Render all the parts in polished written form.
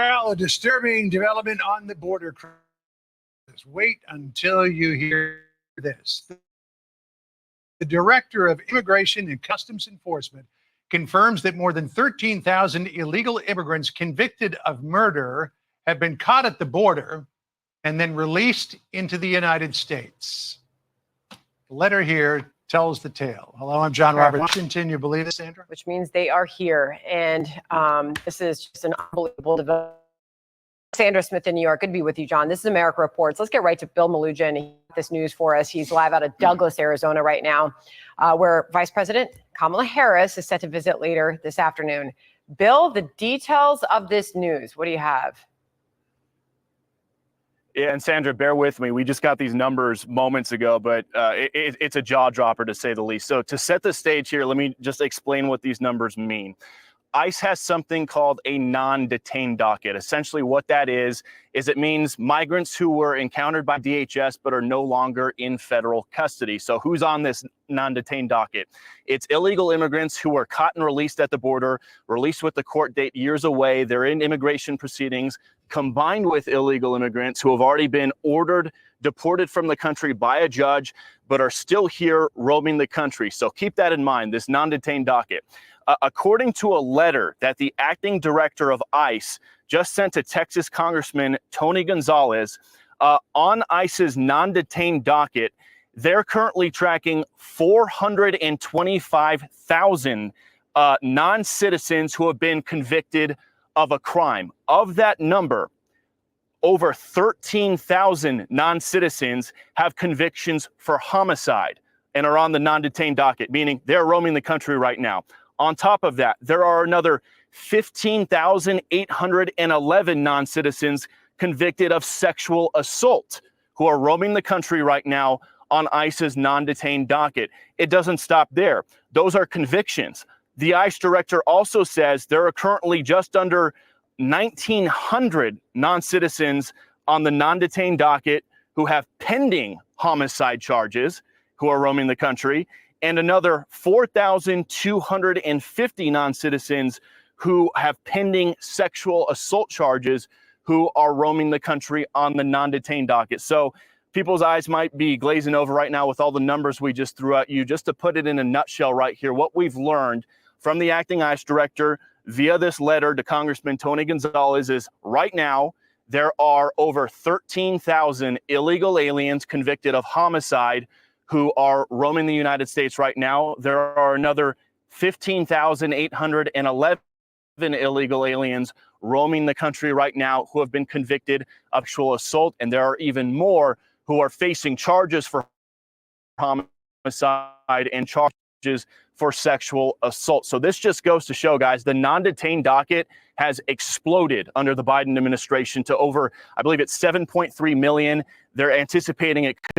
Well, a disturbing development on the border. Wait until you hear this. The Director of Immigration and Customs Enforcement confirms that more than 13,000 illegal immigrants convicted of murder have been caught at the border and then released into the United States. The letter here tells the tale. Hello, I'm John Robert Washington. You believe this, Sandra? Which means they are here. And this is just an unbelievable development. Sandra Smith in New York. Good to be with you, John. This is America Reports. Let's get right to Bill Melugin. He got this news for us. He's live out of Douglas, Arizona right now, where Vice President Kamala Harris is set to visit later this afternoon. Bill, the details of this news, what do you have? Yeah, and Sandra, bear with me. We just got these numbers moments ago, but it's a jaw dropper to say the least. So to set the stage here, let me just explain what these numbers mean. ICE has something called a non-detained docket. Essentially what that is it means migrants who were encountered by DHS but are no longer in federal custody. So who's on this non-detained docket? It's illegal immigrants who were caught and released at the border, released with the court date years away. They're in immigration proceedings, combined with illegal immigrants who have already been ordered deported from the country by a judge, but are still here roaming the country. So keep that in mind, this non-detained docket. According to a letter that the acting director of ICE just sent to Texas Congressman Tony Gonzalez, on ICE's non-detained docket, they're currently tracking 425,000 non-citizens who have been convicted of a crime. Of that number, over 13,000 non-citizens have convictions for homicide and are on the non-detained docket, meaning they're roaming the country right now. On top of that, there are another 15,811 non-citizens convicted of sexual assault who are roaming the country right now on ICE's non-detained docket. It doesn't stop there. Those are convictions. The ICE director also says there are currently just under 1,900 non-citizens on the non-detained docket who have pending homicide charges who are roaming the country, and another 4,250 non-citizens who have pending sexual assault charges who are roaming the country on the non-detained docket. So people's eyes might be glazing over right now with all the numbers we just threw at you. Just to put it in a nutshell right here, what we've learned from the acting ICE director via this letter to Congressman Tony Gonzalez is right now there are over 13,000 illegal aliens convicted of homicide who are roaming the United States right now. There are another 15,811 illegal aliens roaming the country right now who have been convicted of sexual assault, and there are even more who are facing charges for homicide and charges for sexual assault. So this just goes to show, guys, the non-detained docket has exploded under the Biden administration to over, I believe it's 7.3 million. They're anticipating it could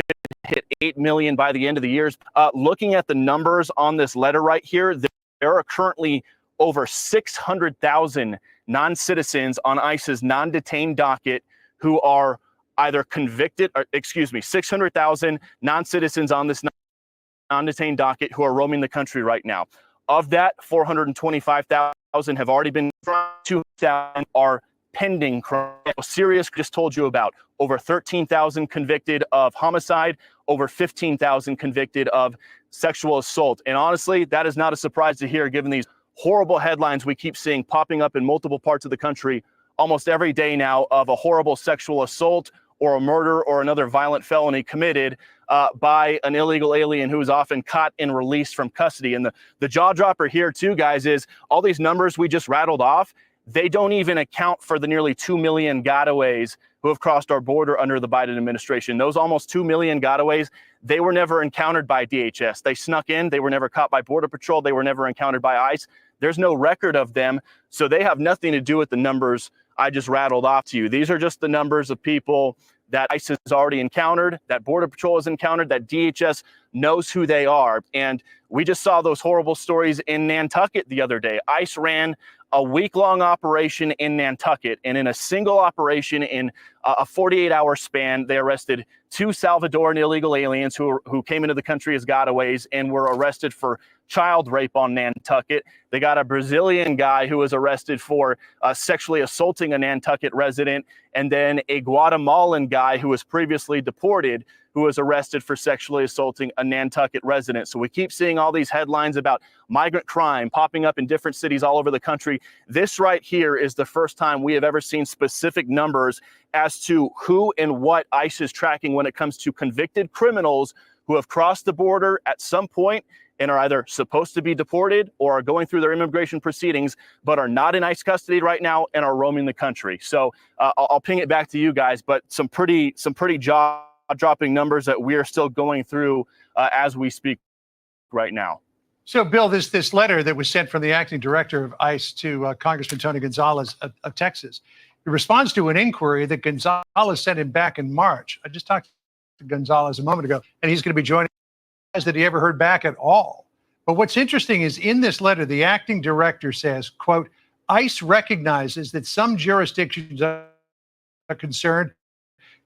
hit 8 million by the end of the year. Looking at the numbers on this letter right here, there are currently over 600,000 non-citizens on ICE's non-detained docket who are either convicted, 600,000 non-citizens on this non-detained docket who are roaming the country right now. Of that, 425,000 have already been, 2,000 are pending crime. Sirius just told you about over 13,000 convicted of homicide, over 15,000 convicted of sexual assault. And honestly, that is not a surprise to hear given these horrible headlines we keep seeing popping up in multiple parts of the country almost every day now of a horrible sexual assault or a murder or another violent felony committed by an illegal alien who is often caught and released from custody. And the jaw dropper here too, guys, is all these numbers we just rattled off, they don't even account for the nearly 2 million gotaways who have crossed our border under the Biden administration. Those almost 2 million gotaways, they were never encountered by DHS. They snuck in, they were never caught by Border Patrol, they were never encountered by ICE. There's no record of them, so they have nothing to do with the numbers I just rattled off to you. These are just the numbers of people that ICE has already encountered, that Border Patrol has encountered, that DHS knows who they are. And we just saw those horrible stories in Nantucket the other day. ICE ran a week-long operation in Nantucket, and in a single operation in a 48-hour span, they arrested 2 Salvadoran illegal aliens who came into the country as gotaways and were arrested for child rape on Nantucket. They got a Brazilian guy who was arrested for sexually assaulting a Nantucket resident, and then a Guatemalan guy who was previously deported who was arrested for sexually assaulting a Nantucket resident. So we keep seeing all these headlines about migrant crime popping up in different cities all over the country. This right here is the first time we have ever seen specific numbers as to who and what ICE is tracking when it comes to convicted criminals who have crossed the border at some point and are either supposed to be deported or are going through their immigration proceedings, but are not in ICE custody right now and are roaming the country. So I'll ping it back to you guys, but some pretty jaw-dropping numbers that we are still going through as we speak right now. So, Bill, this letter that was sent from the acting director of ICE to Congressman Tony Gonzalez of Texas, it responds to an inquiry that Gonzalez sent him back in March. I just talked to Gonzalez a moment ago, and he's going to be joining us. That he ever heard back at all. But what's interesting is in this letter, the acting director says, quote, ICE recognizes that some jurisdictions are concerned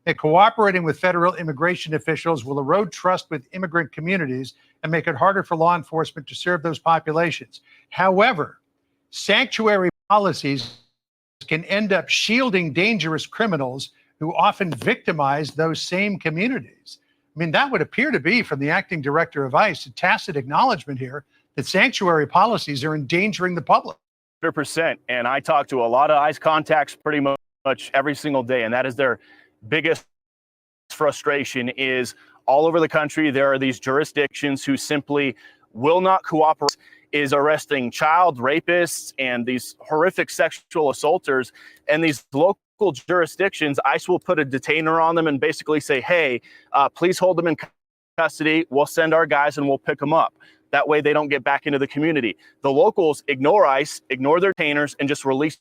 that cooperating with federal immigration officials will erode trust with immigrant communities and make it harder for law enforcement to serve those populations. However, sanctuary policies can end up shielding dangerous criminals who often victimize those same communities. I mean, that would appear to be, from the acting director of ICE, a tacit acknowledgement here that sanctuary policies are endangering the public. 100%. And I talk to a lot of ICE contacts pretty much every single day, and that is their biggest frustration is all over the country, there are these jurisdictions who simply will not cooperate, is arresting child rapists and these horrific sexual assaulters. And these local jurisdictions, ICE will put a detainer on them and basically say, hey, please hold them in custody. We'll send our guys and we'll pick them up. That way they don't get back into the community. The locals ignore ICE, ignore their detainers, and just release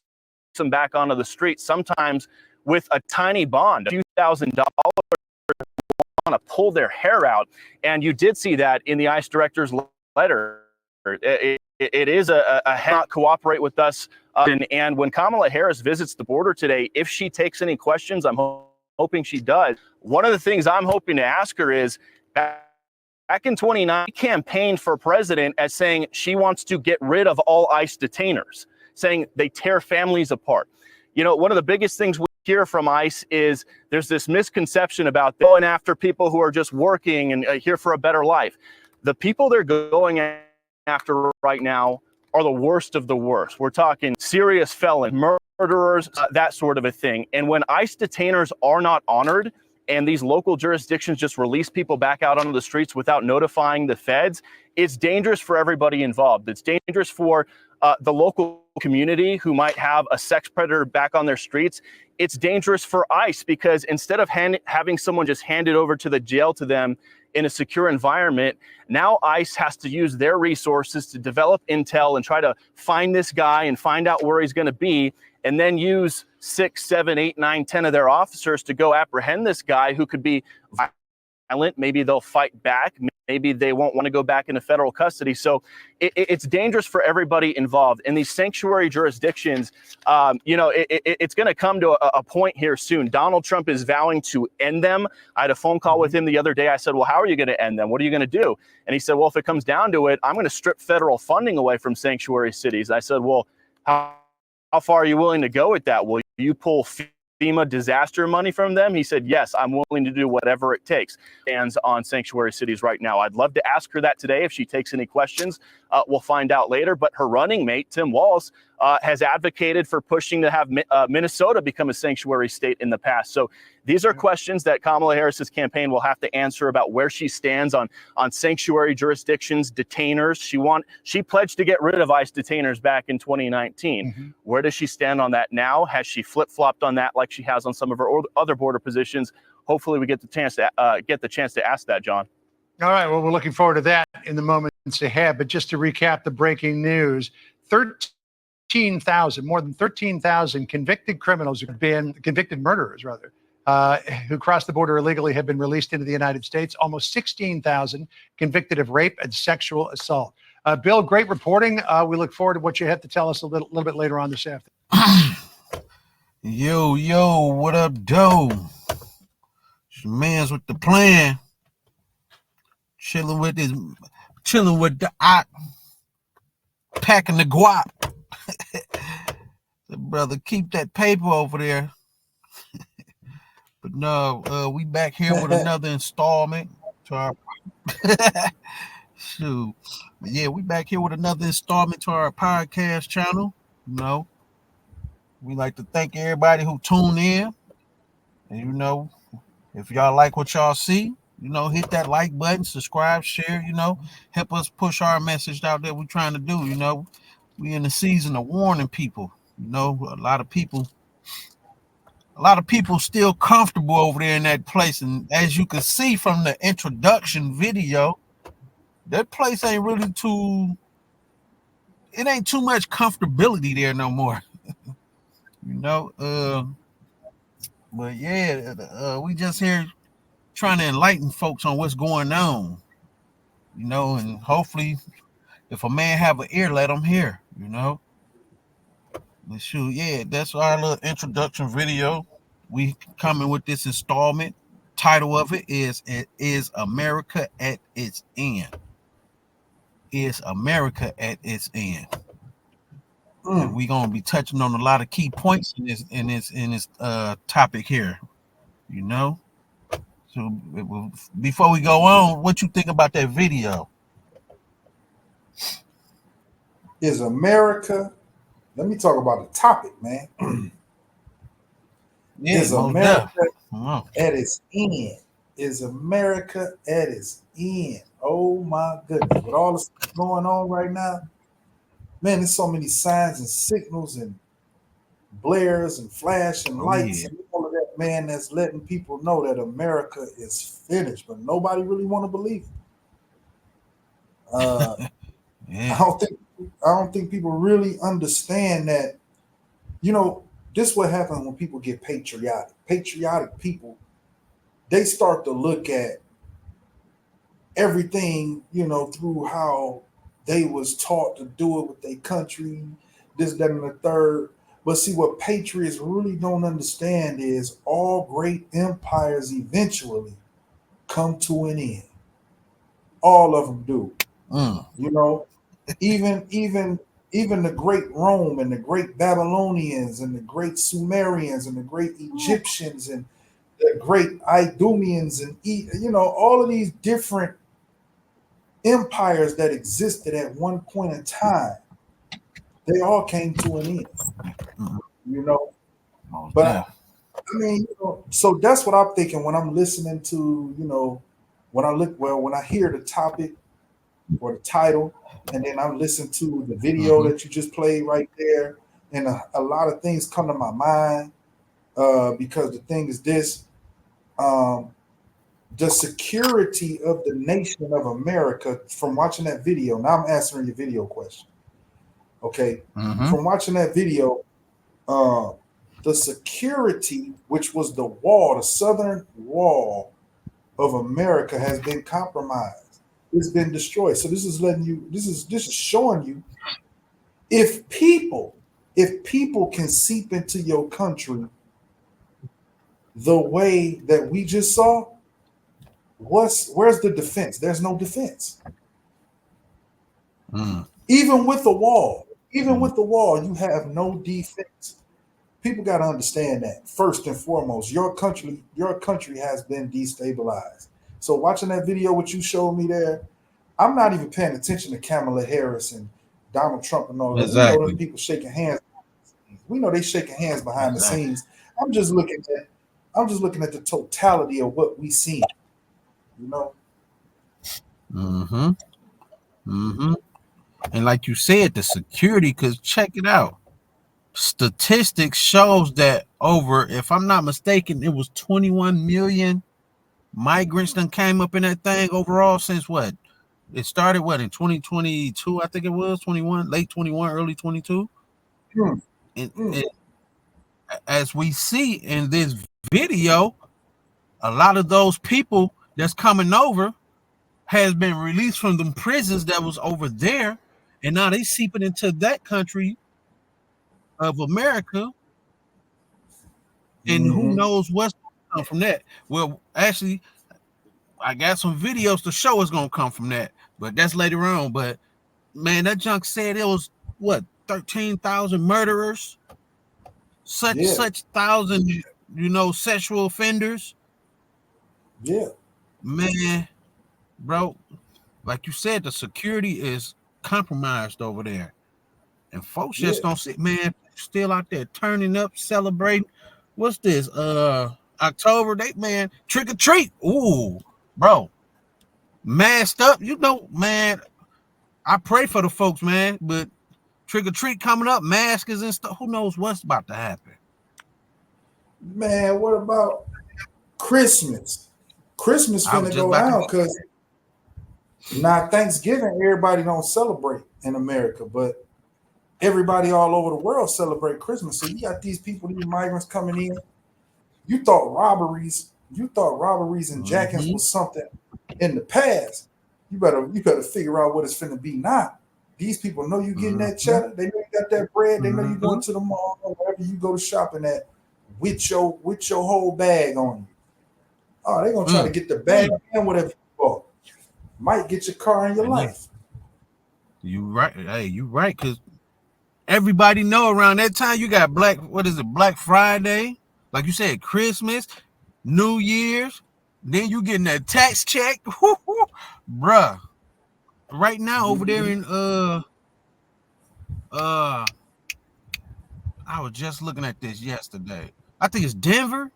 them back onto the street, sometimes with a tiny bond, a few $1,000, want to pull their hair out. And you did see that in the ICE director's letter. It is a not cooperate with us. And when Kamala Harris visits the border today, if she takes any questions, I'm hoping she does. One of the things I'm hoping to ask her is, back in 2019, she campaigned for president as saying she wants to get rid of all ICE detainers, saying they tear families apart. You know, one of the biggest things we hear from ICE is there's this misconception about going after people who are just working and here for a better life. The people they're going after right now are the worst of the worst. We're talking serious felons, murderers, that sort of a thing. And when ICE detainers are not honored and these local jurisdictions just release people back out onto the streets without notifying the feds, it's dangerous for everybody involved. It's dangerous for the local community who might have a sex predator back on their streets. It's dangerous for ICE because instead of having someone just handed over to the jail to them in a secure environment, now ICE has to use their resources to develop intel and try to find this guy and find out where he's going to be, and then use 6, 7, 8, 9, 10 of their officers to go apprehend this guy who could be violent. Maybe they'll fight back. Maybe they won't want to go back into federal custody. So it's dangerous for everybody involved. In these sanctuary jurisdictions, it's going to come to a point here soon. Donald Trump is vowing to end them. I had a phone call with him the other day. I said, well, how are you going to end them? What are you going to do? And he said, well, if it comes down to it, I'm going to strip federal funding away from sanctuary cities. I said, well, how far are you willing to go with that? Will you pull FEMA disaster money from them? He said, yes, I'm willing to do whatever it takes. Stands on sanctuary cities right now. I'd love to ask her that today if she takes any questions. We'll find out later. But her running mate, Tim Walz, has advocated for pushing to have Minnesota become a sanctuary state in the past. So these are questions that Kamala Harris's campaign will have to answer about where she stands on sanctuary jurisdictions, detainers. She pledged to get rid of ICE detainers back in 2019. Mm-hmm. Where does she stand on that now? Has she flip-flopped on that like she has on some of her other border positions? Hopefully we get the chance to ask that, John. All right. Well, we're looking forward to that in the moments ahead. But just to recap the breaking news, more than 13,000 convicted criminals who have been convicted murderers, rather, who crossed the border illegally have been released into the United States. Almost 16,000 convicted of rape and sexual assault. Bill, great reporting. We look forward to what you have to tell us a little bit later on this afternoon. Yo, what up, Doe? It's your man's with the plan. Chilling with the packing the guap. So, brother, keep that paper over there. But no, we back here with another installment to our shoot. But yeah, we back here with another installment to our podcast channel. You know, we like to thank everybody who tuned in. And you know, if y'all like what y'all see, you know, hit that like button, subscribe, share, you know, help us push our message out there we're trying to do. You know, we in the season of warning people. You know, a lot of people still comfortable over there in that place. And as you can see from the introduction video, that place ain't really it ain't too much comfortability there no more. You know, but yeah, we just here trying to enlighten folks on what's going on, you know, and hopefully if a man have an ear, let him hear, you know. But shoot, yeah, that's our little introduction video. We coming with this installment. Title of it is America at its end. Is America at its end? And we're gonna be touching on a lot of key points in this topic here, you know. So before we go on, what you think about that video? Is America? Let me talk about the topic, man. Yeah, is America at its end? Is America at its end? Oh my goodness! With all the stuff going on right now, man, there's so many signs and signals and blares and flashing lights and all of that, man, that's letting people know that America is finished, but nobody really want to believe it. I don't think people really understand that. You know, this is what happens when people get patriotic. Patriotic people, they start to look at everything, you know, through how they was taught to do it with their country, this, that, and the third. But see, what patriots really don't understand is all great empires eventually come to an end. All of them do. You know, even the great Rome and the great Babylonians and the great Sumerians and the great Egyptians and the great Idumeans and, you know, all of these different empires that existed at one point in time, they all came to an end, you know. But I mean, you know, so that's what I'm thinking when I'm listening to, you know, when I hear the topic or the title, and then I'm listening to the video that you just played right there, and a lot of things come to my mind because the thing is this. The security of the nation of America from watching that video. Now I'm answering your video question. Okay. From watching that video, the security, which was the wall, the southern wall of America, has been compromised. It's been destroyed. So this is showing you if people can seep into your country the way that we just saw, where's the defense? There's no defense. Even with the wall, you have no defense. People got to understand that first and foremost, your country has been destabilized. So watching that video, what you showed me there, I'm not even paying attention to Kamala Harris and Donald Trump and all that. Exactly. We know those people shaking hands. We know they shaking hands behind the scenes. I'm just looking at the totality of what we see. You know. And like you said, the security, because check it out. Statistics shows that over, if I'm not mistaken, it was 21 million migrants that came up in that thing overall since what? It started in 2022, I think it was 21, late 21, early 22. And as we see in this video, a lot of those people that's coming over has been released from them prisons that was over there, and now they seeping into that country of America, and who Mhm. knows what's going to come from that. Well, actually, I got some videos to show what's going to come from that, but that's later on. But man, that junk said it was what 13,000 murderers, Yeah. such thousand, sexual offenders. Yeah. Man, bro, like you said, the security is compromised over there, and folks Yeah. just don't see. Man, still out there turning up, celebrating. What's this? October, trick or treat. Ooh, bro, masked up. Man, I pray for the folks, man, but trick or treat coming up, maskers and stuff. Who knows what's about to happen? Man, what about Christmas? Christmas I was finna just go about to down go. because now Thanksgiving, everybody don't celebrate in America, but everybody all over the world celebrate Christmas. So you got these people, these migrants coming in. You thought robberies and jackings Mhm. was something in the past. You better figure out what it's finna be now. These people know you getting that cheddar. They know you got that bread. They know you going to the mall or wherever you go to shopping at with your whole bag on you. Oh, they're gonna try to get the bag and whatever you bought. Might get your car and your life. You right. Hey, you right, because everybody know around that time you got Black Friday, like you said, Christmas, New Year's, then you getting that tax check. Bruh. Right now over there in I was just looking at this yesterday. I think it's Denver,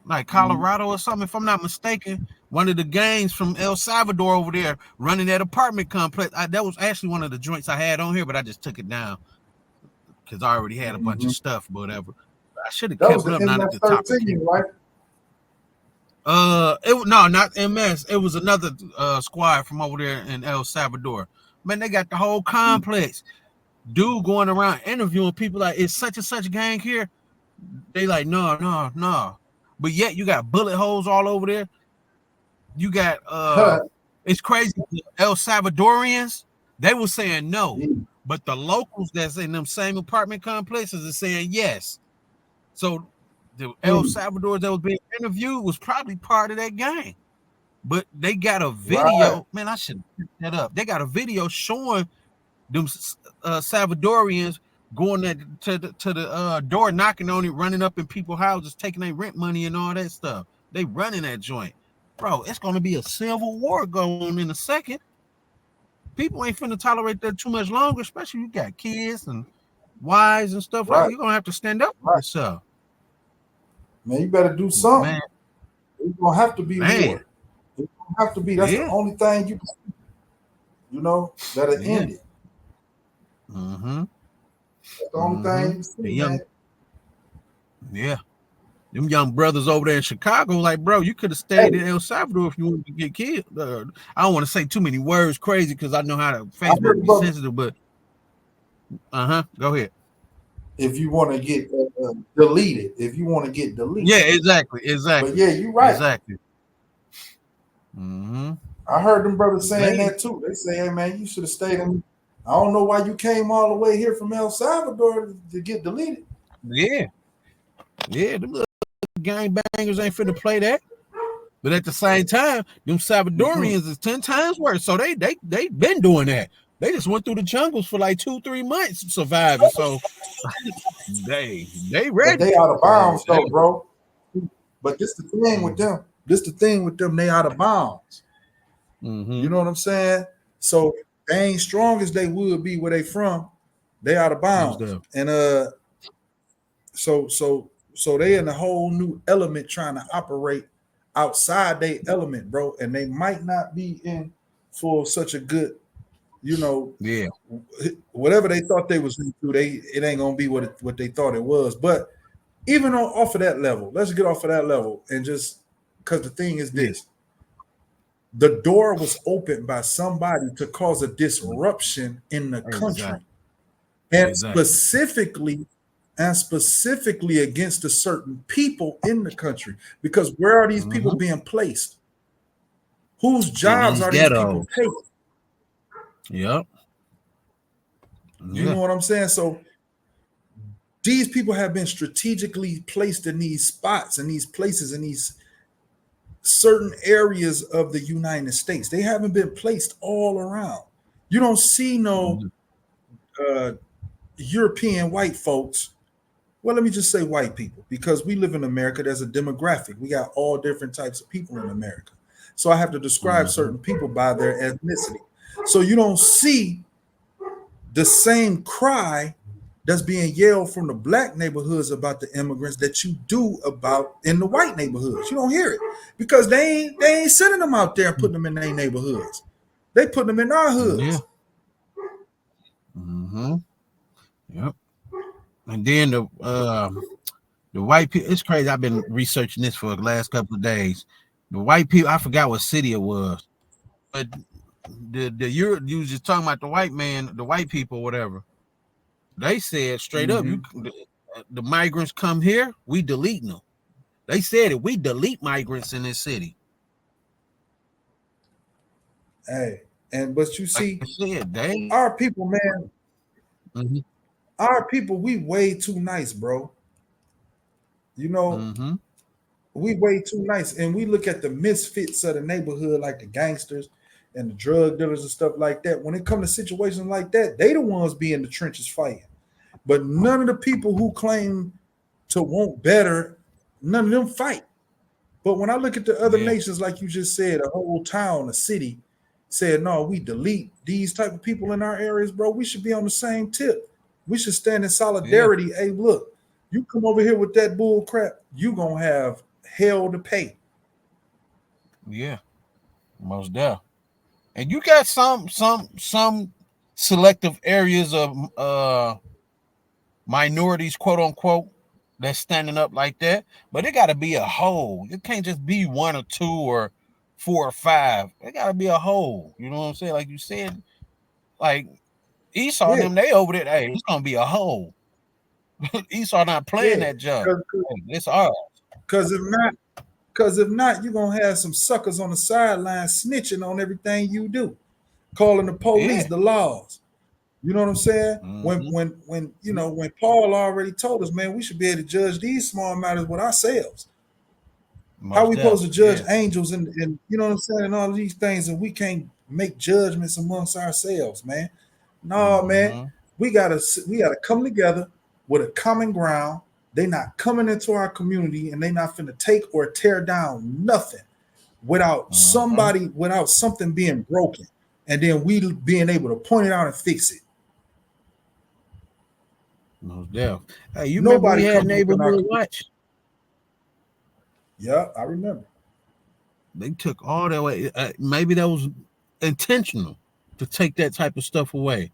like Colorado or something, if I'm not mistaken. One of the gangs from El Salvador over there running that apartment complex. That was actually one of the joints I had on here, but I just took it down because I already had a bunch of stuff, whatever. I should have That was kept the it up now that the topic. MS-13, right? No, not MS. It was another squad from over there in El Salvador. Man, they got the whole complex. Dude going around interviewing people like, it's such and such gang here. They like, no. But yet you got bullet holes all over there. You got it's crazy. The El Salvadorians, they were saying no, but the locals that's in them same apartment complexes are saying yes. So the El Salvador that was being interviewed was probably part of that gang. But they got a video. Right. Man, I should pick that up. They got a video showing them Salvadorians going to the door, knocking on it, running up in people's houses, taking their rent money and all that stuff. They running that joint. Bro, it's going to be a civil war going in a second. People ain't finna tolerate that too much longer, especially you got kids and wives and stuff like that. You're going to have to stand up for yourself. Man, you better do something. Man. It's going to have to be war. It's going to have to be. That's the only thing you can that'll end it. Mm-hmm. That's the only thing you can see, man. Yeah. Them young brothers over there in Chicago, like, bro, you could have stayed in El Salvador if you wanted to get killed. I don't want to say too many words crazy because I know how to Facebook be sensitive, but go ahead. If you want to get deleted, Yeah, exactly. But yeah, you're right. Exactly. Mm-hmm. I heard them brothers saying that too. They say, "Hey man, you should have stayed in." I don't know why you came all the way here from El Salvador to get deleted. Yeah, them little gangbangers ain't finna play that. But at the same time, them Salvadorians is 10 times worse. So they been doing that. They just went through the jungles for like 2-3 months surviving. So they ready. But they out of bounds though, bro. But this the thing with them. They out of bounds. Mm-hmm. You know what I'm saying? So they ain't strong as they would be where they from. They out of bounds. And so they in a whole new element trying to operate outside their element, bro. And they might not be in for such a good, whatever they thought they was into, it ain't gonna be what they thought it was. But even off of that level, let's get off of that level and just because the thing is this. The door was opened by somebody to cause a disruption in the country. And specifically against a certain people in the country. Because where are these people being placed? Whose jobs these are these people ghettos. taking? Yep. You know what I'm saying? So these people have been strategically placed in these spots, in these places, in these certain areas of the United States. They haven't been placed all around. You don't see no European white folks. Well, let me just say white people, because we live in America. There's a demographic. We got all different types of people in America. So I have to describe certain people by their ethnicity. So you don't see the same cry that's being yelled from the black neighborhoods about the immigrants that you do about in the white neighborhoods. You don't hear it because they ain't sending them out there and putting them in their neighborhoods. They putting them in our hoods. Yeah. Yep. And then the white people, it's crazy. I've been researching this for the last couple of days. The white people, I forgot what city it was, but you was just talking about the white man, the white people, whatever. They said straight up, the migrants come here, we deleting them. They said it, we delete migrants in this city. Hey, but you see, like said, our people, man, our people, we way too nice, bro. You know, we way too nice. And we look at the misfits of the neighborhood, like the gangsters and the drug dealers and stuff like that. When it comes to situations like that, they the ones be in the trenches fighting. But none of the people who claim to want better, none of them fight. But when I look at the other nations, like you just said, a whole town, a city, said, no, we delete these type of people in our areas, bro. We should be on the same tip. We should stand in solidarity. Hey, look, you come over here with that bull crap, you gonna have hell to pay. Yeah, most definitely. And you got some selective areas of minorities, quote unquote, that's standing up like that. But it got to be a whole. It can't just be one or two or 4 or 5. It got to be a whole. You know what I'm saying? Like you said, like Esau and them, they over there. Hey, it's gonna be a whole. Esau not playing that job. It's ours. Because if not, you're gonna have some suckers on the sideline snitching on everything you do, calling the police, the laws. You know what I'm saying? When you know, when Paul already told us, man, we should be able to judge these small matters with ourselves. How we supposed to judge angels and you know what I'm saying, and all of these things, and we can't make judgments amongst ourselves, man. No, man, we gotta come together with a common ground. They not coming into our community and they not finna take or tear down nothing without somebody, without something being broken, and then we being able to point it out and fix it. No doubt. Hey, you remember we had Neighborhood Watch? Yeah, I remember. They took all that away. Maybe that was intentional to take that type of stuff away.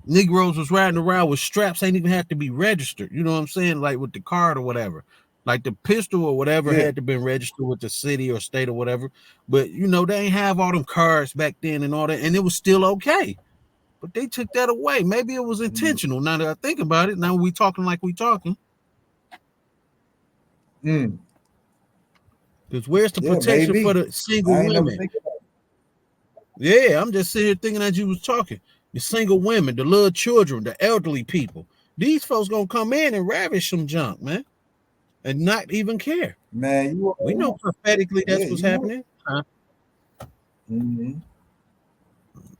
Negroes was riding around with straps, ain't even have to be registered. You know what I'm saying? Like with the card or whatever. Like the pistol or whatever had to be registered with the city or state or whatever. But you know, they ain't have all them cards back then and all that, and it was still okay. But they took that away. Maybe it was intentional. Now that I think about it, now we talking like we talking. Because where's the protection for the single women? Yeah, I'm just sitting here thinking that you was talking. The single women, the little children, the elderly people. These folks gonna come in and ravish some junk, man, and not even care. Man, we know prophetically that's what's happening. Huh?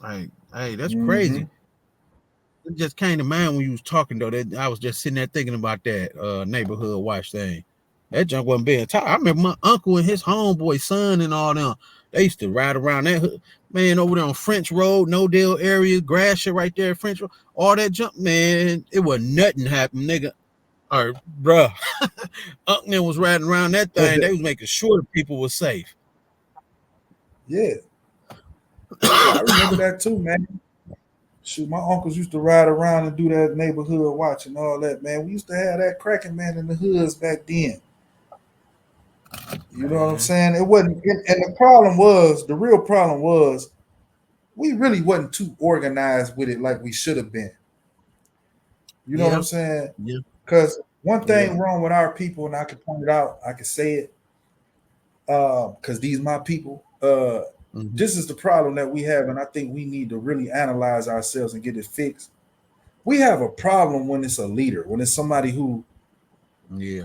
Like, hey, that's crazy. It just came to mind when you was talking though. That I was just sitting there thinking about that Neighborhood Watch thing. That junk wasn't being taught. I remember my uncle and his homeboy son and all them. They used to ride around that man over there on French Road, No Dale area, grass shit right there, French Road. All that junk, man. It was nothing happened, nigga. Or bruh, Uncle was riding around that thing. They was making sure the people were safe. Yeah, I remember that too, man. Shoot, my uncles used to ride around and do that Neighborhood Watch and all that, man. We used to have that cracking, man, in the hoods back then. You know what I'm saying? It wasn't, and the real problem was, we really wasn't too organized with it like we should have been. You know what I'm saying? Yeah. Because one thing wrong with our people, and I can point it out, I can say it. because these my people. Mhm. This is the problem that we have, and I think we need to really analyze ourselves and get it fixed. We have a problem when it's a leader, when it's somebody who Yeah.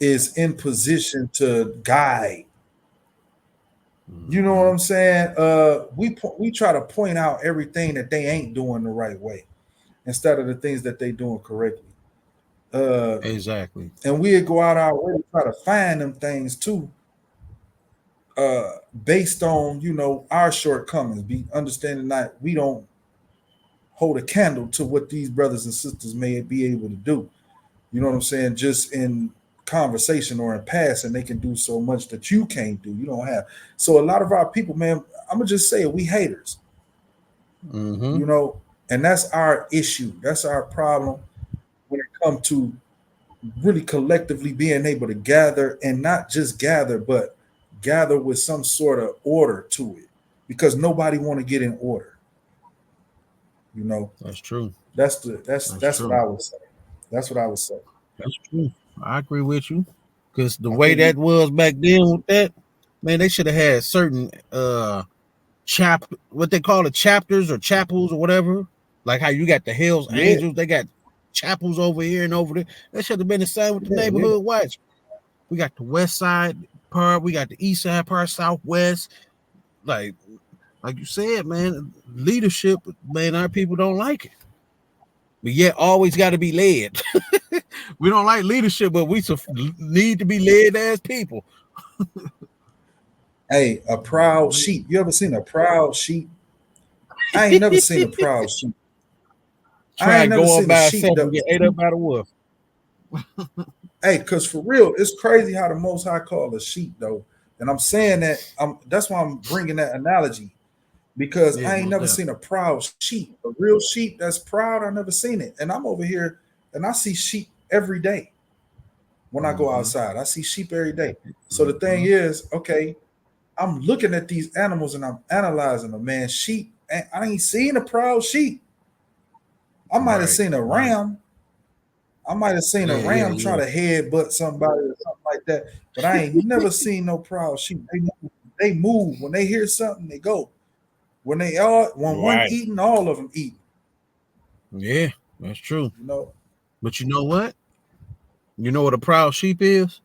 is in position to guide. You know what I'm saying? We try to point out everything that they ain't doing the right way instead of the things that they doing correctly. Exactly. And we go out our way to try to find them things too, based on our shortcomings. Be understanding that we don't hold a candle to what these brothers and sisters may be able to do. You know what I'm saying? Just in conversation or in passing, they can do so much that you can't do. You don't have. So a lot of our people, man, I'm gonna just say it, we haters. Mm-hmm. And that's our issue. That's our problem when it comes to really collectively being able to gather, and not just gather, but gather with some sort of order to it, because nobody want to get in order. That's true. That's true. what I would say. That's what I would say. That's true. I agree with you. Because the I way think that was back then with that, man, they should have had certain what they call it, chapters or chapels or whatever. Like how you got the Hells yeah, Angels, they got chapels over here and over there. That should have been the same with the yeah, neighborhood watch. We got the west side part, we got the east side part, southwest. Like you said, man, leadership, man, our people don't like it. But yet always got to be led. We don't like leadership, but we need to be led as people. Hey, a proud sheep. You ever seen a proud sheep? I ain't never seen a proud sheep. I Try ain't to never go on seen a by sheep itself that and get was. ate up by the wolf. Hey, because for real, it's crazy how the Most High call a sheep though, and I'm saying that. That's why I'm bringing that analogy, because Yeah, I ain't most never definitely. seen a proud sheep, a real sheep that's proud. I never seen it, and I'm over here and I see sheep every day when I go outside. I see sheep every day. So the thing is, okay, I'm looking at these animals and I'm analyzing them. Man, sheep. I ain't seen a proud sheep. I might have seen a ram. I might have seen a ram try to headbutt somebody or something like that, but I ain't never seen no proud sheep. They move when they hear something, they go. When one eating, all of them eating. Yeah, that's true. You know, But you know what? You know what a proud sheep is?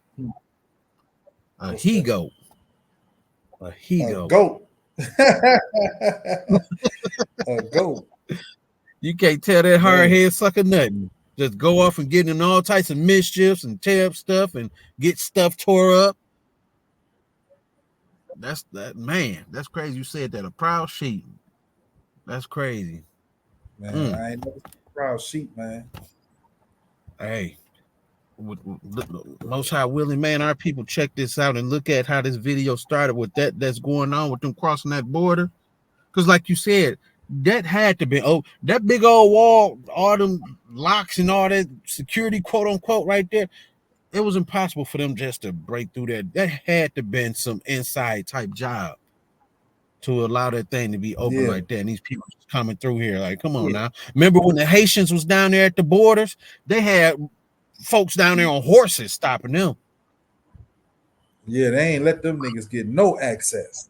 A what's he that? goat. A he A goat. goat. A goat. You can't tell that hard Man, head sucker nothing. Just go off and get in all types of mischiefs and tear up stuff and get stuff tore up. That's that, man. That's crazy. You said that, a proud sheep. That's crazy. man, I ain't never seen a proud sheep, man. Hey, Most High willing, man, our people check this out and look at how this video started with that's going on with them crossing that border. Because like you said, that had to be that big old wall, all them locks and all that security, quote unquote, right there. It was impossible for them just to break through that. That had to been some inside type job to allow that thing to be open Yeah, like that. And these people just coming through here, like, come on yeah, now. Remember when the Haitians was down there at the borders? They had folks down there on horses stopping them. yeah. They ain't let them niggas get no access.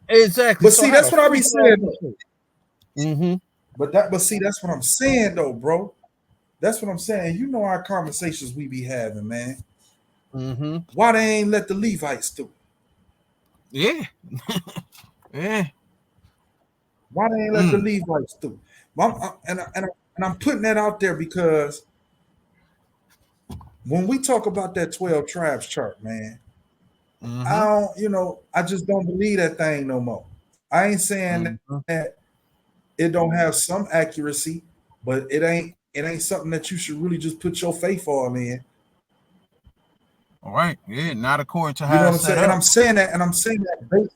Exactly. But So see, how that's the what I be freak saying. Mm-hmm. But see, that's what I'm saying though, bro. That's what I'm saying. You know our conversations we be having, man. Mm-hmm. Why they ain't let the Levites do? Yeah. Yeah. Why they ain't let the Levites do? Well, and I'm putting that out there because when we talk about that 12 tribes chart, man, I don't, I just don't believe that thing no more. I ain't saying that it don't have some accuracy, but it ain't something that you should really just put your faith all in. All right. Yeah. Not according to You know how what it's I'm set saying? And up. I'm saying that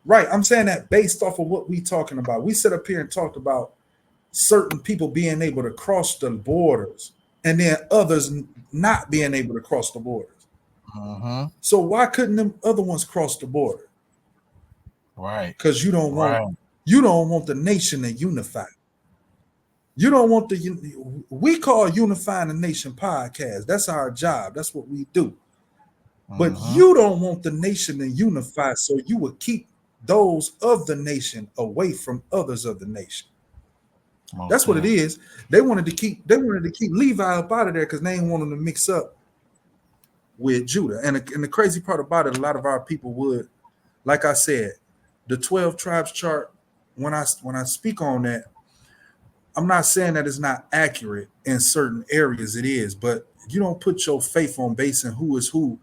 right. I'm saying that based off of what we talking about. We sit up here and talked about certain people being able to cross the borders and then others not being able to cross the borders. So why couldn't them other ones cross the border? Right. Because you don't want the nation to unify. You don't want we call Unifying the Nation podcast. That's our job. That's what we do. But Mhm. you don't want the nation to unify, so you would keep those of the nation away from others of the nation. Most That's what it definitely. is. They wanted to keep Levi up out of there because they didn't want him to mix up with Judah. And the crazy part about it, a lot of our people would, like I said, the 12 tribes chart. When I speak on that, I'm not saying that it's not accurate in certain areas. It is, but you don't put your faith on basing who is who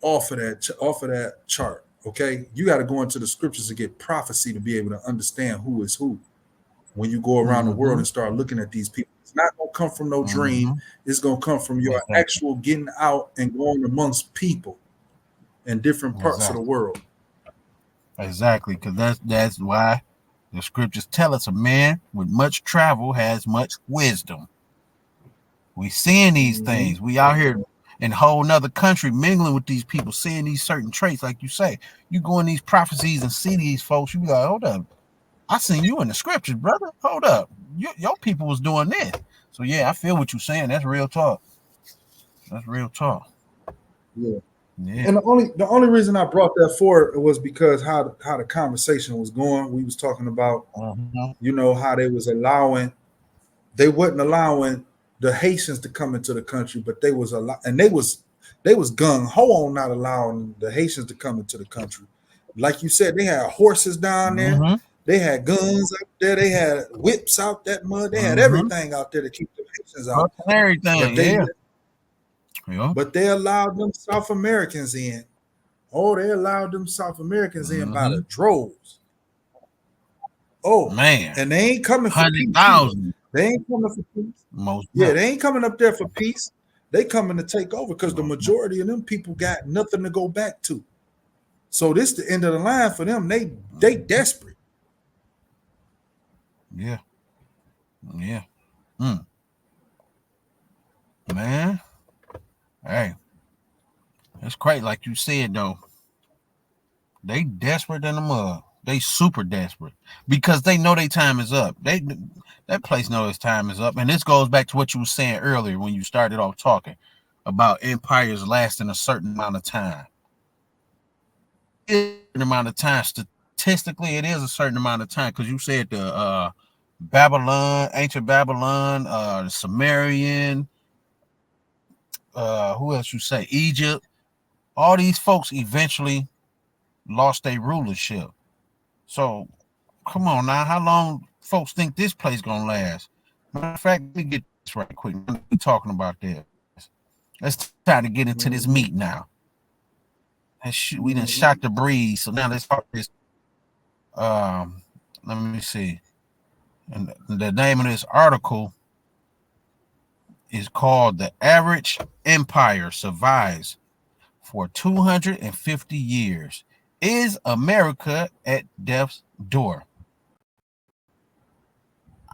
off of that chart. Okay, you got to go into the scriptures to get prophecy to be able to understand who is who. When you go around the world and start looking at these people, it's not gonna come from no dream. It's gonna come from your Exactly. actual getting out and going amongst people in different parts of the world. Exactly, because that's why the scriptures tell us a man with much travel has much wisdom. We seeing these things. We out here in a whole nother country mingling with these people, seeing these certain traits, like you say. You go in these prophecies and see these folks, you be like, hold up. I seen you in the scriptures, brother. Hold up. Your people was doing this. So yeah, I feel what you're saying. That's real talk. That's real talk. Yeah. Yeah. And the only reason I brought that forward was because how the conversation was going. We was talking about, how they wasn't allowing the Haitians to come into the country, but they was gung ho on not allowing the Haitians to come into the country. Like you said, they had horses down there, they had guns out there, they had whips out that mud, they had everything out there to keep the Haitians out. Everything, But they allowed them South Americans in. Oh, they allowed them South Americans in by the droves. Oh man, and they ain't coming for peace. 100,000. They ain't coming for peace. Most Yeah, they ain't coming up there for peace. They coming to take over because the majority of them people got nothing to go back to. So this the end of the line for them. They desperate. Yeah. Yeah. Man. Hey. That's crazy. Like you said, though. They desperate in the mud. They super desperate because they know their time is up. That place knows its time is up. And this goes back to what you were saying earlier when you started off talking about empires lasting a certain amount of time. Statistically, it is a certain amount of time because you said the Babylon, ancient Babylon, the Sumerian, who else you say? Egypt. All these folks eventually lost their rulership. So come on now, how long folks think this place gonna last? Matter of fact, let me get this right quick. We're talking about this. Let's try to get into this meat now. We done shot the breeze, so now let's talk this. Let me see. And the name of this article is called "The Average Empire Survives for 250 Years. Is America at Death's Door?"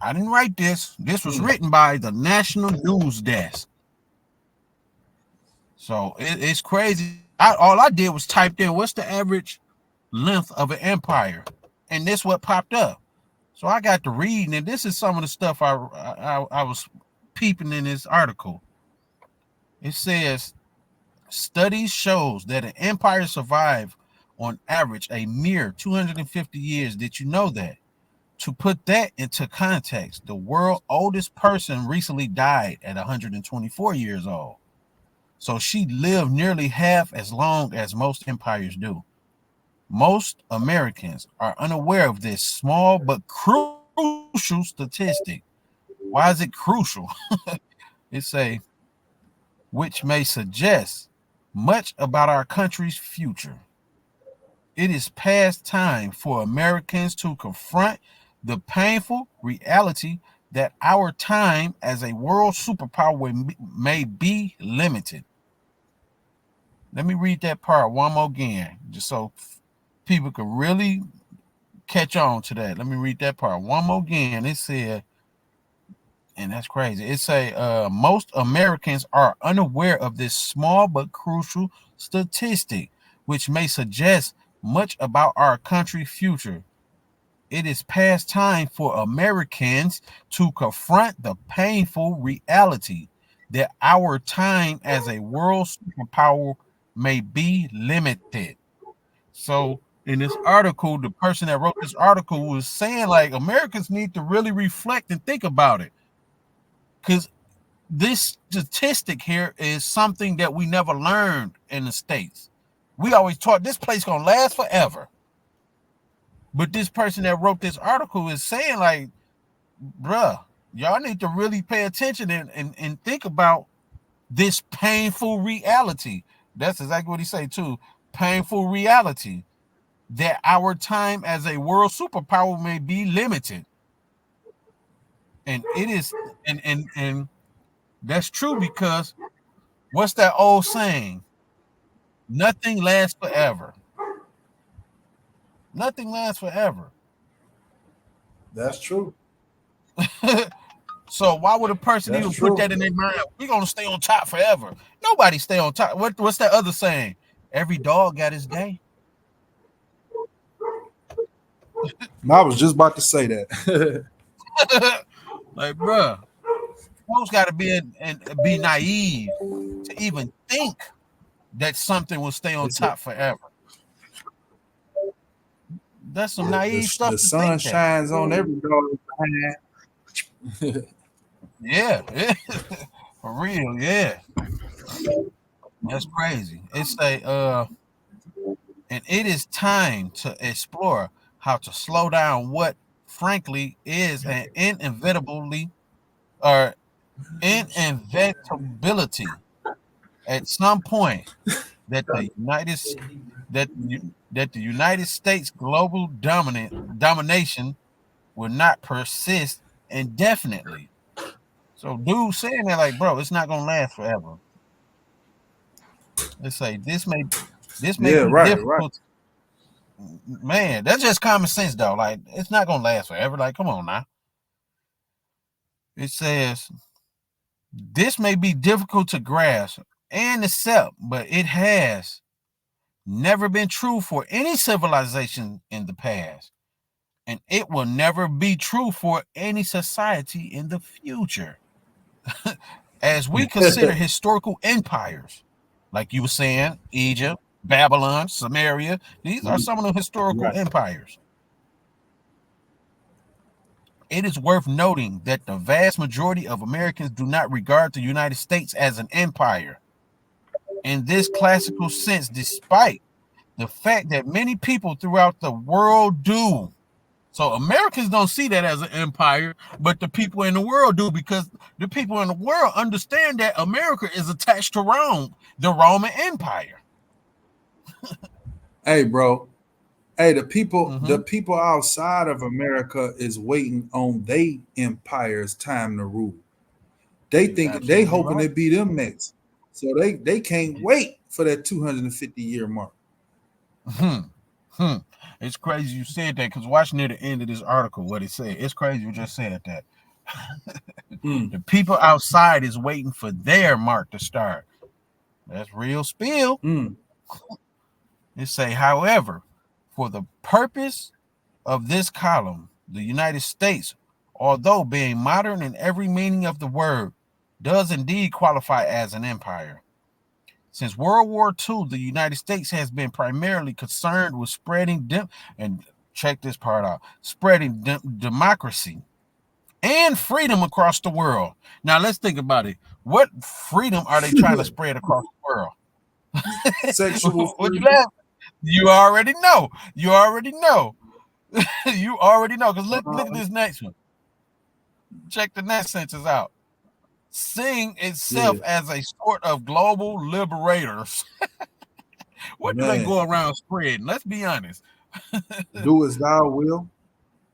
I didn't write this. This was written by the National News Desk. So it's crazy. All I did was type in what's the average length of an empire, and this what popped up. So I got to reading, and this is some of the stuff I was peeping in this article. It says studies shows that an empire survived on average a mere 250 years. Did you know that? To put that into context, the world's oldest person recently died at 124 years old. So she lived nearly half as long as most empires do. Most Americans are unaware of this small but crucial statistic. Why is it crucial? It's which may suggest much about our country's future. It is past time for Americans to confront the painful reality that our time as a world superpower may be limited. Let me read that part one more again, just so people can really catch on to that. Let me read that part one more again. It said, and that's crazy. It say most Americans are unaware of this small but crucial statistic, which may suggest much about our country's future. It is past time for Americans to confront the painful reality that our time as a world superpower may be limited. So in this article, the person that wrote this article was saying like Americans need to really reflect and think about it, because this statistic here is something that we never learned in the States. We always taught this place gonna last forever. But this person that wrote this article is saying like, bruh, y'all need to really pay attention and think about this painful reality. That's exactly what he said too. Painful reality that our time as a world superpower may be limited. And it is, and that's true, because what's that old saying? Nothing lasts forever. Nothing lasts forever. That's true. So why would a person That's even true. put that in their mind? We're gonna stay on top forever. Nobody stay on top. What's that other saying? Every dog got his day. I was just about to say that. Like, bruh, folks got to be be naive to even think that something will stay on top forever. That's some naive stuff. The sun shines on every dog. Yeah, for real, yeah. That's crazy. It's and it is time to explore how to slow down what, frankly, is an inevitability at some point that the United States global domination will not persist indefinitely. So dude saying that like, bro, it's not gonna last forever. Let's say this may be right. difficult. Man, that's just common sense though. Like, it's not gonna last forever. Like, come on now. It says this may be difficult to grasp and accept, but it has never been true for any civilization in the past, and it will never be true for any society in the future. As we consider historical empires, like you were saying, Egypt, Babylon, Samaria, these are some of the historical empires. It is worth noting that the vast majority of Americans do not regard the United States as an empire in this classical sense, despite the fact that many people throughout the world do. So Americans don't see that as an empire, but the people in the world do, because the people in the world understand that America is attached to Rome, the Roman Empire. Hey, bro. Hey, the people outside of America is waiting on their empire's time to rule. They think they hoping to be them next. So they can't wait for that 250-year mark. It's crazy you said that, because watch near the end of this article what it said. It's crazy you just said that. The people outside is waiting for their mark to start. That's real spill. It say, however, for the purpose of this column, the United States, although being modern in every meaning of the word, does indeed qualify as an empire. Since World War II, the United States has been primarily concerned with spreading democracy and freedom across the world. Now let's think about it. What freedom are they trying to spread across the world? Sexual freedom. You already know. You already know. Because look at this next one. Check the next sentence out. Seeing itself as a sort of global liberators. What do they go around spreading? Let's be honest. Do as thou will.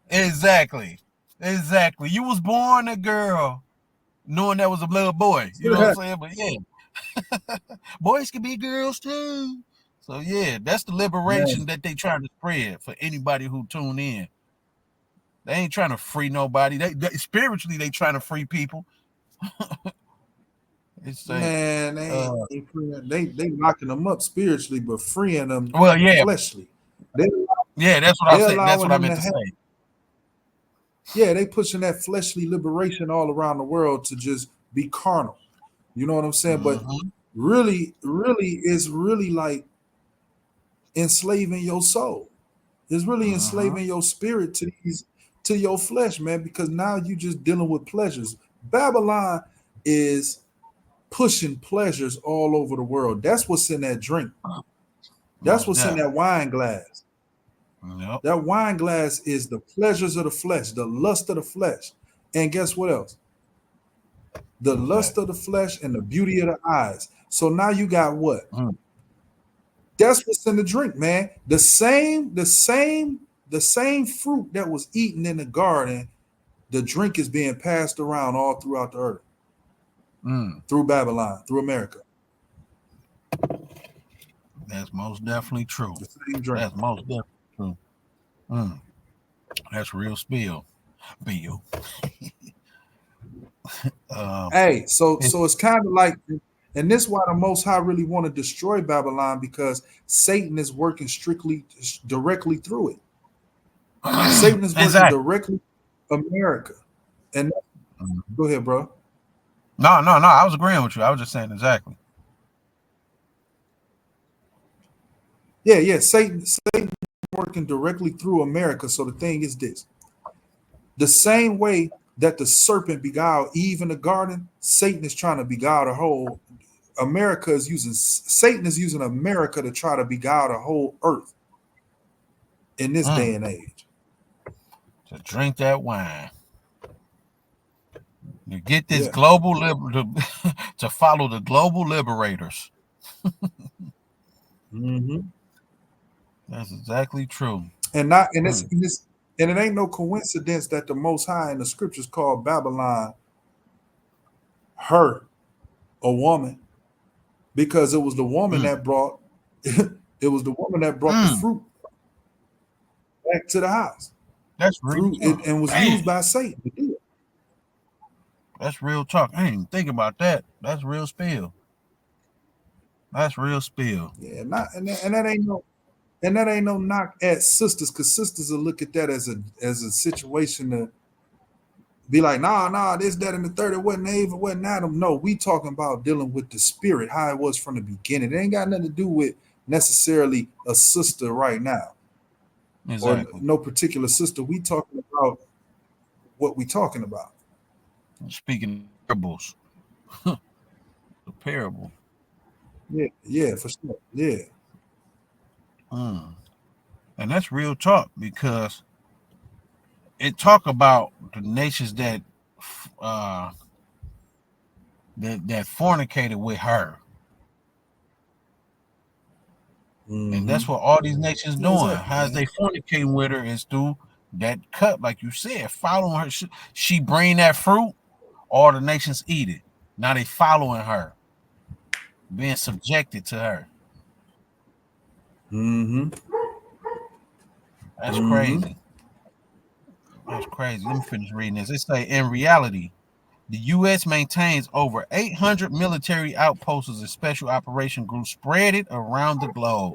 Exactly. You was born a girl, knowing that was a little boy. You know what I'm saying? But yeah, boys can be girls too. So yeah, that's the liberation that they trying to spread for anybody who tune in. They ain't trying to free nobody. They spiritually they trying to free people. Man, they locking them up spiritually, but freeing them fleshly. That's what I said. That's what I meant to say. Yeah, they pushing that fleshly liberation all around the world to just be carnal. You know what I'm saying? But really is really like enslaving your soul. It's really enslaving your spirit to your flesh, man, because now you just dealing with pleasures. Babylon is pushing pleasures all over the world. That's what's in that drink. That's what's in that wine glass. Yep. That wine glass is the pleasures of the flesh, the lust of the flesh. And guess what else? The lust of the flesh and the beauty of the eyes. So now you got what? That's what's in the drink, man. The same fruit that was eaten in the garden, the drink is being passed around all throughout the earth. Through Babylon, through America. That's most definitely true. The same drink. That's most definitely true. That's real spill. Bill. Hey, so it's kind of like, and this is why the Most High really want to destroy Babylon, because Satan is working directly through it. Satan is working directly America. And go ahead, bro. No. I was agreeing with you. I was just saying exactly. Yeah. Satan working directly through America. So the thing is this: the same way that the serpent beguiled Eve in the garden, Satan is trying to beguile the whole. Satan is using America to try to beguile the whole earth in this day and age. To drink that wine. You get this global to follow the global liberators. That's exactly true. And it ain't no coincidence that the Most High in the scriptures called Babylon her, a woman, because it was the woman that brought the fruit back to the house. That's real it, and was used by Satan to do it. That's real talk. I didn't even think about that. That's real spill. That's real spill. Yeah, and that ain't no knock at sisters, because sisters will look at that as a situation to be like, nah, this, that, and the third. It wasn't Eve, it wasn't Adam. No, we talking about dealing with the spirit, how it was from the beginning. It ain't got nothing to do with necessarily a sister right now. Exactly. Or no particular sister. We talking about what we talking about. Speaking of parables. The parable. Yeah, for sure. Yeah. And that's real talk, because it talk about the nations that fornicated with her. And that's what all these nations doing. Exactly, How's they fornicating with her is through that cup, like you said, following her. She bring that fruit, all the nations eat it. Now they following her, being subjected to her. That's crazy. That's crazy. Let me finish reading this. They say, in reality, the U.S. maintains over 800 military outposts and special operation groups spread it around the globe.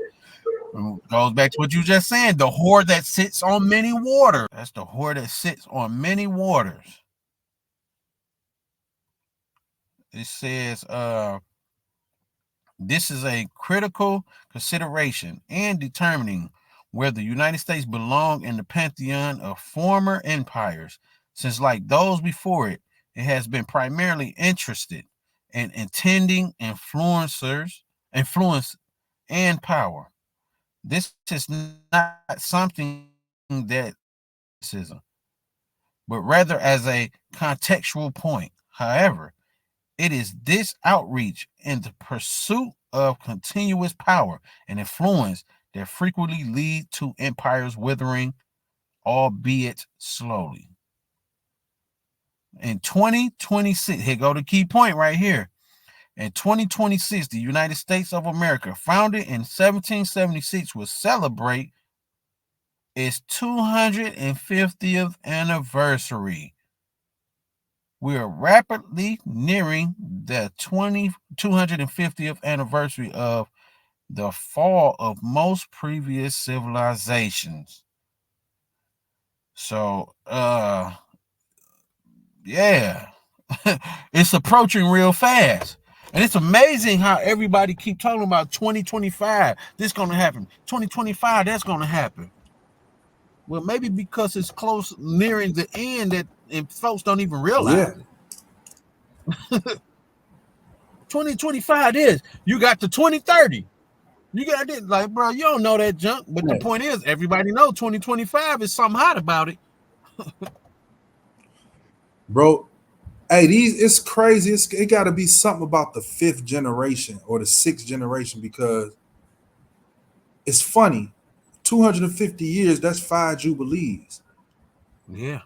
It goes back to what you just said, the whore that sits on many waters. That's the whore that sits on many waters. It says, this is a critical consideration in determining where the United States belong in the pantheon of former empires, since, like those before it, it has been primarily interested in intending influence and power. This is not something that but rather as a contextual point. However, it is this outreach in the pursuit of continuous power and influence that frequently lead to empires withering, albeit slowly. In 2026, here go the key point right here. In 2026, the United States of America, founded in 1776, will celebrate its 250th anniversary. We are rapidly nearing the 250th anniversary of the fall of most previous civilizations. So, yeah, it's approaching real fast. And it's amazing how everybody keep talking about 2025. This gonna happen. 2025, that's gonna happen. Well, maybe because it's close, nearing the end, that and folks don't even realize it. 2025 is. You got the 2030. You got it, like, bro, you don't know that junk. But the point is, everybody knows 2025 is something hot about it. Bro, hey, it's crazy. It got to be something about the 5th generation or the 6th generation, because it's funny. 250 years, that's 5 jubilees. Yeah.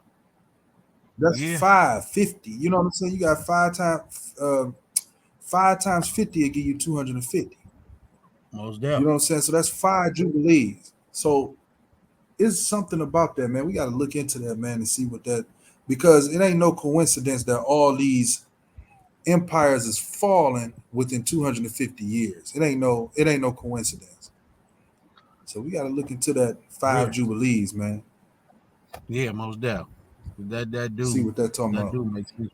That's 550. You know what I'm saying? You got 5 times 50 will give you 250. Most You know definitely. what I'm saying? So that's 5 jubilees. So it's something about that, man. We got to look into that, man, and see what that, because it ain't no coincidence that all these empires is falling within 250 years. It ain't no coincidence. So we got to look into that 5 jubilees, man. Yeah, most definitely. That do See what that talking about. do make sense.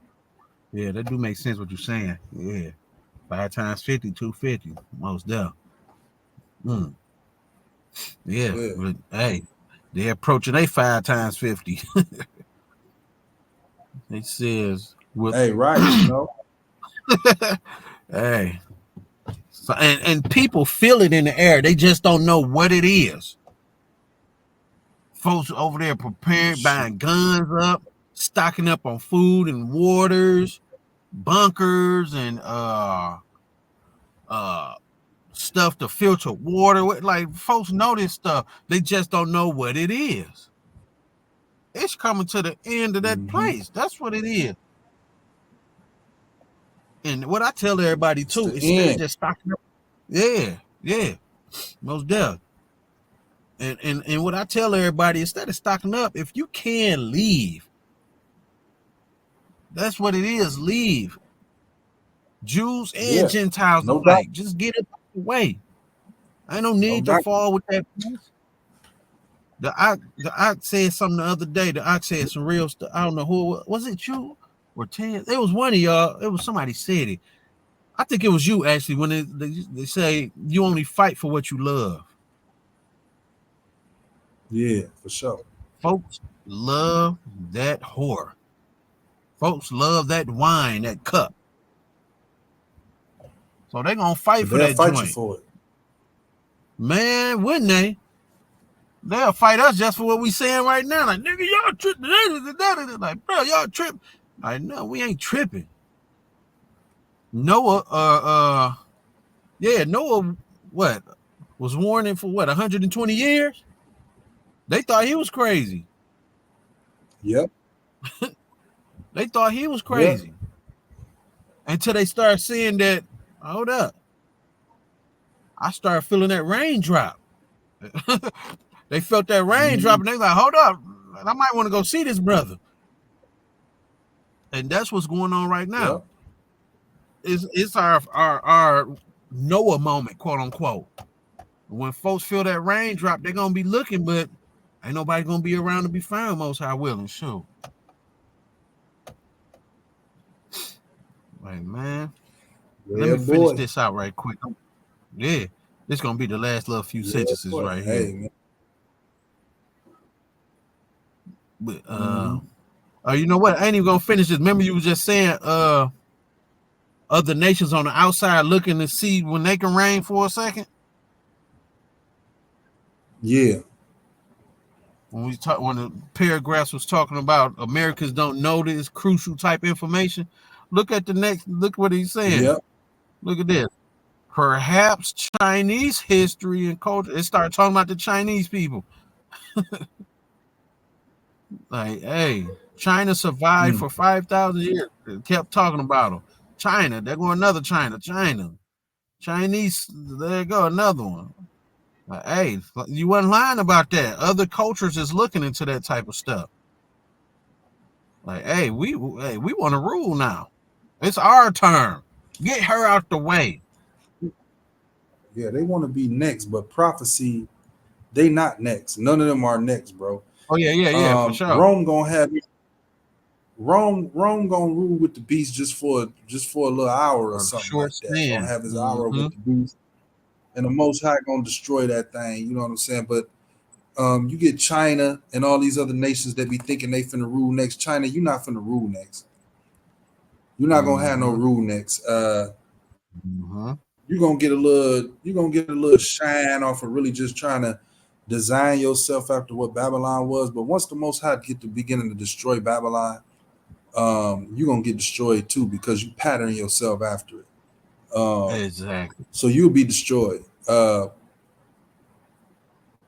Yeah, that do make sense what you're saying. Yeah. 5 times 50, 250. Most definitely. Yeah. But hey, they're approaching 5 times 50. It says with Hey, right, you know. Hey. So, and people feel it in the air. They just don't know what it is. Folks over there prepared, buying guns up, stocking up on food and waters, bunkers, and stuff to filter water. Like, folks know this stuff. They just don't know what it is. It's coming to the end of that place. That's what it is. And what I tell everybody too, instead of just stocking up. Yeah. Most definitely. And what I tell everybody, instead of stocking up, if you can leave, that's what it is. Leave. Jews and Gentiles alike. Just get it out the way. I don't need to fall with that. The Ox said something the other day. The Ox said some real stuff. I don't know who was it, you or Ted? It was one of y'all. It was somebody said it. I think it was you actually when they say you only fight for what you love. Yeah, for sure. Folks love that whore. Folks love that wine, that cup. So they're gonna fight for that fight joint. you for it. Man, wouldn't they? They'll fight us just for what we saying right now. Like, nigga, y'all tripping. Like, bro, y'all tripping. Like, no, we ain't tripping. Noah, Noah, what? Was warning for what, 120 years? They thought he was crazy. Yep. They thought he was crazy. Yep. Until they start seeing that, hold up. I started feeling that raindrop. They felt that raindrop and they like, hold up. I might want to go see this brother. And that's what's going on right now. Yep. It's our Noah moment, quote unquote. When folks feel that raindrop, they're gonna be looking, but ain't nobody gonna be around to be found, most high willing. Sure. Like, man. Let me finish this out right quick. Yeah. This gonna be the last little few sentences right here. Man. But you know what? I ain't even gonna finish this. Remember, you were just saying other nations on the outside looking to see when they can reign for a second. Yeah. When the paragraphs was talking about Americans don't know this crucial type information, look what he's saying. Yep. Look at this. Perhaps Chinese history and culture. It started talking about the Chinese people. Like, hey, China survived for 5,000 years. It kept talking about them. China, there go another China. Chinese, there you go, another one. Like, hey, you wasn't lying about that. Other cultures is looking into that type of stuff. Like, hey, we want to rule now. It's our turn. Get her out the way. Yeah, they want to be next, but prophecy, they not next. None of them are next, bro. Oh yeah, for sure. Rome gonna have Rome gonna rule with the beast just for a little hour or A something short like that. Gonna span. have his hour with the beast, and the Most High gonna destroy that thing. You know what I'm saying? But you get China and all these other nations that be thinking they finna rule next. China, you're not finna rule next. You're not gonna have no rule next. You're gonna get a little shine off of really just trying to design yourself after what Babylon was. But once the Most High get to beginning to destroy Babylon, you're gonna get destroyed too because you pattern yourself after it. Exactly. So you'll be destroyed.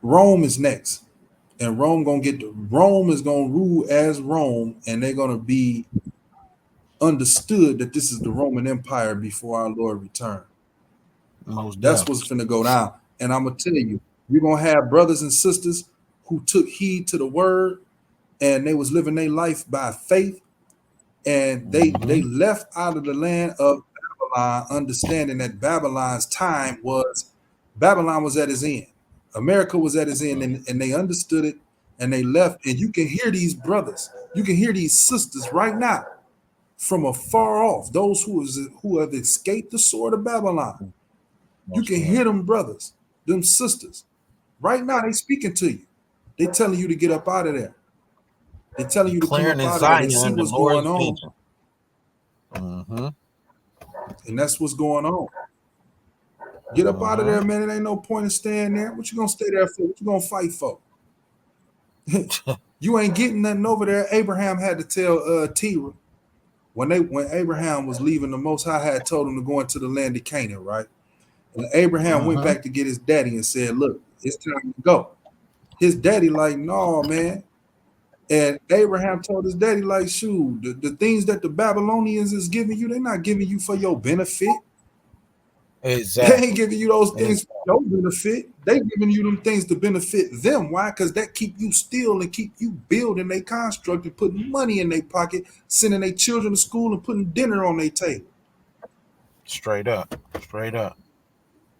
Rome is next, and Rome is gonna rule as Rome, and they're gonna be understood that this is the Roman Empire before our Lord return. That's what's finna go down. And I'm gonna tell you, you're gonna have brothers and sisters who took heed to the word and they was living their life by faith, and they left out of the land of Babylon, understanding that Babylon was at its end. America was at its end, and they understood it, and they left. And you can hear these brothers, you can hear these sisters right now from afar off, those who have escaped the sword of Babylon. You can hear them brothers, them sisters. Right now, they speaking to you. They telling you to get up out of there. They're telling you to come up out of there. They see what's going on. And that's what's going on. Get up out of there, man. It ain't no point in staying there. What you gonna stay there for? What you gonna fight for? You ain't getting nothing over there. Abraham had to tell Terah when Abraham was leaving, the Most High had told him to go into the land of Canaan, right? And Abraham went back to get his daddy and said, "Look, it's time to go." His daddy like, "No, man." And Abraham told his daddy like, "Shoot, the things that the Babylonians is giving you, they're not giving you for your benefit. Exactly. They ain't giving you those things for your benefit. They giving you them things to benefit them. Why? Because that keep you still and keep you building their construct and putting money in their pocket, sending their children to school and putting dinner on their table." Straight up.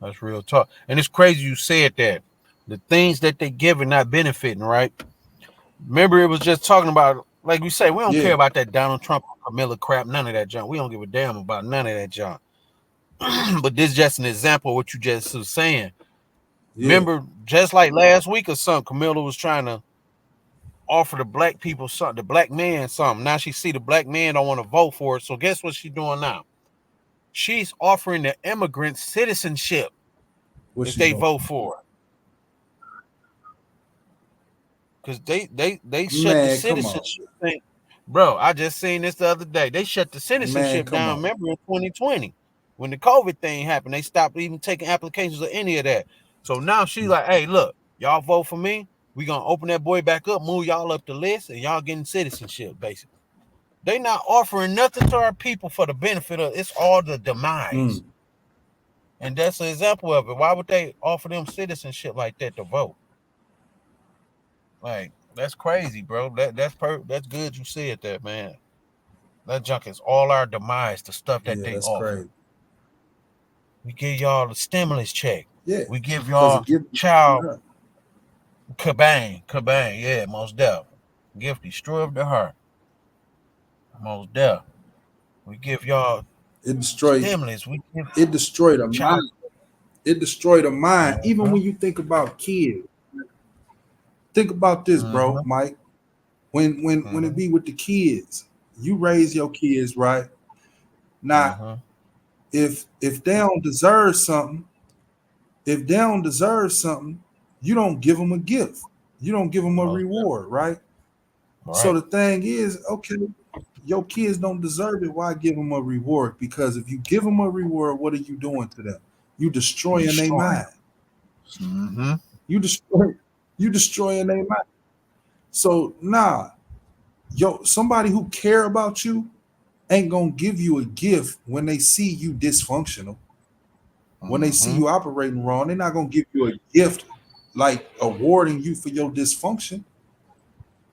That's real talk. And it's crazy you said that. The things that they give are not benefiting, right? Remember, it was just talking about, like we say, we don't care about that Donald Trump, Camilla crap, none of that junk. We don't give a damn about none of that junk. But this is just an example of what you just was saying. Remember, just like last week or something, Camilla was trying to offer the black people something, the black man something. Now she see the black man don't want to vote for it. So guess what she's doing now? She's offering the immigrants citizenship if they vote for her. Because they shut the citizenship thing. Bro, I just seen this the other day. They shut the citizenship down, remember, in 2020. When the COVID thing happened, they stopped even taking applications or any of that. So now she's like, "Hey, look, y'all vote for me. We're going to open that boy back up, move y'all up the list, and y'all getting citizenship, basically." They not offering nothing to our people for the benefit of it's all the demise. And that's an example of it. Why would they offer them citizenship like that to vote? Like, that's crazy, bro. That's good you said that, man. That junk is all our demise, the stuff that they offer. Crazy. We give y'all the stimulus check. Yeah. We give y'all child kabang. Yeah, most definitely. Gift destroy of the heart. Most definitely. We give y'all stimulus. It destroyed a mind. It destroyed a mind. Even when you think about kids. Think about this, bro, Mike. When it be with the kids, you raise your kids, right? Now, if they don't deserve something, you don't give them a gift. You don't give them a reward, right? So the thing is, okay, your kids don't deserve it. Why give them a reward? Because if you give them a reward, what are you doing to them? You destroying their mind. You destroying their mind. So somebody who care about you ain't gonna give you a gift when they see you dysfunctional. When they see you operating wrong, they're not gonna give you a gift like awarding you for your dysfunction.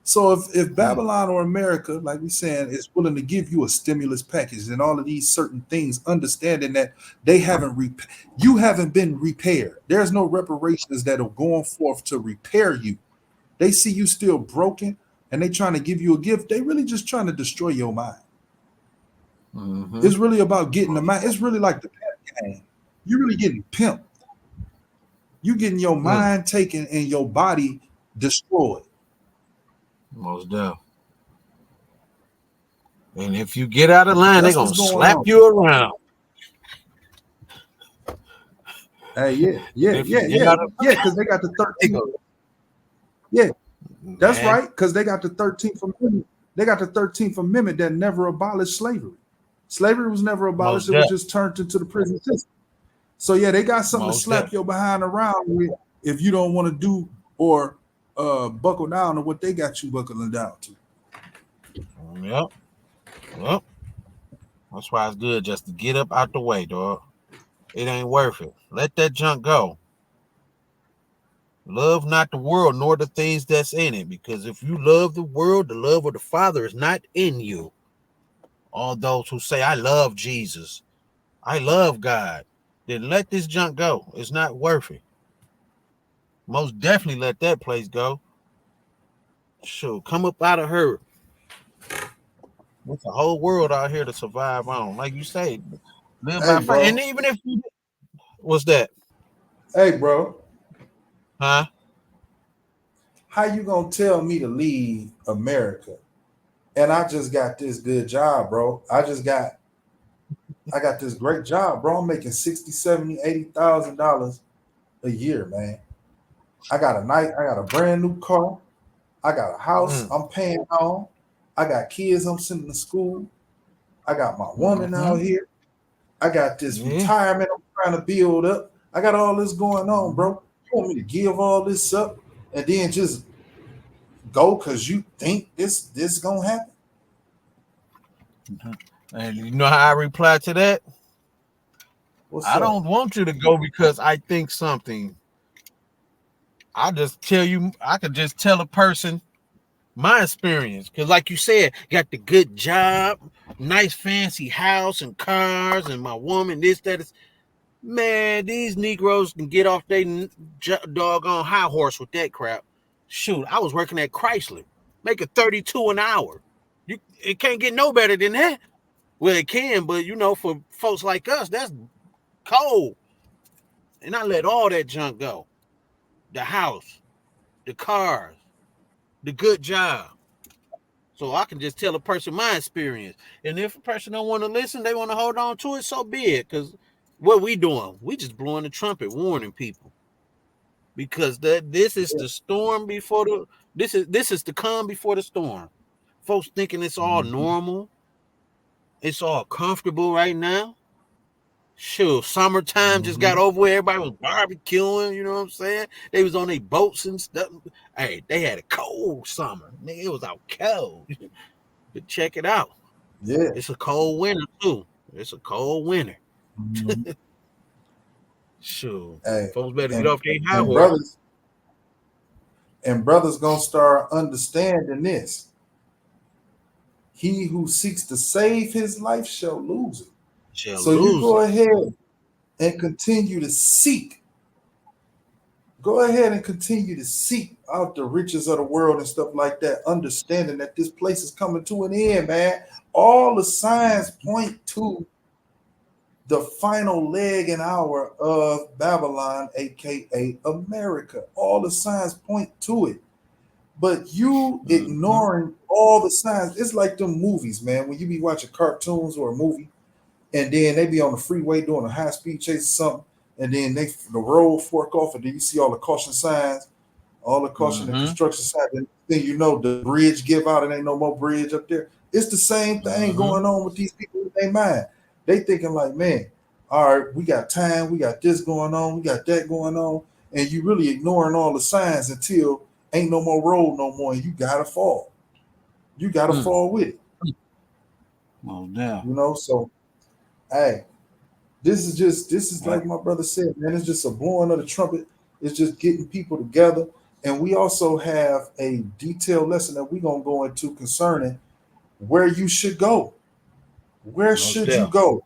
So if Babylon or America, like we saying, is willing to give you a stimulus package and all of these certain things, understanding that you haven't been repaired. There's no reparations that are going forth to repair you. They see you still broken. and they trying to give you a gift, they really just trying to destroy your mind. Mhm. It's really about getting the mind. It's really like the pimp game. You're really getting pimped. You getting your mind taken and your body destroyed. Most definitely. And if you get out of line, they're That's gonna what's going slap on. you around. Hey, yeah, If you get out of because they got the they 13th. go, Yeah, that's man, right. Because they got the 13th Amendment. They got the 13th Amendment that never abolished slavery. Slavery was never abolished. Most It was definitely. just turned into the prison system. So yeah, they got something to Most slap definitely. your behind around with if you don't want to do or buckle down to what they got you buckling down to. Yep. Yep. That's why it's good just to get up out the way, dog. It ain't worth it. Let that junk go. Love not the world nor the things that's in it, because if you love the world, the love of the Father is not in you. All those who say, I love Jesus, I love God, then let this junk go. It's not worth it. Most definitely let that place go. Sure, come up out of her. With the whole world out here to survive on. Like you say, live Hey, by faith. And bro. even if you, what's that? Hey, bro. Huh? How you gonna tell me to leave America? And I just got this good job, bro. I got this great job, bro. I'm making 60, 70, $80,000 a year, man. I got a brand new car. I got a house I'm paying on. I got kids I'm sending to school. I got my woman out here. I got this retirement I'm trying to build up. I got all this going on, bro. You want me to give all this up and then just go because you think this gonna happen? And you know how I reply to that? What's I up? don't want you to go because I think something. I just tell you, I could just tell a person my experience. Because like you said, got the good job, nice fancy house and cars, and my woman, this, that is. Man, these Negroes can get off their doggone high horse with that crap. Shoot, I was working at Chrysler, making 32 an hour. It can't get no better than that. Well, it can, but you know, for folks like us, that's cold. And I let all that junk go. The house, the cars, the good job. So I can just tell a person my experience. And if a person don't want to listen, they want to hold on to it, so be it. Because what we doing? We just blowing the trumpet, warning people. Because this is the storm before the this is the calm before the storm. Folks thinking it's all normal, it's all comfortable right now. Sure, summertime just got over with. Everybody was barbecuing, you know what I'm saying? They was on their boats and stuff. Hey, they had a cold summer. Nigga, it was out cold. But check it out. Yeah. It's a cold winter too. It's a cold winter. Mhm. Sure. Hey, Folks better get off their high and horse. brothers gonna start understanding this. He who seeks to save his life shall lose it. Shall So you lose go it. ahead and continue to seek. Go ahead and continue to seek out the riches of the world and stuff like that, understanding that this place is coming to an end, man. All the signs point to the final leg and hour of Babylon, aka America. All the signs point to it. But you ignoring all the signs, it's like them movies, man. When you be watching cartoons or a movie, and then they be on the freeway doing a high speed chase or something, and then the road fork off, and then you see all the caution signs, all the caution and construction signs, and then you know the bridge give out, and ain't no more bridge up there. It's the same thing going on with these people in their mind. They thinking like, man, all right, we got time, we got this going on, we got that going on, and you really ignoring all the signs until ain't no more road no more, and you gotta fall. You gotta fall with it. Oh, damn. You know, so hey, this is like my brother said, man. It's just a blowing of the trumpet. It's just getting people together. And we also have a detailed lesson that we're gonna go into concerning where you should go. Where should you go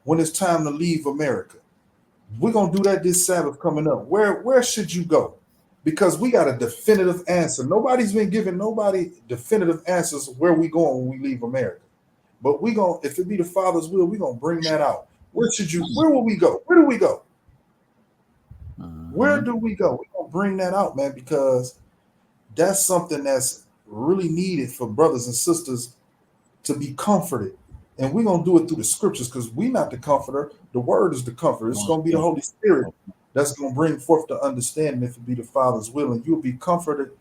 when it's time to leave America? We're gonna do that this Sabbath coming up. Where should you go? because we got a definitive answer. Nobody's been giving nobody definitive answers where we going when we leave America. But we gonna, if it be the Father's will, we gonna bring that out. Where will we go? Where do we go? Where do we go? We're gonna bring that out, man, because that's something that's really needed for brothers and sisters to be comforted. And we're gonna do it through the scriptures, because we're not the comforter. The word is the comforter. It's gonna be the Holy Spirit that's gonna bring forth the understanding if it be the Father's will, and you'll be comforted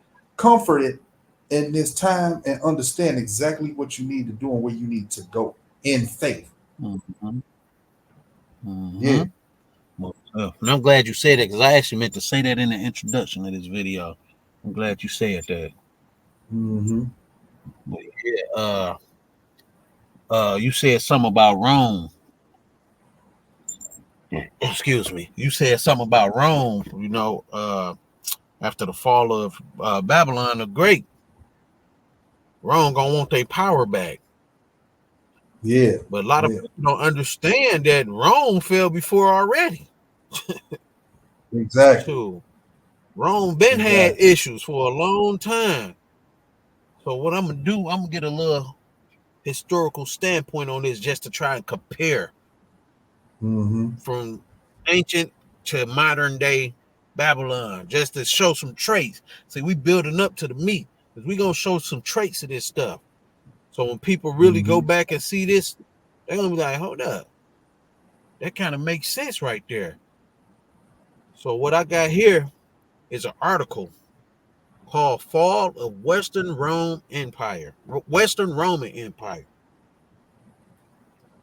in this time and understand exactly what you need to do and where you need to go in faith. Yeah. And I'm glad you said that, because I actually meant to say that in the introduction of this video. I'm glad you said that. But yeah, you said something about Rome. Excuse me. You said something about Rome, you know, after the fall of Babylon the Great. Rome gonna want their power back. Yeah. But a lot of people don't understand that Rome fell before already. Exactly. So Rome been had issues for a long time. So what I'm gonna do, I'm gonna get a little historical standpoint on this just to try and compare from ancient to modern day Babylon, just to show some traits. See, we building up to the meat, because we gonna show some traits of this stuff. So when people really go back and see this, they're gonna be like, hold up, that kind of makes sense right there. So what I got here is an article called Fall of Western Roman Empire.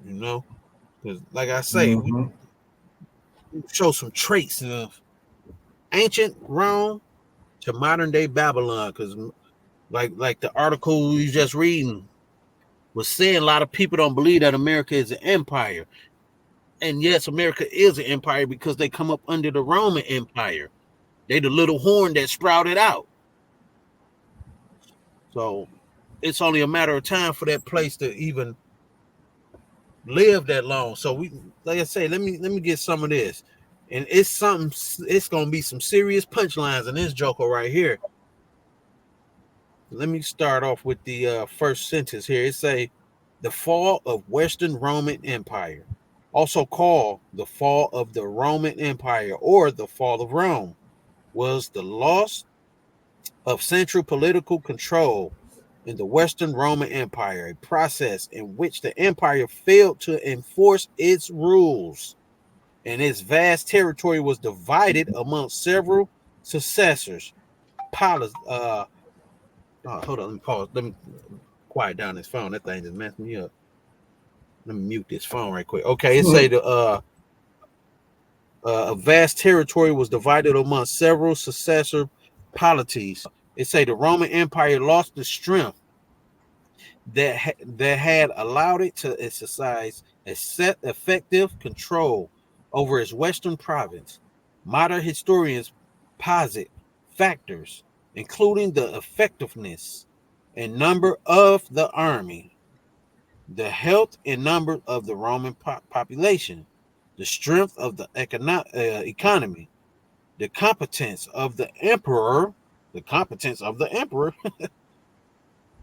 You know, because like I say, we show some traits of ancient Rome to modern day Babylon. Because like the article you just reading was saying, a lot of people don't believe that America is an empire. And yes, America is an empire because they come up under the Roman Empire. They the little horn that sprouted out. So it's only a matter of time for that place to even live that long. So we, like I say, let me get some of this. And it's gonna be some serious punchlines in this joker right here. Let me start off with the first sentence here. It say, the fall of Western Roman Empire, also called the fall of the Roman Empire or the fall of Rome, was the loss of central political control in the Western Roman Empire, a process in which the empire failed to enforce its rules, and its vast territory was divided among several successors. Hold on, let me pause. Let me quiet down this phone. That thing just messed me up. Let me mute this phone right quick. Okay, it say a vast territory was divided among several successor polities. It say the Roman Empire lost the strength that had allowed it to exercise effective control over its western province. Modern historians posit factors including the effectiveness and number of the army, the health and number of the Roman population, the strength of the economy, the competence of the emperor,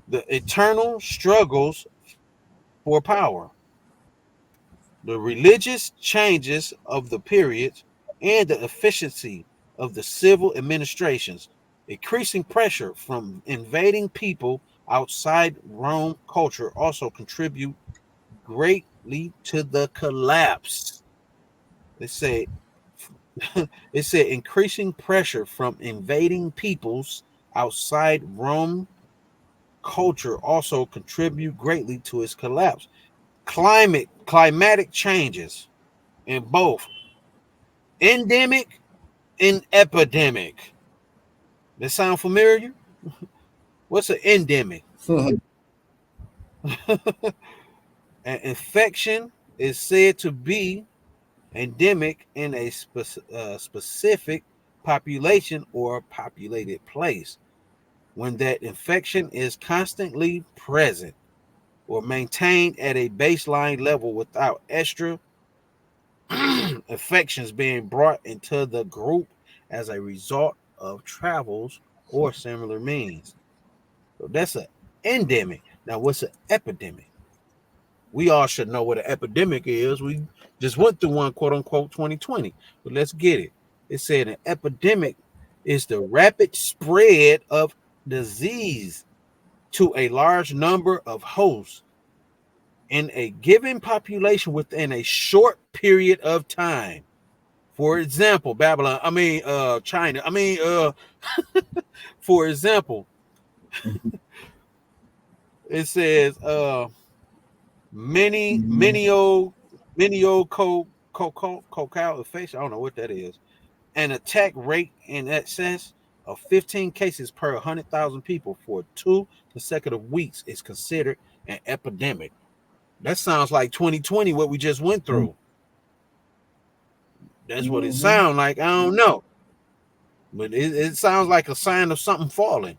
the eternal struggles for power, the religious changes of the period, and the efficiency of the civil administrations. Increasing pressure from invading people outside Rome culture also contribute greatly to the collapse. They say it said increasing pressure from invading peoples outside Rome culture also contribute greatly to its collapse. Climatic changes in both endemic and epidemic. That sound familiar? What's an endemic? An infection is said to be endemic in a specific population or populated place when that infection is constantly present or maintained at a baseline level without extra infections being brought into the group as a result of travels or similar means. So that's an endemic. Now, what's an epidemic? We all should know what an epidemic is. We just went through one, quote unquote, 2020. But let's get it. It said an epidemic is the rapid spread of disease to a large number of hosts in a given population within a short period of time. For example, China. For example, it says meningococcal infection. I don't know what that is. An attack rate in excess of 15 cases per 100,000 people for 2 consecutive weeks is considered an epidemic. That sounds like 2020, what we just went through. That's what it sounds like. I don't know. But it sounds like a sign of something falling.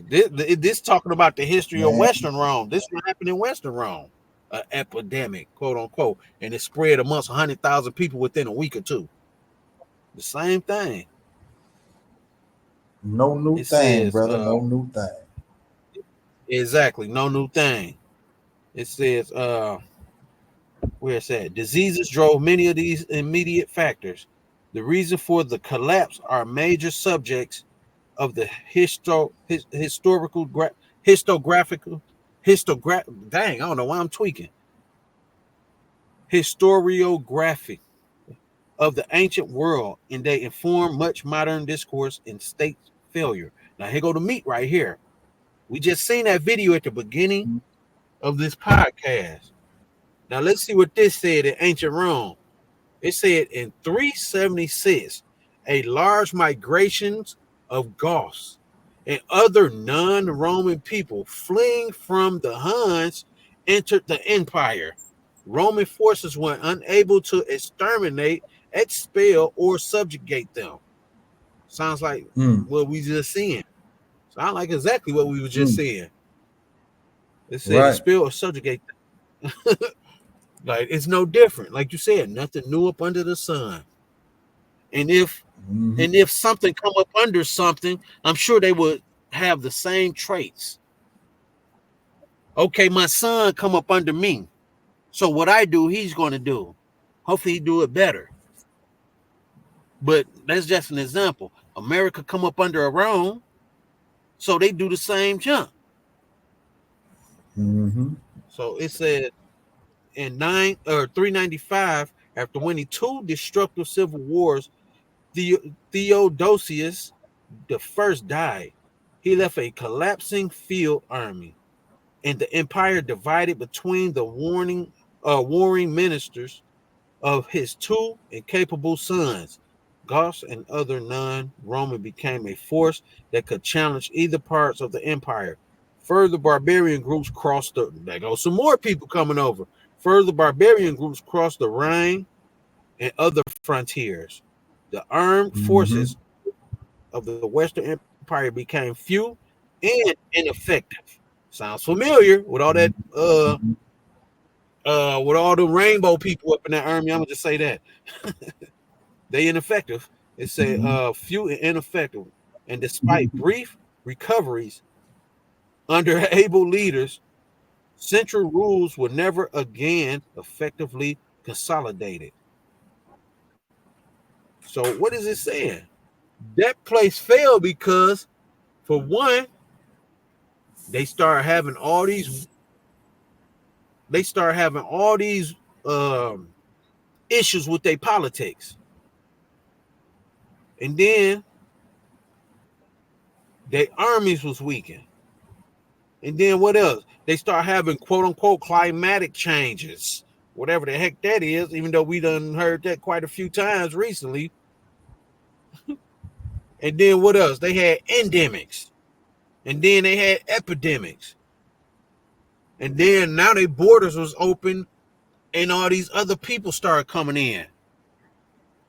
This talking about the history of Western Rome. This what happened in Western Rome. An epidemic, quote unquote. And it spread amongst 100,000 people within a week or two. The same thing. No new It thing, says, brother. No new thing. Exactly. No new thing. It says, where it's at, diseases drove many of these immediate factors. The reason for the collapse are major subjects of the historiographic. Dang, I don't know why I'm tweaking. Historiographic of the ancient world, and they inform much modern discourse in state failure. Now here go the meat right here. We just seen that video at the beginning of this podcast. Now let's see what this said in ancient Rome. It said in 376, a large migrations of Goths and other non-Roman people fleeing from the Huns entered the empire. Roman forces were unable to exterminate, expel, or subjugate them. Sounds like what we just seeing. Sounds like exactly what we were just seeing. It said expel or subjugate them. Like it's no different. Like you said, nothing new up under the sun. And if something come up under something, I'm sure they would have the same traits. Okay, my son come up under me. So what I do, he's going to do. Hopefully he do it better. But that's just an example. America come up under Rome, so they do the same jump. So it said in 395, after winning 2 destructive civil wars, Theodosius the First died. He left a collapsing field army, and the empire divided between the warring ministers of his 2 incapable sons. Goths and other non-Roman became a force that could challenge either parts of the empire. Further barbarian groups crossed there goes some more people coming over. Further barbarian groups crossed the Rhine and other frontiers. The armed forces of the Western Empire became few and ineffective. Sounds familiar with all that with all the rainbow people up in that army. I'm gonna just say that. They ineffective. It said few and ineffective. And despite brief recoveries under able leaders, central rules were never again effectively consolidated. So what is it saying? That place failed because, for one, they start having all these issues with their politics. And then their armies was weakened. And then what else? They start having quote unquote climatic changes, whatever the heck that is, even though we done heard that quite a few times recently. And then what else? They had endemics. And then they had epidemics. And then now their borders was open and all these other people started coming in.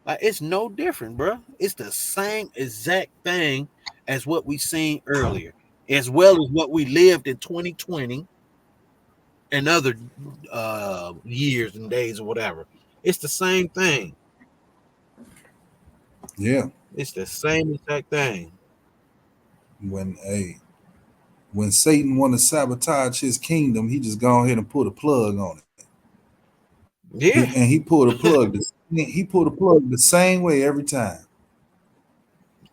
Like, it's no different, bro. It's the same exact thing as what we seen earlier, as well as what we lived in 2020 and other years and days or whatever. It's the same thing. Yeah. It's the same exact thing. When Satan want to sabotage his kingdom, he just go ahead and put a plug on it. Yeah, He pulled a plug. He pulled a plug the same way every time.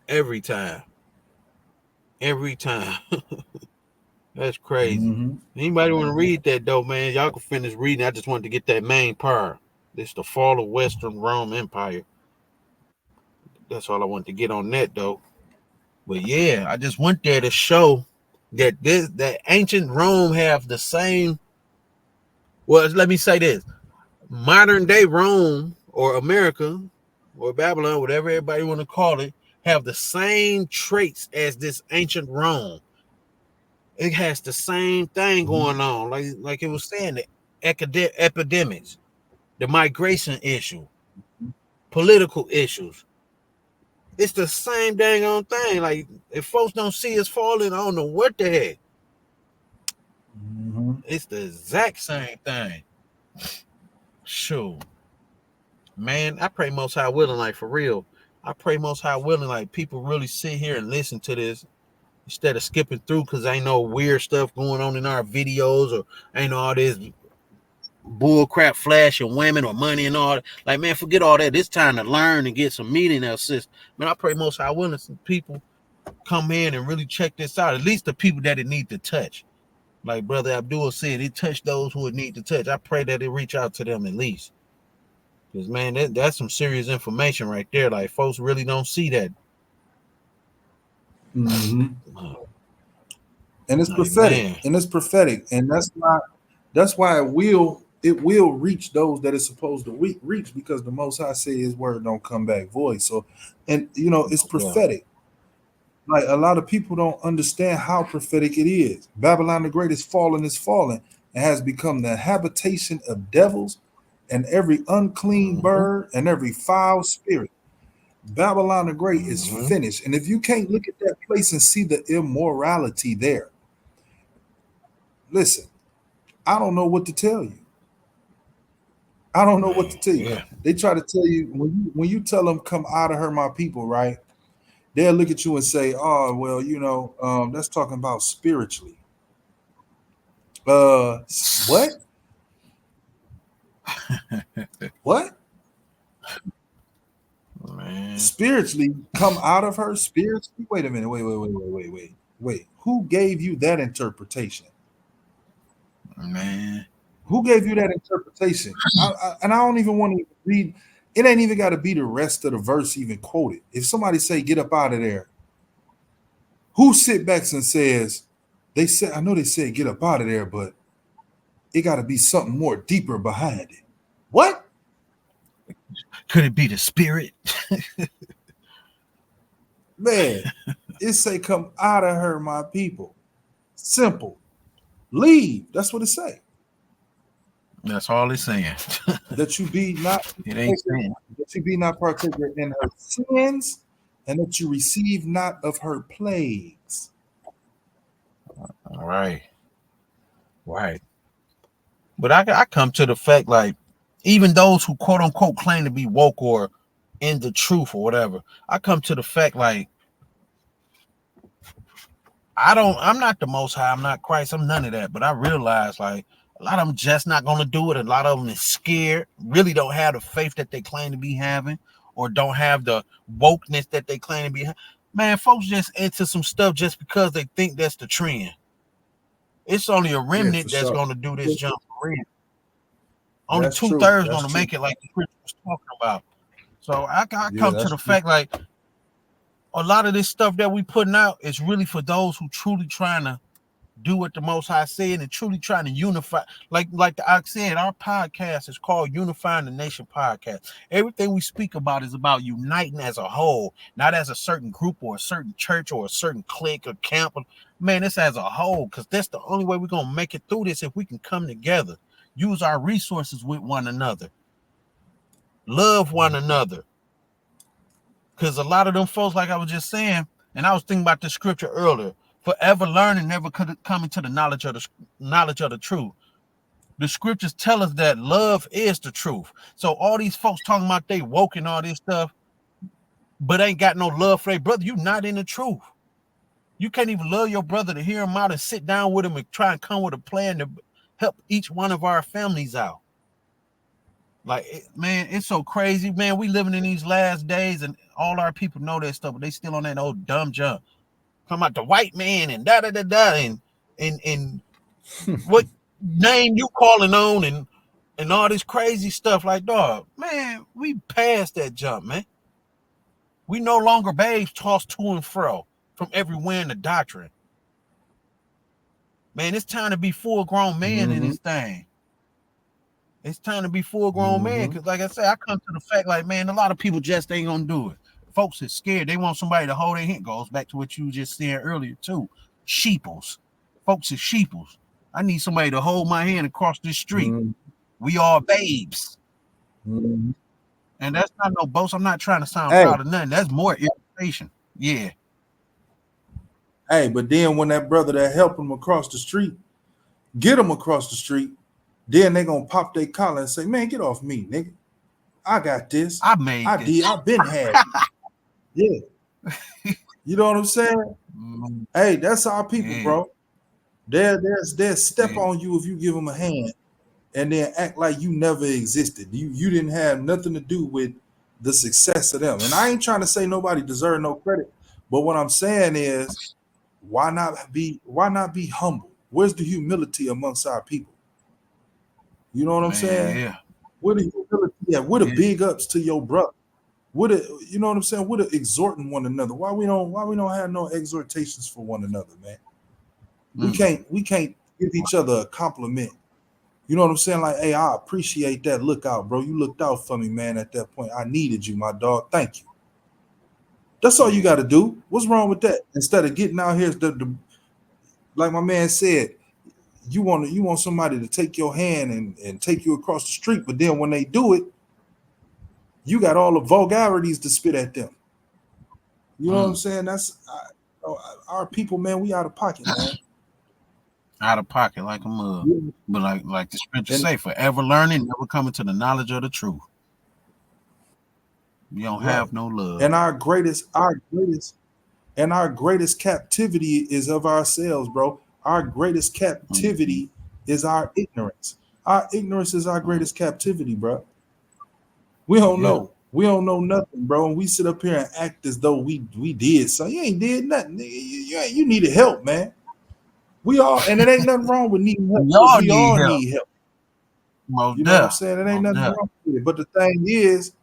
every time. Every time. That's crazy. Mm-hmm. Anybody want to read that though, man? Y'all can finish reading. I just wanted to get that main part. This the fall of Western Rome Empire. That's all I want to get on that though. But yeah, I just went there to show that that ancient Rome have the same. Well, let me say this: modern day Rome or America or Babylon, whatever everybody want to call it, have the same traits as this ancient Rome. It has the same thing going on, like it was saying, the epidemics, the migration issue, political issues. It's the same dang on thing. Like if folks don't see us falling, I don't know what the heck. Mm-hmm. It's the exact same thing. Sure. Man, I pray Most High willing, like for real. I pray Most High willing, like people really sit here and listen to this instead of skipping through because ain't no weird stuff going on in our videos or ain't all this bull crap flashing women or money and all that. Like, man, forget all that. It's time to learn and get some meat in our system. Man, I pray Most High willing some people come in and really check this out. At least the people that it need to touch. Like Brother Abdul said, it touched those who it need to touch. I pray that it reach out to them at least. Because, man, that's some serious information right there. Like, folks really don't see that. Mm-hmm. And it's Like, prophetic. man. And it's prophetic. And that's why it will reach those that it's supposed to reach, because the Most High say his word don't come back void. So, and it's prophetic. Like a lot of people don't understand how prophetic it is. Babylon the Great is fallen and has become the habitation of devils and every unclean bird and every foul spirit. Babylon the Great is finished. And if you can't look at that place and see the immorality there, listen, I don't know what to tell you. I don't know what to tell you. Yeah. They try to tell you when you tell them come out of her, my people, right? They'll look at you and say, "Oh, well, that's talking about spiritually." What? What? Man. Spiritually come out of her? Spiritually? Wait a minute. Wait. Who gave you that interpretation? Man. Who gave you that interpretation? I don't even want to read. It ain't even got to be the rest of the verse even quoted. If somebody say, "Get up out of there," who sit back and says, I know they said get up out of there, but it got to be something more deeper behind it. What? Could it be the spirit? Man, it say come out of her, my people. Simple. Leave. That's what it say. That's all it's saying. That you be not It ain't saying. That you be not partaker in her sins, and that you receive not of her plagues. All right. Right. But I come to the fact, like, even those who quote unquote claim to be woke or in the truth or whatever, I come to the fact, like, I'm not the Most High, I'm not Christ, I'm none of that. But I realize, like, a lot of them just not gonna do it. A lot of them is scared, really don't have the faith that they claim to be having, or don't have the wokeness that they claim to be. Man, folks just into some stuff just because they think that's the trend. It's only a remnant that's gonna do this jump for real. Only 2/3 gonna make it, like the scripture was talking about. So I come to the fact, like, a lot of this stuff that we putting out is really for those who truly trying to do what the Most High said and truly trying to unify. Like the Ox said, our podcast is called Unifying the Nation Podcast. Everything we speak about is about uniting as a whole, not as a certain group or a certain church or a certain clique or camp. Man, it's as a whole, because that's the only way we're gonna make it through this, if we can come together, use our resources with one another, love one another. Because a lot of them folks, like I was just saying, and I was thinking about the scripture earlier, forever learning, never coming to the knowledge of the truth. The scriptures tell us that love is the truth. So all these folks talking about they woke and all this stuff, but ain't got no love for their brother, you not in the truth. You can't even love your brother to hear him out and sit down with him and try and come with a plan to help each one of our families out. Like, man, it's so crazy, man. We living in these last days, and all our people know that stuff, but they still on that old dumb junk. Come out the white man and da da da da and what name you calling on and all this crazy stuff. Like, dog, man, we passed that jump, man. We no longer babes tossed to and fro from every wind of doctrine. Man, it's time to be full-grown man in this thing. It's time to be full-grown man, because like I said, I come to the fact, like, man, a lot of people just ain't gonna do it. Folks are scared. They want somebody to hold their hand. Goes back to what you just said earlier, too. Sheeples. Folks are sheeples. I need somebody to hold my hand across this street. We are babes. And that's not no boast. I'm not trying to sound proud of nothing. That's more irritation. Yeah. Hey, but then when that brother that helped him across the street, get him across the street, then they gonna pop their collar and say, man, get off me, nigga. I got this. I made I this. did. I've been had it. Yeah. You know what I'm saying? Hey, that's our people, bro. They'll step on you if you give them a hand and then act like you never existed. You didn't have nothing to do with the success of them. And I ain't trying to say nobody deserves no credit, but what I'm saying is, why not be humble? Where's the humility amongst our people? You know what I'm saying? Yeah. What the humility at? What the big ups to your brother? What you know what I'm saying? What exhorting one another? Why we don't have no exhortations for one another, man? We can't give each other a compliment. You know what I'm saying? Like, hey, I appreciate that. Look out, bro. You looked out for me, man. At that point, I needed you, my dog. Thank you. That's all you got to do. What's wrong with that? Instead of getting out here, like my man said, you want somebody to take your hand and take you across the street, but then when they do it, you got all the vulgarities to spit at them. You know what I'm saying? That's our people, man. We out of pocket, man. Out of pocket like a mug. But like the scripture say, forever learning, never coming to the knowledge of the truth. You don't have no love. And our greatest captivity is of ourselves, bro. Our greatest captivity is our ignorance. Our ignorance is our greatest captivity, bro. We don't know. We don't know nothing, bro. And we sit up here and act as though we did. So you ain't did nothing. You needed help, man. We all, and it ain't nothing wrong with needing help. We all need help. You know what I'm saying? It ain't nothing wrong with it. But the thing is,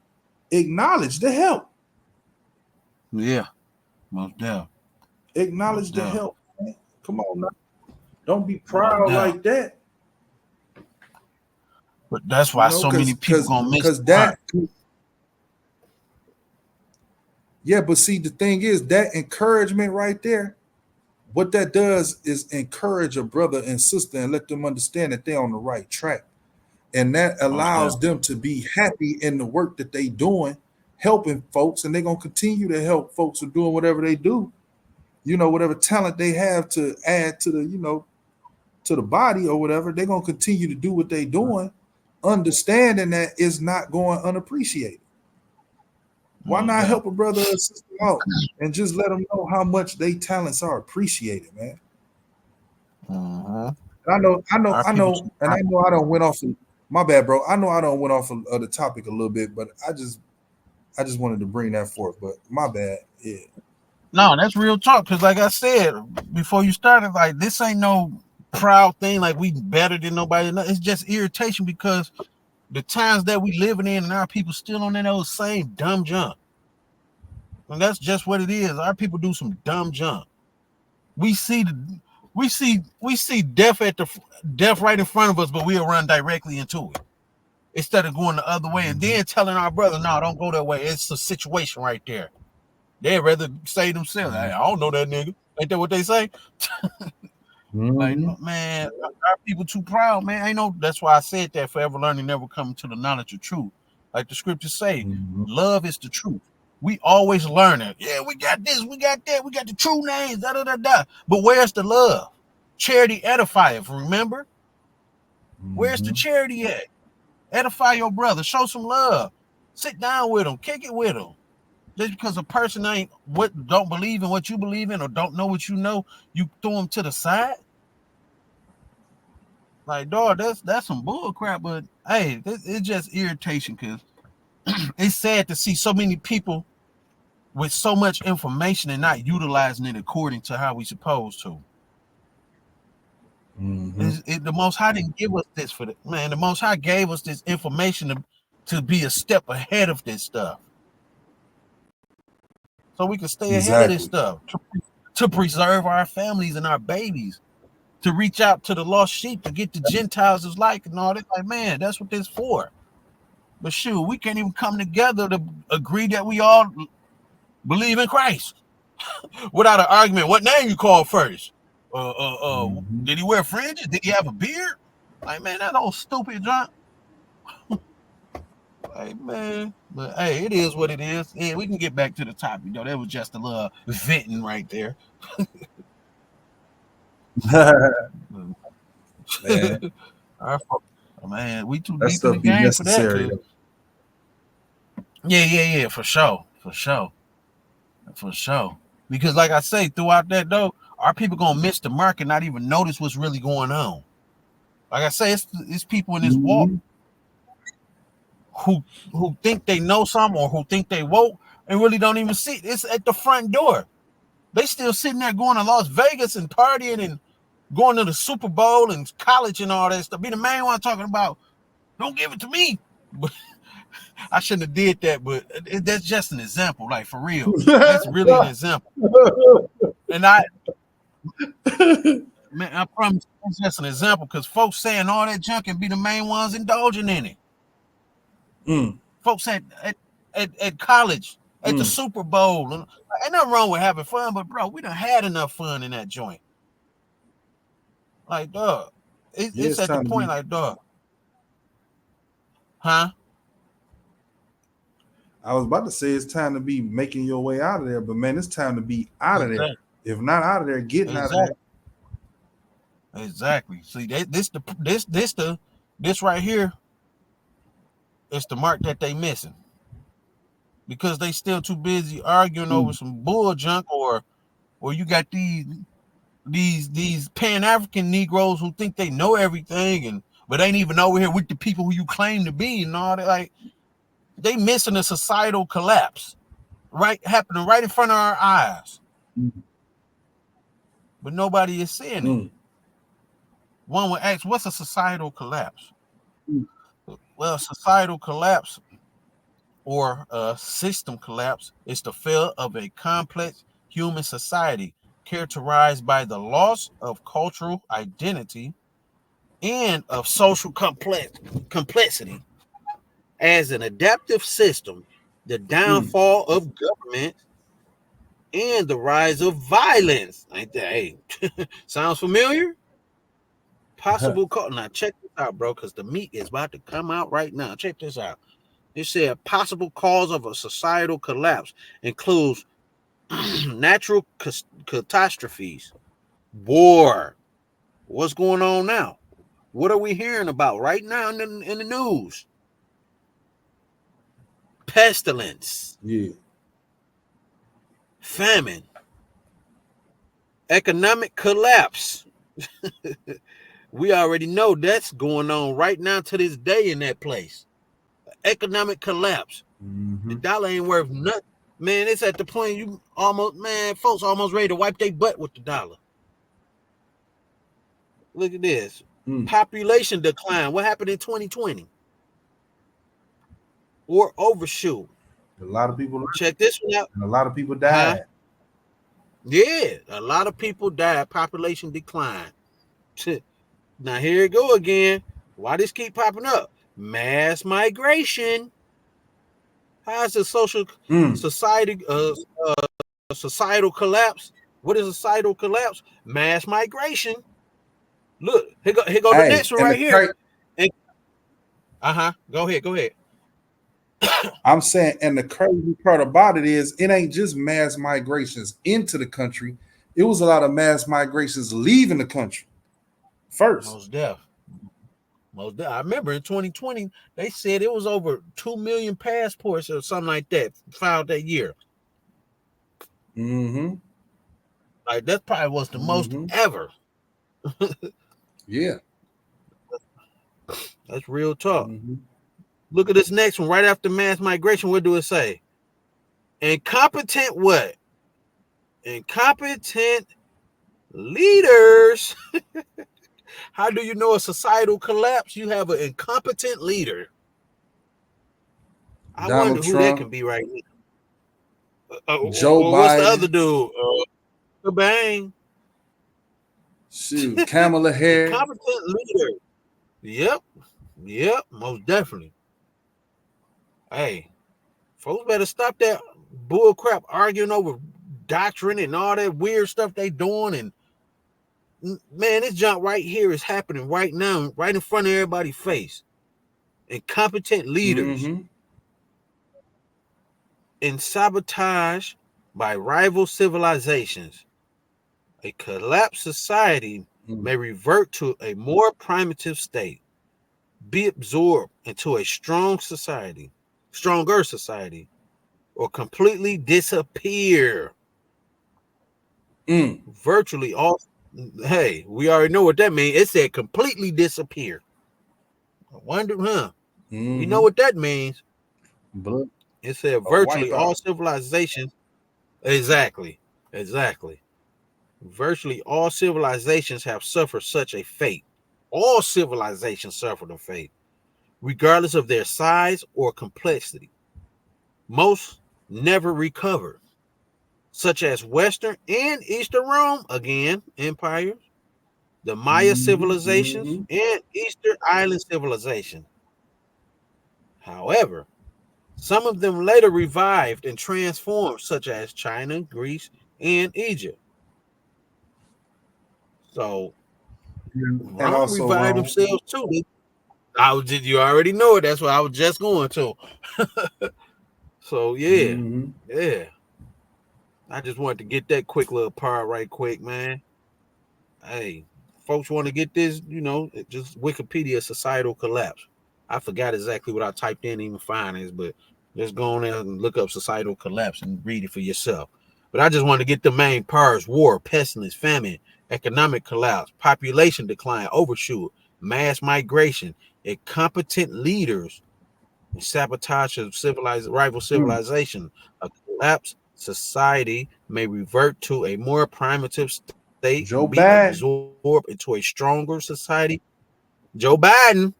acknowledge the help. Yeah, most definitely. Acknowledge the help, man. Come on now. Don't be proud like that. But that's why so many people gonna miss that. Yeah, but see, the thing is that encouragement right there, what that does is encourage a brother and sister and let them understand that they're on the right track. And that allows them to be happy in the work that they doing, helping folks, and they're gonna continue to help folks who doing whatever they do, you know, whatever talent they have to add to the, you know, to the body or whatever, they're gonna continue to do what they doing, understanding that it's not going unappreciated. Why not help a brother or sister out and just let them know how much their talents are appreciated, man? I know, and I know I don't went off. My bad, bro. I know I don't went off of the topic a little bit, but I just wanted to bring that forth. But my bad. Yeah. No, that's real talk. Because like I said before you started, like this ain't no proud thing. Like we better than nobody. It's just irritation because the times that we living in and our people still on that old same dumb junk. And that's just what it is. Our people do some dumb junk. We see death death right in front of us, but we'll run directly into it instead of going the other way and then telling our brother, no, don't go that way. It's a situation right there. They'd rather say themselves, hey, I don't know that nigga. Ain't that what they say? Like, man, our people too proud, man. I know that's why I said that forever learning, never coming to the knowledge of truth. Like the scriptures say, love is the truth. We always learn it. Yeah, we got this, we got that, we got the true names, da da da da. But where's the love? Charity edifieth, remember? Where's the charity at? Edify your brother, show some love. Sit down with him, kick it with him. Just because a person don't believe in what you believe in or don't know what you know, you throw them to the side. Like, dog, that's some bull crap. But hey, it's just irritation because it's sad to see so many people with so much information and not utilizing it according to how we supposed to. The Most High didn't give us this for the man. The Most High gave us this information to be a step ahead of this stuff, so we can stay ahead of this stuff, to preserve our families and our babies, to reach out to the lost sheep, to get the Gentiles as like and all that. Like, man, that's what this for. But shoot, we can't even come together to agree that we all believe in Christ without an argument. What name you call first? Did he wear fringes? Did he have a beard? Like, man, that old stupid junk. Like, man, but hey, it is what it is. Yeah, we can get back to the topic, though. That was just a little venting right there. Man. Man, we too That deep in stuff the be game for necessary. that. Yeah, for sure. Because, like I say, throughout that though, our people gonna miss the mark and not even notice what's really going on. Like I say, it's people in this walk who think they know something or who think they woke and really don't even see it. It's at the front door. They still sitting there going to Las Vegas and partying and going to the Super Bowl and college and all that stuff. Be the main one talking about, don't give it to me. But I shouldn't have did that, but that's just an example. Like, for real, that's really an example. And man, I promise it's just an example because folks saying all that junk and be the main ones indulging in it. Folks at college, at the Super Bowl. Ain't nothing wrong with having fun, but bro, we done had enough fun in that joint. Like, dog, it's at the point like, dog. Huh? I was about to say it's time to be making your way out of there, but man, it's time to be out of there. If not out of there, getting out of there. Exactly. See, this right here is the mark that they missing because they still too busy arguing over some bull junk, or you got these Pan-African Negroes who think they know everything but ain't even over here with the people who you claim to be and all that. Like, they missing a societal collapse happening right in front of our eyes, but nobody is seeing it. One would ask, what's a societal collapse? Well, societal collapse or a system collapse is the failure of a complex human society characterized by the loss of cultural identity and of social complexity. As an adaptive system, the downfall of government and the rise of violence. Ain't that? Hey, sounds familiar? Possible cause. Now check this out, bro, because the meat is about to come out right now. Check this out. It said possible cause of a societal collapse includes natural catastrophes, war. What's going on now? What are we hearing about right now in the news? Pestilence. Yeah. Famine. Economic collapse. We already know that's going on right now to this day in that place. Economic collapse. The dollar ain't worth nothing. Man, it's at the point folks almost ready to wipe their butt with the dollar. Look at this. Population decline. What happened in 2020? Or overshoot. A lot of people. Check this one out. And a lot of people died. Yeah, a lot of people died. Population decline. Now here it go again. Why this keep popping up? Mass migration. How's the societal collapse? What is societal collapse? Mass migration. Look, here go the next one right here. Go ahead. I'm saying, and the crazy part about it is, it ain't just mass migrations into the country. It was a lot of mass migrations leaving the country first. Most deaf. I remember in 2020, they said it was over 2 million passports or something like that filed that year. Mm-hmm. Like that probably was the most ever. Yeah. That's real talk. Mm-hmm. Look at this next one. Right after mass migration, what do it say? Incompetent what? Incompetent leaders. How do you know a societal collapse? You have an incompetent leader. I Donald wonder who Trump, that can be right now. Joe What's the Biden. other dude? Bang. Shoot, Kamala Harris. Incompetent leader. Yep, most definitely. Hey, folks better stop that bull crap arguing over doctrine and all that weird stuff they doing. And man, this junk right here is happening right now, right in front of everybody's face. Incompetent leaders and sabotage by rival civilizations. A collapsed society may revert to a more primitive state, be absorbed into a stronger society, or completely disappear. Virtually all. Hey, we already know what that means. It said completely disappear. I wonder, huh? You know what that means? It said virtually all civilizations. Exactly. Virtually all civilizations have suffered such a fate. All civilizations suffered a fate, regardless of their size or complexity. Most never recovered, such as Western and Eastern Rome, again, empires, the Maya civilizations, and Eastern Island civilization. However, some of them later revived and transformed, such as China, Greece, and Egypt. So, And Rome also revived themselves too. You already know it. That's what I was just going to. So, yeah. I just wanted to get that quick little part right quick, man. Hey, folks want to get this, just Wikipedia societal collapse. I forgot exactly what I typed in, even find this, but just go on there and look up societal collapse and read it for yourself. But I just wanted to get the main parts: war, pestilence, famine, economic collapse, population decline, overshoot, mass migration, incompetent leaders, sabotage of rival civilization. A collapsed society may revert to a more primitive state, Joe be Biden. absorbed into a stronger society. Joe Biden,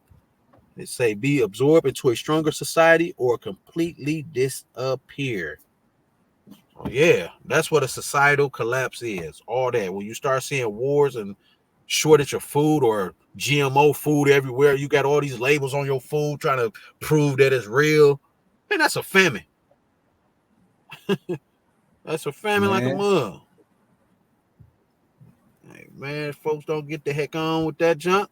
they say, be absorbed into a stronger society or completely disappear. Oh, yeah, that's what a societal collapse is. All that. When you start seeing wars and shortage of food or GMO food everywhere, you got all these labels on your food trying to prove that it's real. Man, that's a famine. That's a famine like a mug. Hey, man, folks don't get the heck on with that junk.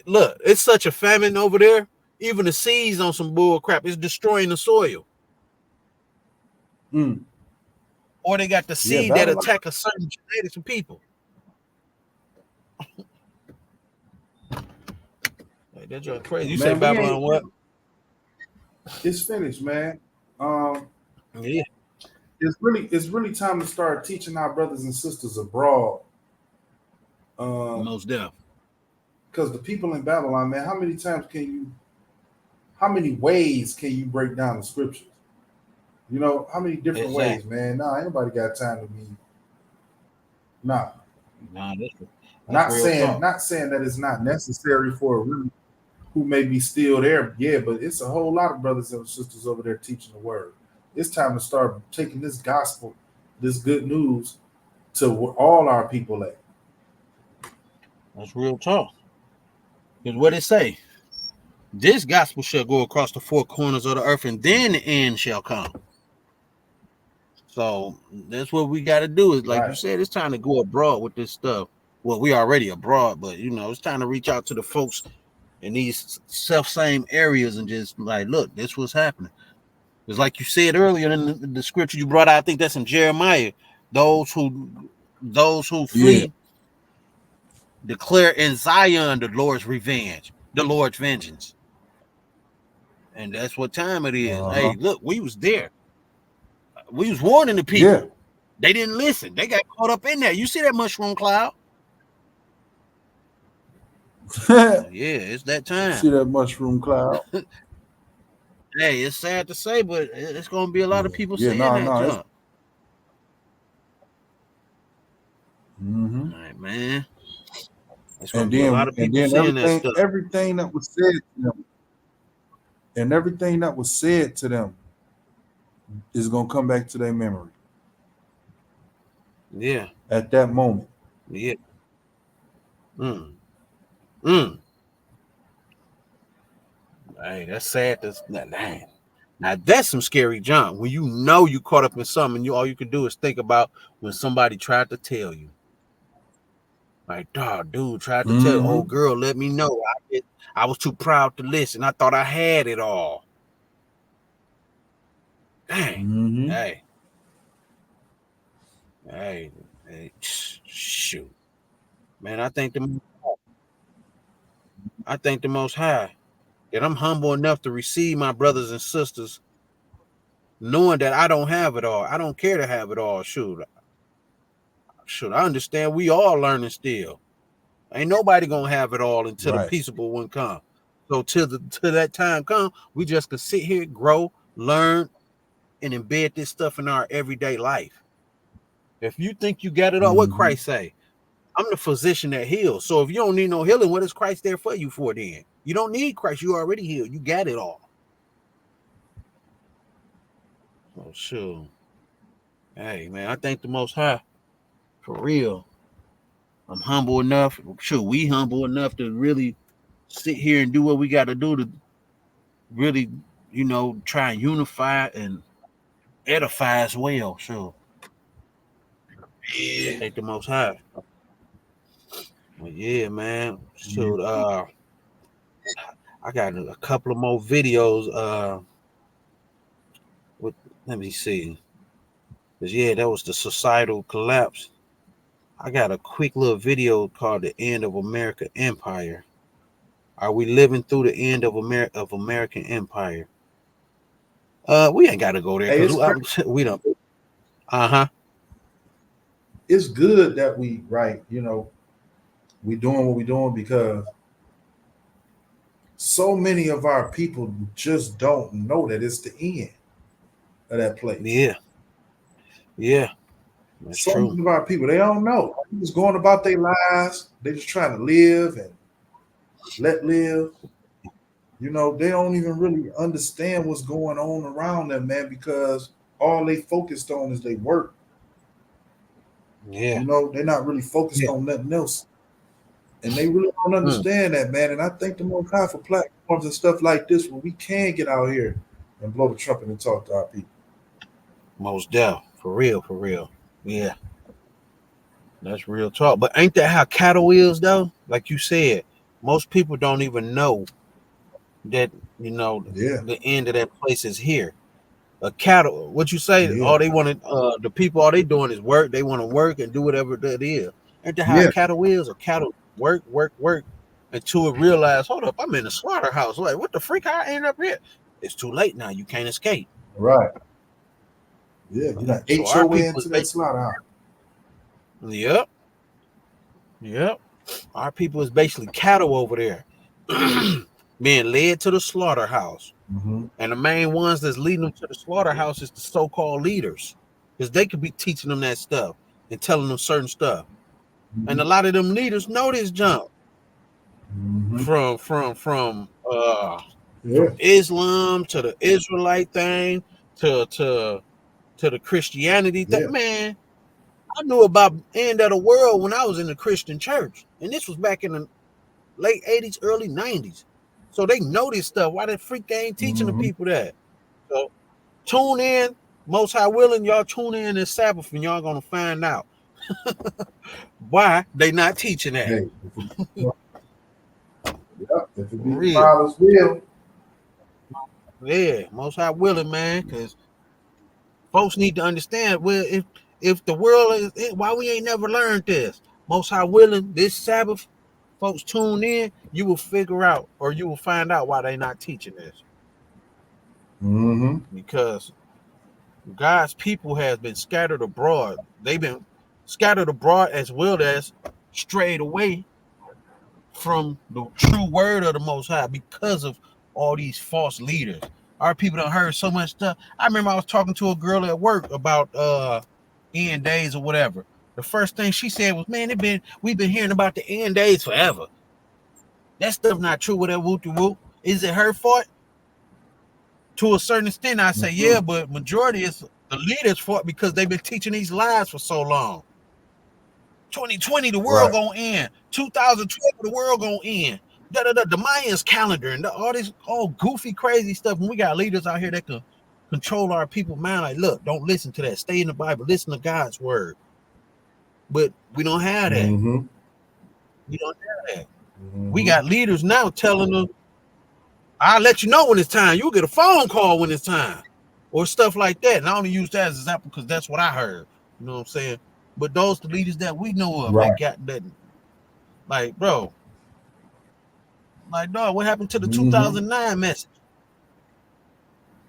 Look, it's such a famine over there. Even the seeds on some bull crap is destroying the soil. Or they got the seed that attack a certain genetics of people. Like, that's just crazy. You say Babylon what? It's finished, man. Yeah. It's really time to start teaching our brothers and sisters abroad. Most definitely. Because the people in Babylon, man, how many ways can you break down the scriptures? How many different ways, man? Nah, ain't nobody got time to be. Nah. Not saying that it's not necessary for a really who may be still there. Yeah, but it's a whole lot of brothers and sisters over there teaching the word. It's time to start taking this gospel, this good news, to all our people at. That's real talk. Because what it say? This gospel shall go across the four corners of the earth, and then the end shall come. So that's what we got to do. Is like you said, it's time to go abroad with this stuff. Well, we already abroad, but it's time to reach out to the folks in these same areas and just like, look, this was happening. It's like you said earlier in the scripture you brought out. I think that's in Jeremiah. Those who flee declare in Zion the Lord's revenge, the Lord's vengeance. And that's what time it is. Hey, look, we was there. We was warning the people. Yeah. They didn't listen. They got caught up in there. You see that mushroom cloud? Yeah, it's that time. See that mushroom cloud? Hey, it's sad to say, but it's gonna be a lot of people Yeah, saying no, that no, junk. Mm-hmm. All right, man. It's gonna And be a lot of people saying that stuff. everything that was said to them, and everything that was said to them is gonna come back to their memory Yeah, at that moment. yeah. Mm. Hey, that's sad. Now that's some scary junk. When you know you caught up in something, and all you can do is think about when somebody tried to tell you. Like, dog, dude tried to tell old girl, let me know. I was too proud to listen. I thought I had it all. Dang. Hey, shoot. Man, I think the Most High that I'm humble enough to receive my brothers and sisters, knowing that I don't have it all. I don't care to have it all. Shoot, I understand we all learning still. Ain't nobody gonna have it all until the peaceable one come. So till that time come, we just can sit here, grow, learn, and embed this stuff in our everyday life. If you think you got it all, what Christ say? I'm the physician that heals. So if you don't need no healing, what is Christ there for you for then? You don't need Christ. You already healed. You got it all. Oh, sure. Hey, man, I thank the Most High. For real. I'm humble enough. Sure, we humble enough to really sit here and do what we got to do to really, try and unify and edify as well. Sure. I thank the Most High. Well, yeah, man. So I got a couple of more videos. Let me see. Cause yeah, that was the societal collapse. I got a quick little video called "The End of American Empire." Are we living through the end of American Empire? We ain't got to go there because we don't. It's good that we we doing what we doing because so many of our people just don't know that it's the end of that place. Yeah. That's so true. many of our people, they don't know. They're just going about their lives. They're just trying to live and let live. They don't even really understand what's going on around them, man, because all they focused on is their work. Yeah. They're not really focused on nothing else. And they really don't understand that, man. And I thank the Most High for platforms and stuff like this where we can get out here and blow the trumpet and talk to our people. Most deaf. For real. Yeah. That's real talk. But ain't that how cattle is, though? Like you said, most people don't even know that, the end of that place is here. A cattle, what you say, all they want to, the people, all they doing is work. They want to work and do whatever that is. Ain't that how cattle is? A cattle work, until it realize, hold up, I'm in a slaughterhouse. Like, what the freak I end up here? It's too late now. You can't escape. Right. Yeah, you got ate your way into that slaughterhouse. Yep. Our people is basically cattle over there, being led to the slaughterhouse. And the main ones that's leading them to the slaughterhouse is the so-called leaders, because they could be teaching them that stuff and telling them certain stuff. And a lot of them leaders know this jump from Islam to the Israelite thing to the Christianity thing. Man, I knew about the end of the world when I was in the Christian church, and this was back in the late 80s, early 90s. So they know this stuff. Why the freak they ain't teaching the people that? So tune in, Most High willing, y'all tune in this Sabbath and y'all gonna find out why they not teaching that. Hey, if it be the Father's will. Yeah, Most High willing, man, because folks need to understand, well, if the world is, why we ain't never learned this? Most High willing, this Sabbath, folks tune in, you will figure out, or you will find out why they not teaching this. Because God's people has been scattered abroad. They've been scattered abroad as well as strayed away from the true word of the Most High because of all these false leaders. Our people done heard so much stuff. I remember I was talking to a girl at work about end days or whatever. The first thing she said was, "Man, we've been hearing about the end days forever. That stuff not true with that whoop-de-whoop. Is it her fault?" To a certain extent, I say, yeah, but majority is the leaders' fault because they've been teaching these lies for so long. 2020, the world gonna end. 2012, the world gonna end. The Mayans calendar and all this goofy, crazy stuff. And we got leaders out here that can control our people's mind. Like, look, don't listen to that. Stay in the Bible. Listen to God's word. But we don't have that. We don't have that. We got leaders now telling them, "I'll let you know when it's time. You'll get a phone call when it's time," or stuff like that. And I only use that as an example because that's what I heard. You know what I'm saying? But those the leaders that we know of that got that, like, bro, like, dog, what happened to the 2009 message?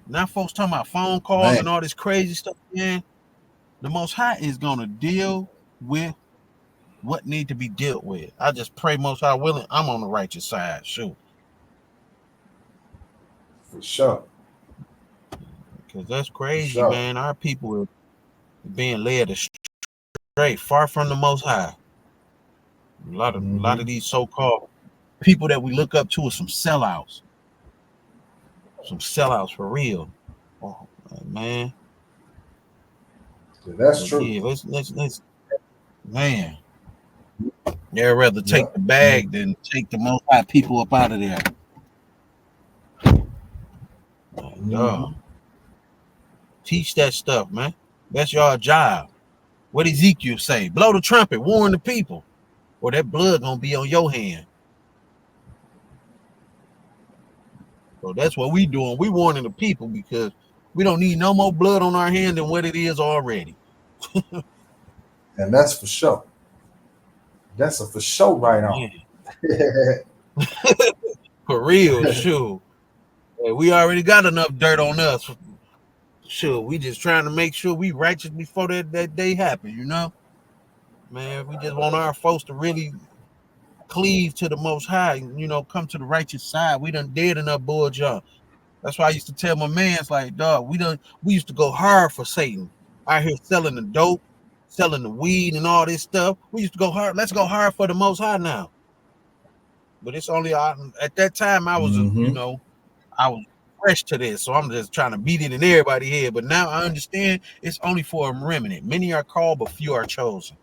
Now folks talking about phone calls and all this crazy stuff. Man, the Most High is gonna deal with what need to be dealt with. I just pray Most High willing, I'm on the righteous side. Shoot. For sure. Because that's crazy, man. Our people are being led astray, far from the Most High. A lot of these so-called people that we look up to are some sellouts. Some sellouts for real. Oh, man. Yeah, that's true. Yeah, let's man. They'd rather take the bag than take the Most High people up out of there. Teach that stuff, man. That's your job. What Ezekiel say? Blow the trumpet, warn the people, or that blood gonna be on your hand. So that's what we doing. We warning the people because we don't need no more blood on our hand than what it is already. And that's for sure. That's a for sure right on. For real, sure. Yeah, we already got enough dirt on us. Sure, we just trying to make sure we righteous before that day happen, you know? Man, we just want our folks to really cleave to the Most High, you know, come to the righteous side. We done dead enough bull jump. That's why I used to tell my mans, like, dog, we used to go hard for Satan. Out here selling the dope, selling the weed and all this stuff. We used to go hard. Let's go hard for the Most High now. But it's only at that time I was, you know, I was fresh to this, so I'm just trying to beat it in everybody's head. But now I understand it's only for a remnant. Many are called, but few are chosen.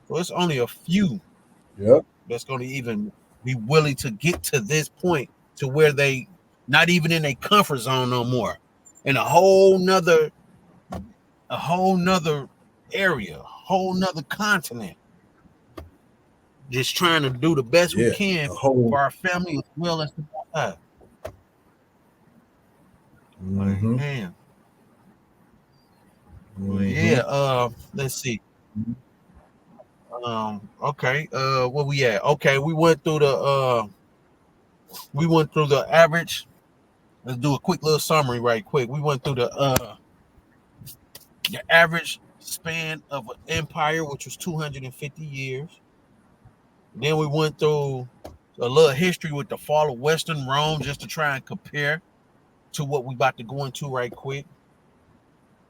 So it's only a few that's going to even be willing to get to this point to where they not even in a comfort zone no more, in a whole nother area, a whole nother continent. Just trying to do the best we can for our family as well as the God. Man. Let's see. Okay. Where we at? Okay, we went through the average. Let's do a quick little summary right quick. We went through the average span of an empire, which was 250 years. Then we went through a little history with the fall of Western Rome just to try and compare to what we about to go into right quick.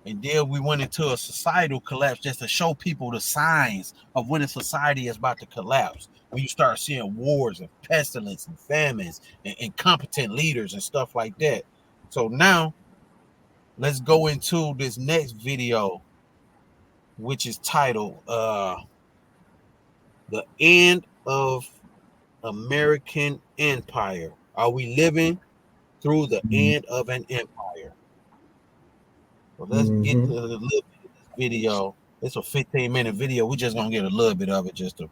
And then we went into a societal collapse just to show people the signs of when a society is about to collapse. When you start seeing wars and pestilence and famines and incompetent leaders and stuff like that. So now let's go into this next video, which is titled The End of American Empire. Are we living through the end of an empire? So let's get to a little bit of this video. It's a 15-minute video. We're just gonna get a little bit of it just to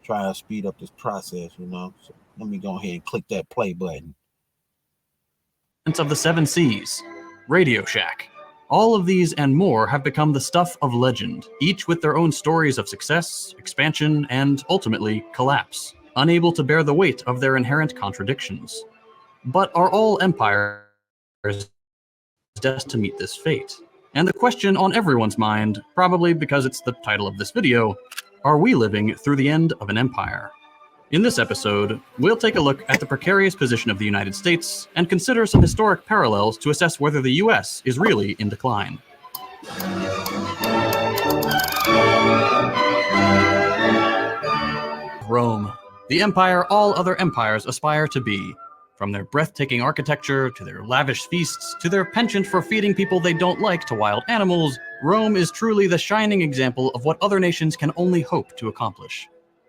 try to speed up this process, you know. So let me go ahead and click that play button. Of the Seven Seas, Radio Shack. All of these and more have become the stuff of legend, each with their own stories of success, expansion, and ultimately collapse, unable to bear the weight of their inherent contradictions. But are all empires destined to meet this fate? And the question on everyone's mind, probably because it's the title of this video, are we living through the end of an empire? In this episode, we'll take a look at the precarious position of the United States and consider some historic parallels to assess whether the US is really in decline. Rome, the empire all other empires aspire to be. From their breathtaking architecture, to their lavish feasts, to their penchant for feeding people they don't like to wild animals, Rome is truly the shining example of what other nations can only hope to accomplish.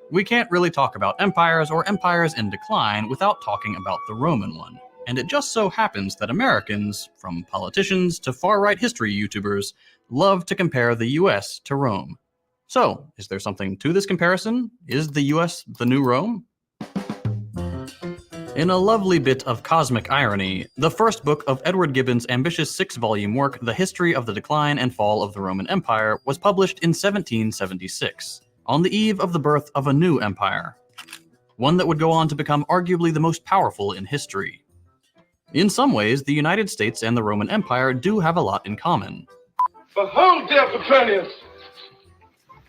We can't really talk about empires or empires in decline without talking about the Roman one. And it just so happens that Americans, from politicians to far-right history YouTubers, love to compare the US to Rome. So, is there something to this comparison? Is the US the new Rome? In a lovely bit of cosmic irony, the first book of Edward Gibbon's ambitious 6-volume work, The History of the Decline and Fall of the Roman Empire, was published in 1776, on the eve of the birth of a new empire, one that would go on to become arguably the most powerful in history. In some ways, the United States and the Roman Empire do have a lot in common. Behold, dear Petronius,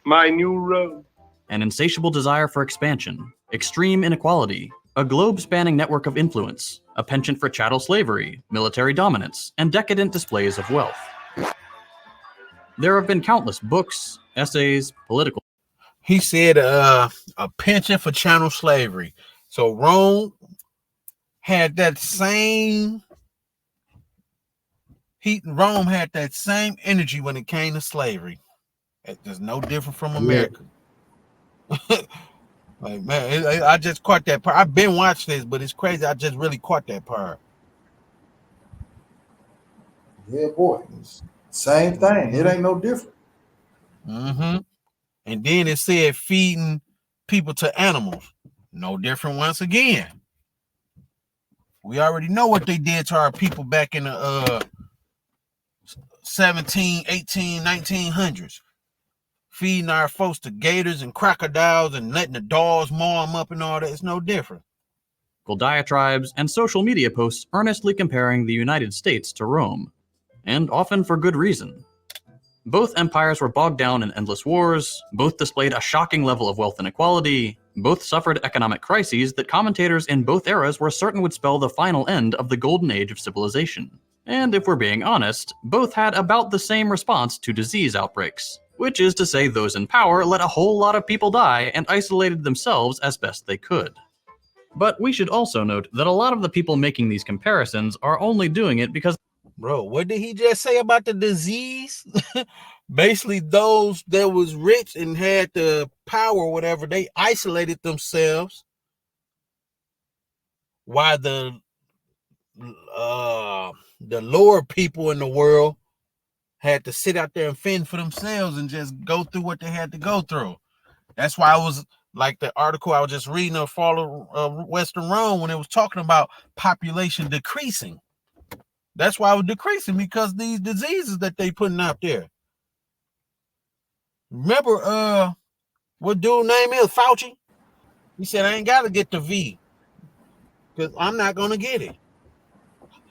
my new Rome. An insatiable desire for expansion, extreme inequality, a globe-spanning network of influence, a penchant for chattel slavery, military dominance, and decadent displays of wealth. There have been countless books, essays, political... He said a penchant for chattel slavery. So Rome had that same Rome had that same energy when it came to slavery. It's no different from America. Like, man, I just caught that part. I've been watching this, but it's crazy. I just really caught that part. Yeah, boy. Same thing. It ain't no different. Mm-hmm. And then it said feeding people to animals. No different once again. We already know what they did to our people back in the 17, 18, 1900s. Feeding our folks to gators and crocodiles and letting the dogs maw them up and all that. It's no different. Diatribes and social media posts earnestly comparing the United States to Rome, and often for good reason. Both empires were bogged down in endless wars, both displayed a shocking level of wealth inequality, both suffered economic crises that commentators in both eras were certain would spell the final end of the golden age of civilization. And if we're being honest, both had about the same response to disease outbreaks, which is to say those in power let a whole lot of people die and isolated themselves as best they could. But we should also note that a lot of the people making these comparisons are only doing it because... Bro, what did he just say about the disease? Basically, those that was rich and had the power or whatever, they isolated themselves while the lower people in the world had to sit out there and fend for themselves and just go through what they had to go through. That's why I was like the article I was just reading of Fall of Western Rome when it was talking about population decreasing. That's why it was decreasing, because these diseases that they putting out there. Remember what dude name is? Fauci? He said, I ain't got to get the V because I'm not going to get it.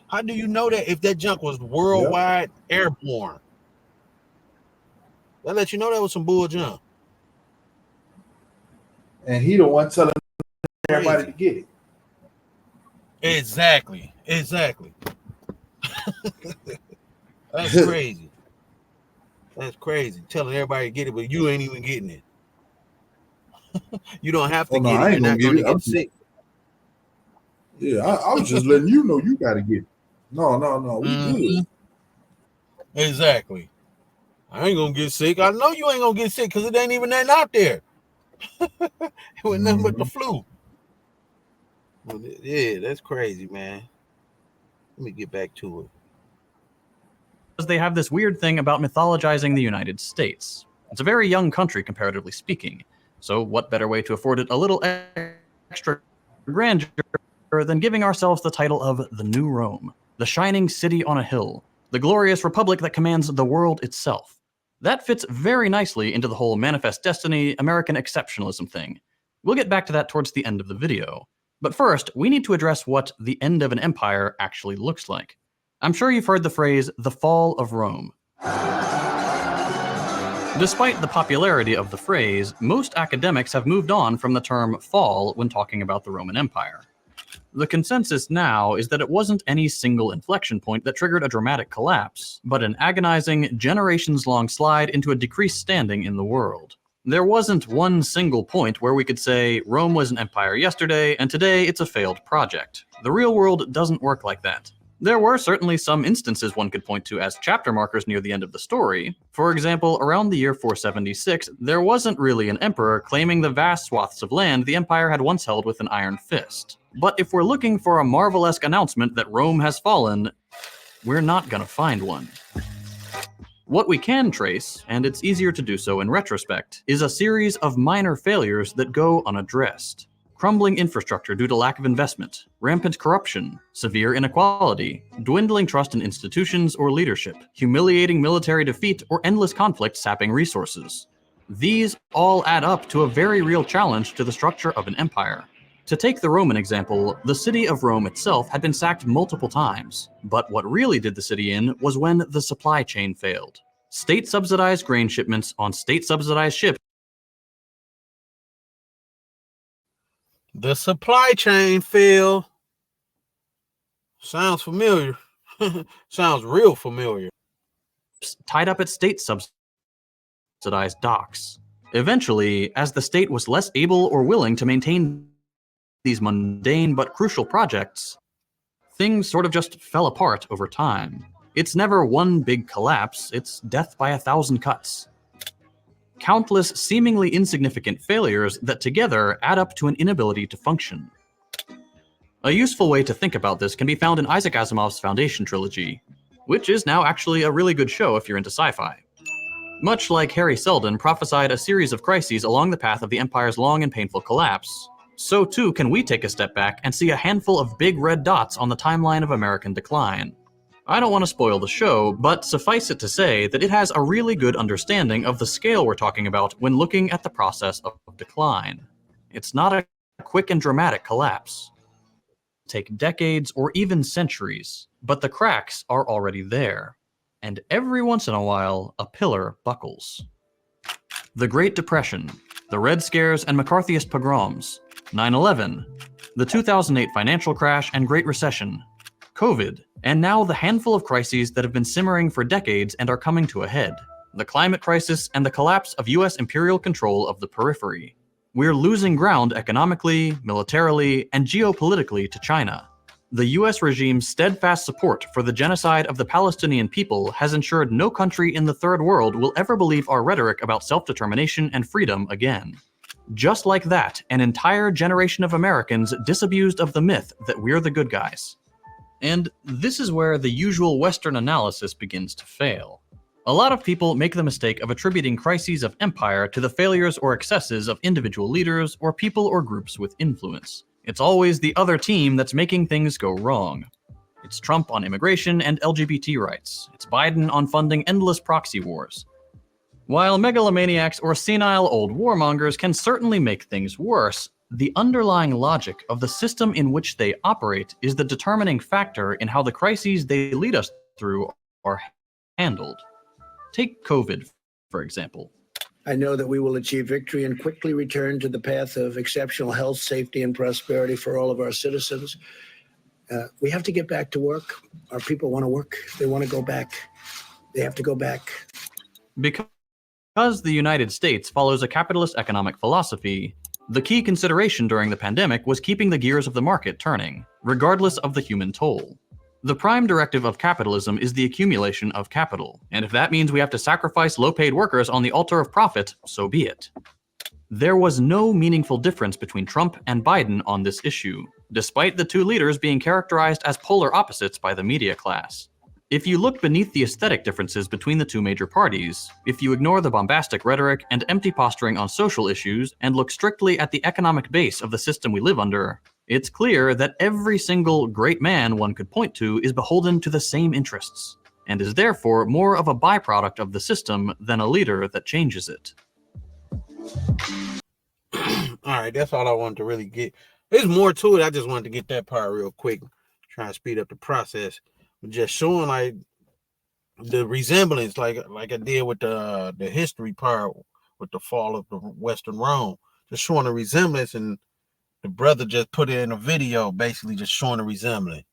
How do you know that if that junk was worldwide airborne? That let you know that was some bull junk. And he the one telling everybody to get it. Exactly. That's crazy. That's crazy. Telling everybody to get it, but you ain't even getting it. You don't have to get it. You're not going to get sick. Yeah, I was just letting you know you got to get it. No. We good. Exactly. I ain't going to get sick. I know you ain't going to get sick because it ain't even nothing out there. It was nothing but the flu. Yeah, that's crazy, man. Let me get back to it. They have this weird thing about mythologizing the United States. It's a very young country, comparatively speaking. So what better way to afford it a little extra grandeur than giving ourselves the title of the New Rome, the shining city on a hill, the glorious republic that commands the world itself. That fits very nicely into the whole manifest destiny, American exceptionalism thing. We'll get back to that towards the end of the video. But first, we need to address what the end of an empire actually looks like. I'm sure you've heard the phrase, the fall of Rome. Despite the popularity of the phrase, most academics have moved on from the term fall when talking about the Roman Empire. The consensus now is that it wasn't any single inflection point that triggered a dramatic collapse, but an agonizing, generations-long slide into a decreased standing in the world. There wasn't one single point where we could say Rome was an empire yesterday, and today it's a failed project. The real world doesn't work like that. There were certainly some instances one could point to as chapter markers near the end of the story. For example, around the year 476, there wasn't really an emperor claiming the vast swaths of land the empire had once held with an iron fist. But if we're looking for a Marvel-esque announcement that Rome has fallen, we're not gonna find one. What we can trace, and it's easier to do so in retrospect, is a series of minor failures that go unaddressed. Crumbling infrastructure due to lack of investment, rampant corruption, severe inequality, dwindling trust in institutions or leadership, humiliating military defeat, or endless conflict sapping resources. These all add up to a very real challenge to the structure of an empire. To take the Roman example, the city of Rome itself had been sacked multiple times, but what really did the city in was when the supply chain failed. State-subsidized grain shipments on state-subsidized ships. The supply chain failed. Sounds familiar. Sounds real familiar. Tied up at state-subsidized docks. Eventually, as the state was less able or willing to maintain these mundane but crucial projects, things sort of just fell apart over time. It's never one big collapse, it's death by 1,000 cuts. Countless seemingly insignificant failures that together add up to an inability to function. A useful way to think about this can be found in Isaac Asimov's Foundation trilogy, which is now actually a really good show if you're into sci-fi. Much like Harry Seldon prophesied a series of crises along the path of the Empire's long and painful collapse, so too can we take a step back and see a handful of big red dots on the timeline of American decline. I don't want to spoil the show, but suffice it to say that it has a really good understanding of the scale we're talking about when looking at the process of decline. It's not a quick and dramatic collapse. Take decades or even centuries, but the cracks are already there. And every once in a while, a pillar buckles. The Great Depression, the Red Scares and McCarthyist pogroms, 9/11, the 2008 financial crash and Great Recession, COVID, and now the handful of crises that have been simmering for decades and are coming to a head. The climate crisis and the collapse of US imperial control of the periphery. We're losing ground economically, militarily, and geopolitically to China. The US regime's steadfast support for the genocide of the Palestinian people has ensured no country in the Third World will ever believe our rhetoric about self-determination and freedom again. Just like that, an entire generation of Americans disabused of the myth that we're the good guys. And this is where the usual Western analysis begins to fail. A lot of people make the mistake of attributing crises of empire to the failures or excesses of individual leaders or people or groups with influence. It's always the other team that's making things go wrong. It's Trump on immigration and LGBT rights. It's Biden on funding endless proxy wars. While megalomaniacs or senile old warmongers can certainly make things worse, the underlying logic of the system in which they operate is the determining factor in how the crises they lead us through are handled. Take COVID, for example. I know that we will achieve victory and quickly return to the path of exceptional health, safety, and prosperity for all of our citizens. We have to get back to work. Our people want to work. They want to go back. They have to go back. Because the United States follows a capitalist economic philosophy, the key consideration during the pandemic was keeping the gears of the market turning, regardless of the human toll. The prime directive of capitalism is the accumulation of capital, and if that means we have to sacrifice low-paid workers on the altar of profit, so be it. There was no meaningful difference between Trump and Biden on this issue, despite the two leaders being characterized as polar opposites by the media class. If you look beneath the aesthetic differences between the two major parties, if you ignore the bombastic rhetoric and empty posturing on social issues and look strictly at the economic base of the system we live under, it's clear that every single great man one could point to is beholden to the same interests, and is therefore more of a byproduct of the system than a leader that changes it. All right, that's all I wanted to really get. There's more to it. I just wanted to get that part real quick, trying to speed up the process. Just showing like the resemblance, like I did with the history part with the fall of the Western Rome, just showing a resemblance, and the brother just put it in a video, basically just showing a resemblance.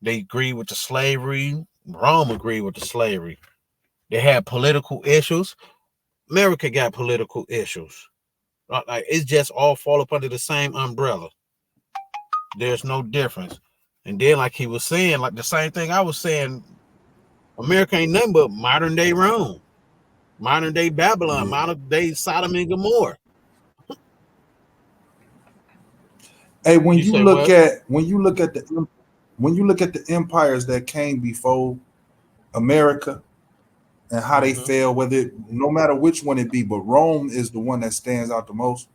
They agree with the slavery. Rome agreed with the slavery. They had political issues. America got political issues. Like it's just all fall up under the same umbrella. There's no difference. And then, like he was saying, like the same thing I was saying, America ain't nothing but modern day Rome, modern day Babylon, modern day Sodom and Gomorrah. Hey, when you say look what? at the empires that came before America and how they fell, no matter which one it be, but Rome is the one that stands out the most.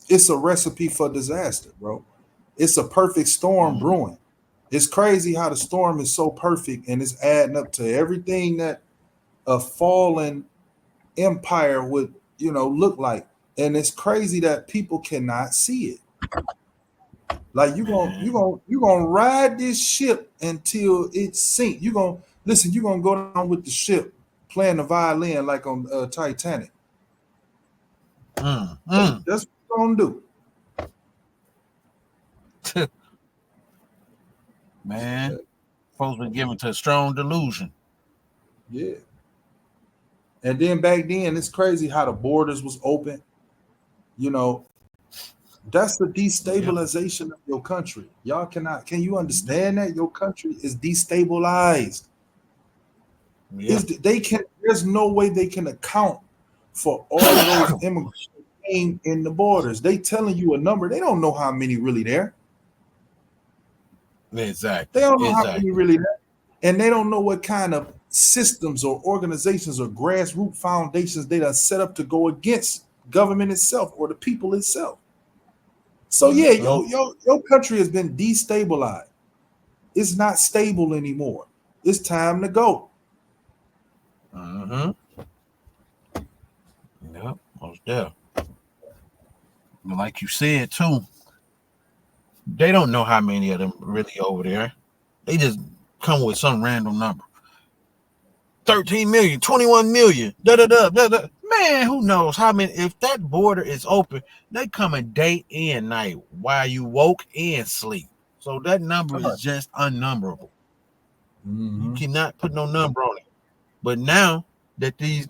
It's a recipe for disaster, bro. It's a perfect storm brewing. It's crazy how the storm is so perfect and it's adding up to everything that a fallen empire would, look like. And it's crazy that people cannot see it. Like you're gonna ride this ship until it sinks. You're gonna go down with the ship playing the violin like on Titanic. That's what you're gonna do. Man, folks been given to a strong delusion. Yeah. And then back then, it's crazy how the borders was open. That's the destabilization of your country. Y'all can you understand that? Your country is destabilized. There's no way they can account for all of those immigrants that came in the borders. They telling you a number. They don't know how many really there. Exactly. They don't know how many really there. And they don't know what kind of systems or organizations or grassroots foundations they done set up to go against government itself or the people itself. So yeah, your country has been destabilized. It's not stable anymore. It's time to go. Yep, most definitely. Like you said too, they don't know how many of them really over there. They just come with some random number. 13 million, 21 million, Man, who knows how many? If that border is open, they coming day and night while you woke and sleep. So that number is just unnumberable. You cannot put no number on it. But now that these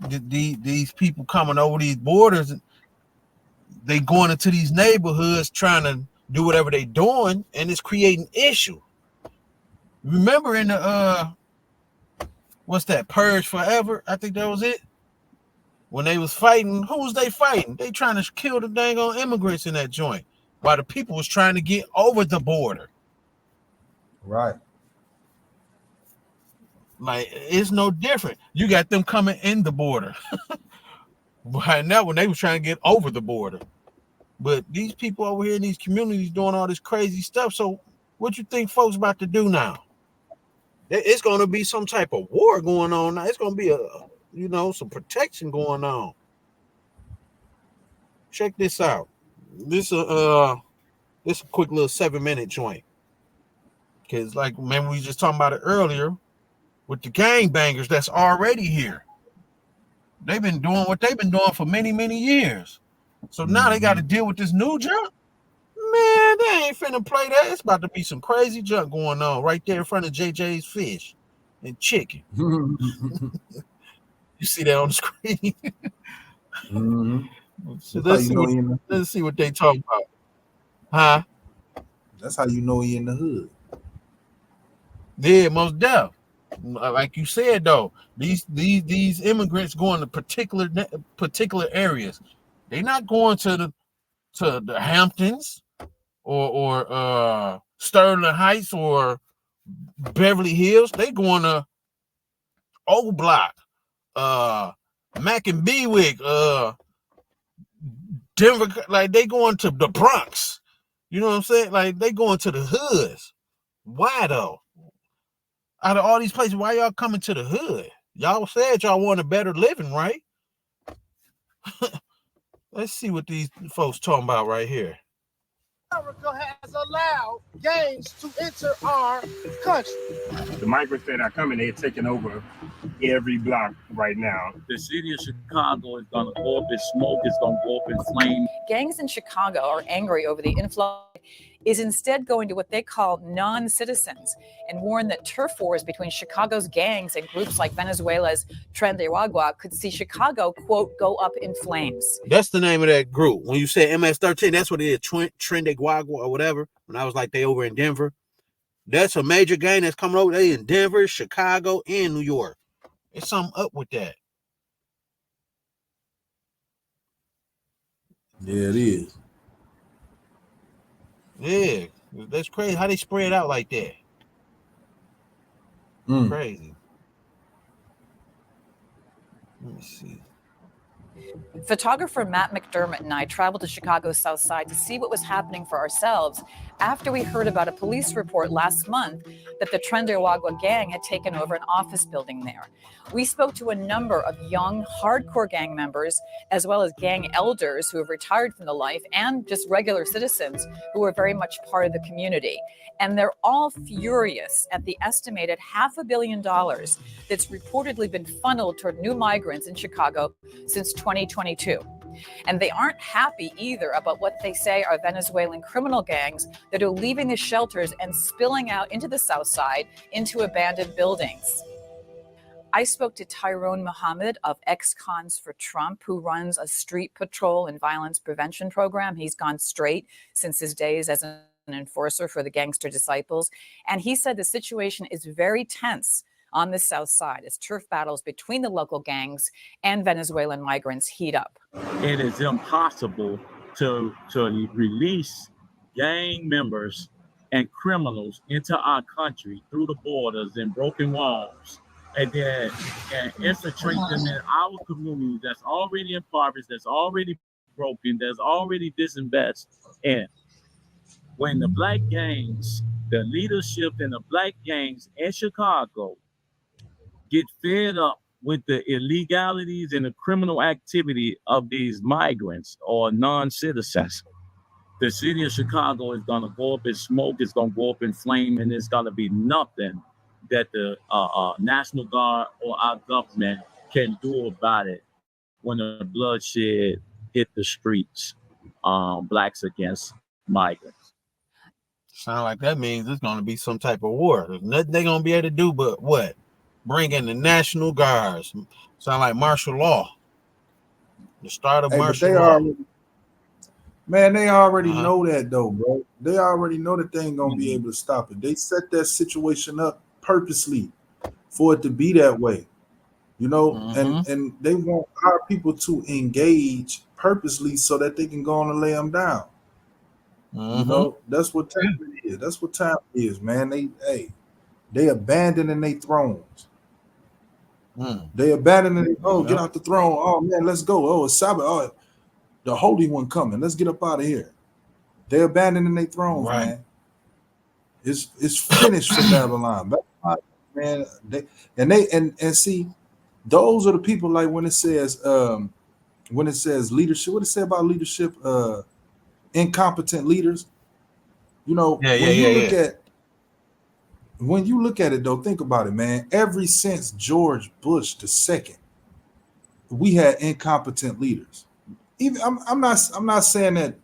people coming over these borders, they going into these neighborhoods trying to do whatever they doing, and it's creating issue. Remember in the what's that, Purge Forever? I think that was it. When they was fighting, who was they fighting? They trying to kill the dang on immigrants in that joint while the people was trying to get over the border. Right. Like, it's no different. You got them coming in the border. Right now, when they was trying to get over the border. But these people over here in these communities doing all this crazy stuff. So what you think folks about to do now? It's going to be some type of war going on now. It's going to be some protection going on. Check this out. This a quick little 7-minute joint. Because like, remember we just talking about it earlier with the gangbangers that's already here. They've been doing what they've been doing for many, many years. So now they got to deal with this new junk. Man, they ain't finna play that. It's about to be some crazy junk going on right there in front of JJ's Fish and Chicken. You see that on the screen? So let's see what they talking about. Huh? That's how you know he in the hood. Yeah, most definitely. Like you said though, these immigrants going to particular areas. They're not going to the Hamptons or Sterling Heights or Beverly Hills. They going to Old Block, Mac and Bewick, Denver. Like they going to the Bronx. You know what I'm saying? Like they going to the hoods. Why though? Out of all these places, why y'all coming to the hood? Y'all said y'all want a better living, right? Let's see what these folks talking about right here. America has allowed gangs to enter our country. The migrants that are coming, they're taking over every block right now. The city of Chicago is going to go up in smoke. It's going to go up in flame. Gangs in Chicago are angry over the influx is instead going to what they call non-citizens and warn that turf wars between Chicago's gangs and groups like Venezuela's Tren de Aragua could see Chicago, quote, go up in flames. That's the name of that group. When you say MS-13, that's what it is, Tren de Aragua or whatever. When I was like, they over in Denver. That's a major gang that's coming over. They in Denver, Chicago, and New York. There's something up with that. Yeah, it is. Yeah, that's crazy. How they spread out like that? Crazy. Let me see. Photographer Matt McDermott and I traveled to Chicago's South Side to see what was happening for ourselves after we heard about a police report last month that the Tren de Aragua gang had taken over an office building there. We spoke to a number of young, hardcore gang members, as well as gang elders who have retired from the life, and just regular citizens who are very much part of the community. And they're all furious at the estimated $500 million that's reportedly been funneled toward new migrants in Chicago since 2022. And they aren't happy either about what they say are Venezuelan criminal gangs that are leaving the shelters and spilling out into the South Side into abandoned buildings. I spoke to Tyrone Muhammad of Ex-Cons for Trump, who runs a street patrol and violence prevention program. He's gone straight since his days as an enforcer for the Gangster Disciples. And he said the situation is very tense on the South Side as turf battles between the local gangs and Venezuelan migrants heat up. It is impossible to release gang members and criminals into our country through the borders and broken walls, and then infiltrate them in our communities that's already impoverished, that's already broken, that's already disinvested. And when the black gangs, the leadership in the black gangs in Chicago get fed up with the illegalities and the criminal activity of these migrants or non-citizens, the city of Chicago is going to go up in smoke, it's going to go up in flame, and there's going to be nothing that the National Guard or our government can do about it when the bloodshed hit the streets, blacks against migrants. Sound like that means there's going to be some type of war. There's nothing they're going to be able to do but what? Bring in the National Guards. Sound like martial law. The start of martial law. They already know that though, bro. They already know that they ain't gonna be able to stop it. They set that situation up purposely for it to be that way, you know, and they want our people to engage purposely so that they can go on and lay them down. You know, that's what time it is. That's what time it is, man. They abandoning their thrones. They abandoning it. Oh, get out the throne. Oh man, let's go. Oh, it's Sabbath. Oh, the Holy One coming. Let's get up out of here. They're abandoning their thrones, man. It's finished for Babylon. Man, and see, those are the people like when it says leadership, what it say about leadership, incompetent leaders. You know, when you look at it though, think about it, man. Ever since George Bush II, we had incompetent leaders. Even I'm not saying that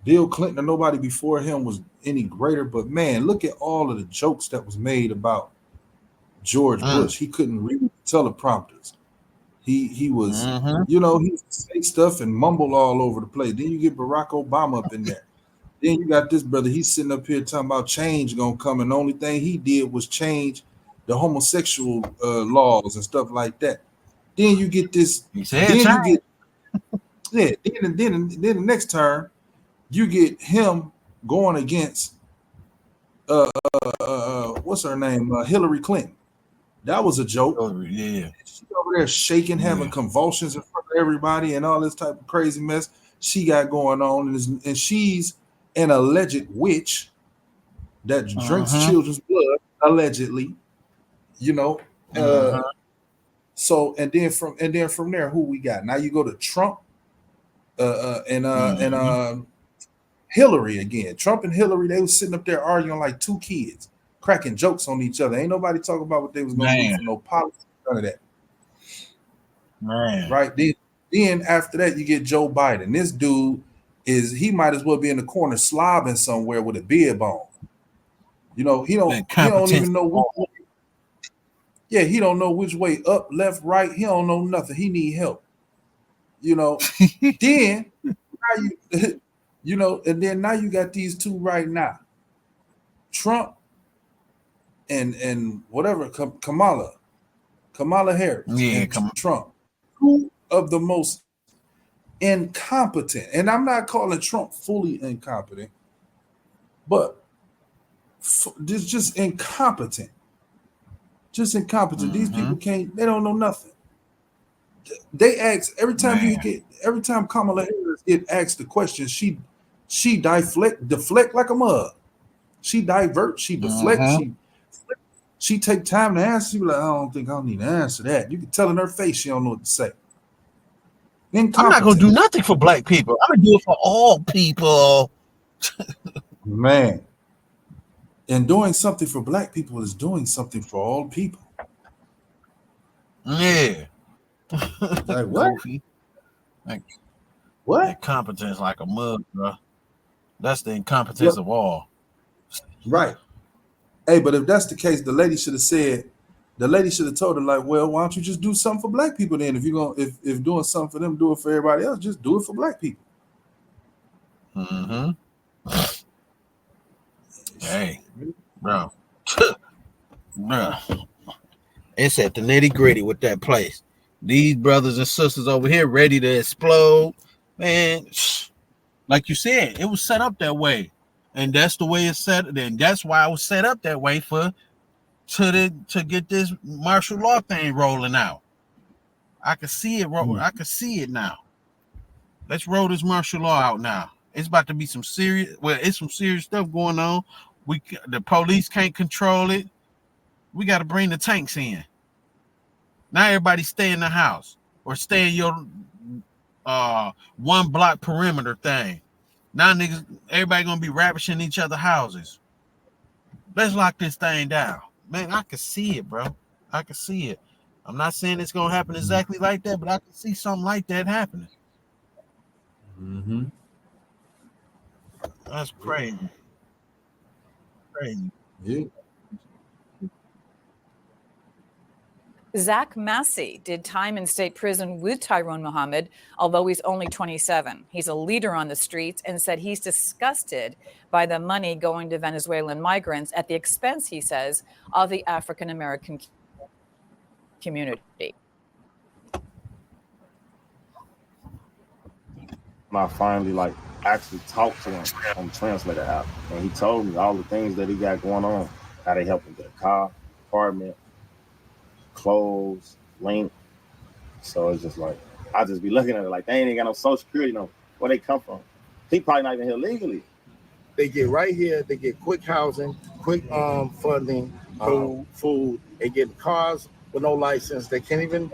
Bill Clinton or nobody before him was any greater, but man, look at all of the jokes that was made about George Bush. He couldn't read teleprompters. He was, you know, he would say stuff and mumble all over the place. Then you get Barack Obama up in there. Then you got this brother. He's sitting up here talking about change gonna come, and the only thing he did was change the homosexual laws and stuff like that. Then you get this. Then the next turn, you get him going against what's her name? Hillary Clinton. That was a joke. She's over there shaking, having convulsions in front of everybody, and all this type of crazy mess she got going on, and she's an alleged witch that drinks children's blood, allegedly. You know. So and then from there, who we got? Now you go to Trump. And Hillary again. Trump and Hillary, they was sitting up there arguing like two kids, cracking jokes on each other. Ain't nobody talking about what they was gonna do for no policy, none of that. Man. Right? Then after that, you get Joe Biden. This dude he might as well be in the corner slobbing somewhere with a beard bone. You know, he don't even know which way. Yeah, he don't know which way up, left, right. He don't know nothing. He need help. You know, then now you got these two right now. Trump and whatever, Kamala Harris and Trump. Two of the most incompetent, and I'm not calling Trump fully incompetent, but just incompetent. Just incompetent. These people they don't know nothing. They ask every time Kamala Harris get asked the question, she deflect like a mug. She divert, she deflect, she take time to answer. She be like, I don't think I need to answer that. You can tell in her face she don't know what to say. I'm not gonna do nothing for black people. I'm gonna do it for all people. Man. And doing something for black people is doing something for all people. Yeah. Like what? Like, what? Incompetence like a mug, bro. That's the incompetence of all. Right. Hey, but if that's the case, the lady should have told her, like, well, why don't you just do something for black people then? If you're gonna if doing something for them, do it for everybody else, just do it for black people. Hey, bro. Bro. It's at the nitty-gritty with that place. These brothers and sisters over here ready to explode. Man, like you said, it was set up that way. And that's the way it's set. And that's why it was set up that way to get this martial law thing rolling out. I can see it roll. I can see it now. Let's roll this martial law out now. It's about to be some serious stuff going on. The police can't control it. We got to bring the tanks in. Now everybody stay in the house or stay in your 1 block perimeter thing. Now niggas, everybody gonna be ravishing each other's houses. Let's lock this thing down. Man, I can see it, bro. I can see it. I'm not saying it's gonna happen exactly like that, but I can see something like that happening. That's crazy. Crazy. Yeah. Zach Massey did time in state prison with Tyrone Muhammad, although he's only 27. He's a leader on the streets and said he's disgusted by the money going to Venezuelan migrants at the expense, he says, of the African-American community. I finally actually talked to him on the translator app, and he told me all the things that he got going on, how they help him get a car, apartment, clothes, link. So it's just like I just be looking at it like they ain't got no social security, no where they come from. He probably not even here legally. They get right here. They get quick housing, quick funding, food. They get cars with no license. They can't even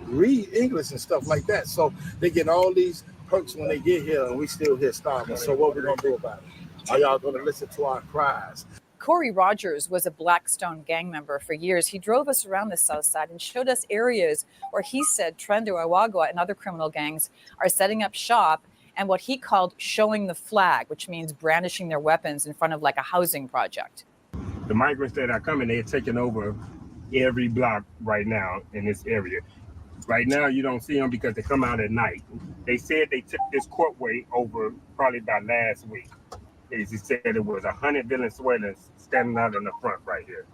read English and stuff like that. So they get all these perks when they get here, and we still here starving. So what we gonna do about it? Are y'all gonna listen to our cries? Corey Rogers was a Blackstone gang member for years. He drove us around the South Side and showed us areas where he said Trendo Awagwa and other criminal gangs are setting up shop and what he called showing the flag, which means brandishing their weapons in front of like a housing project. The migrants that are coming, they're taking over every block right now in this area. Right now, you don't see them because they come out at night. They said they took this courtway over probably by last week. He said it was 100 Venezuelans standing out in the front right here.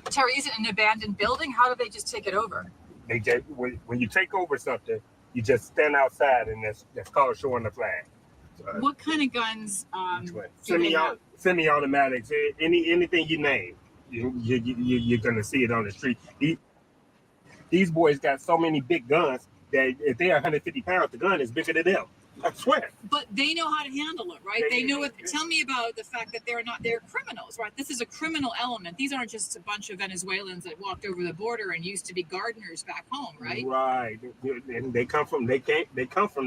Terry, is it an abandoned building? How do they just take it over? They just when you take over something, you just stand outside, and that's called showing the flag. What kind of guns? Semi-automatics, anything you name, you're gonna see it on the street. These boys got so many big guns that if they're 150 pounds, the gun is bigger than them. I swear. But they know how to handle it, right? They know it. Tell me about the fact that they're criminals, right? This is a criminal element. These aren't just a bunch of Venezuelans that walked over the border and used to be gardeners back home, right? Right. And they come from the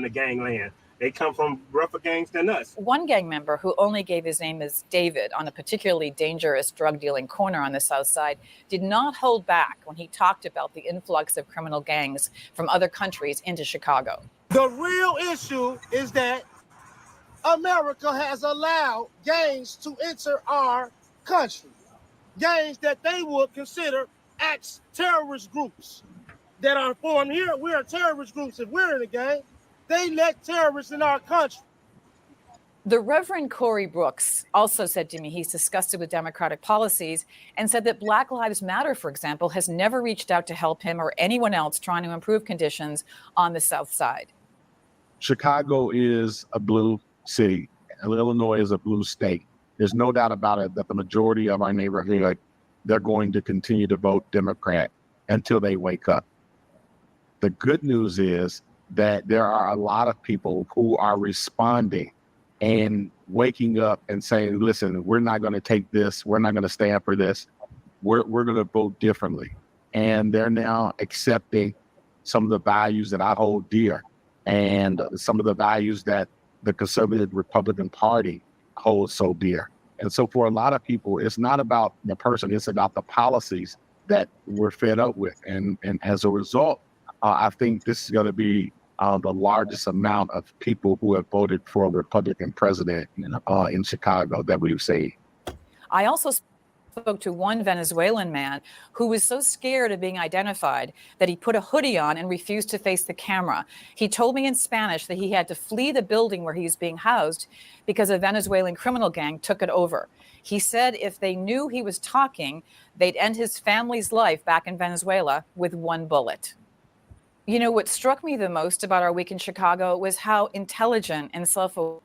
gangland. They come from rougher gangs than us. One gang member who only gave his name as David on a particularly dangerous drug dealing corner on the South Side did not hold back when he talked about the influx of criminal gangs from other countries into Chicago. The real issue is that America has allowed gangs to enter our country. Gangs that they would consider terrorist groups that are formed here. We are terrorist groups if we're in a gang. They let terrorists in our country. The Reverend Corey Brooks also said to me he's disgusted with Democratic policies and said that Black Lives Matter, for example, has never reached out to help him or anyone else trying to improve conditions on the South Side. Chicago is a blue city. Illinois is a blue state. There's no doubt about it that the majority of our neighborhood, they're going to continue to vote Democrat until they wake up. The good news is that there are a lot of people who are responding and waking up and saying, listen, we're not going to take this. We're not going to stand for this. We're going to vote differently. And they're now accepting some of the values that I hold dear and some of the values that the conservative Republican Party holds so dear. And so for a lot of people, it's not about the person, it's about the policies that we're fed up with. And as a result, I think this is going to be the largest amount of people who have voted for a Republican president in Chicago that we've seen. I also spoke to one Venezuelan man who was so scared of being identified that he put a hoodie on and refused to face the camera. He told me in Spanish that he had to flee the building where he was being housed because a Venezuelan criminal gang took it over. He said if they knew he was talking, they'd end his family's life back in Venezuela with one bullet. You know, what struck me the most about our week in Chicago was how intelligent and self-aware.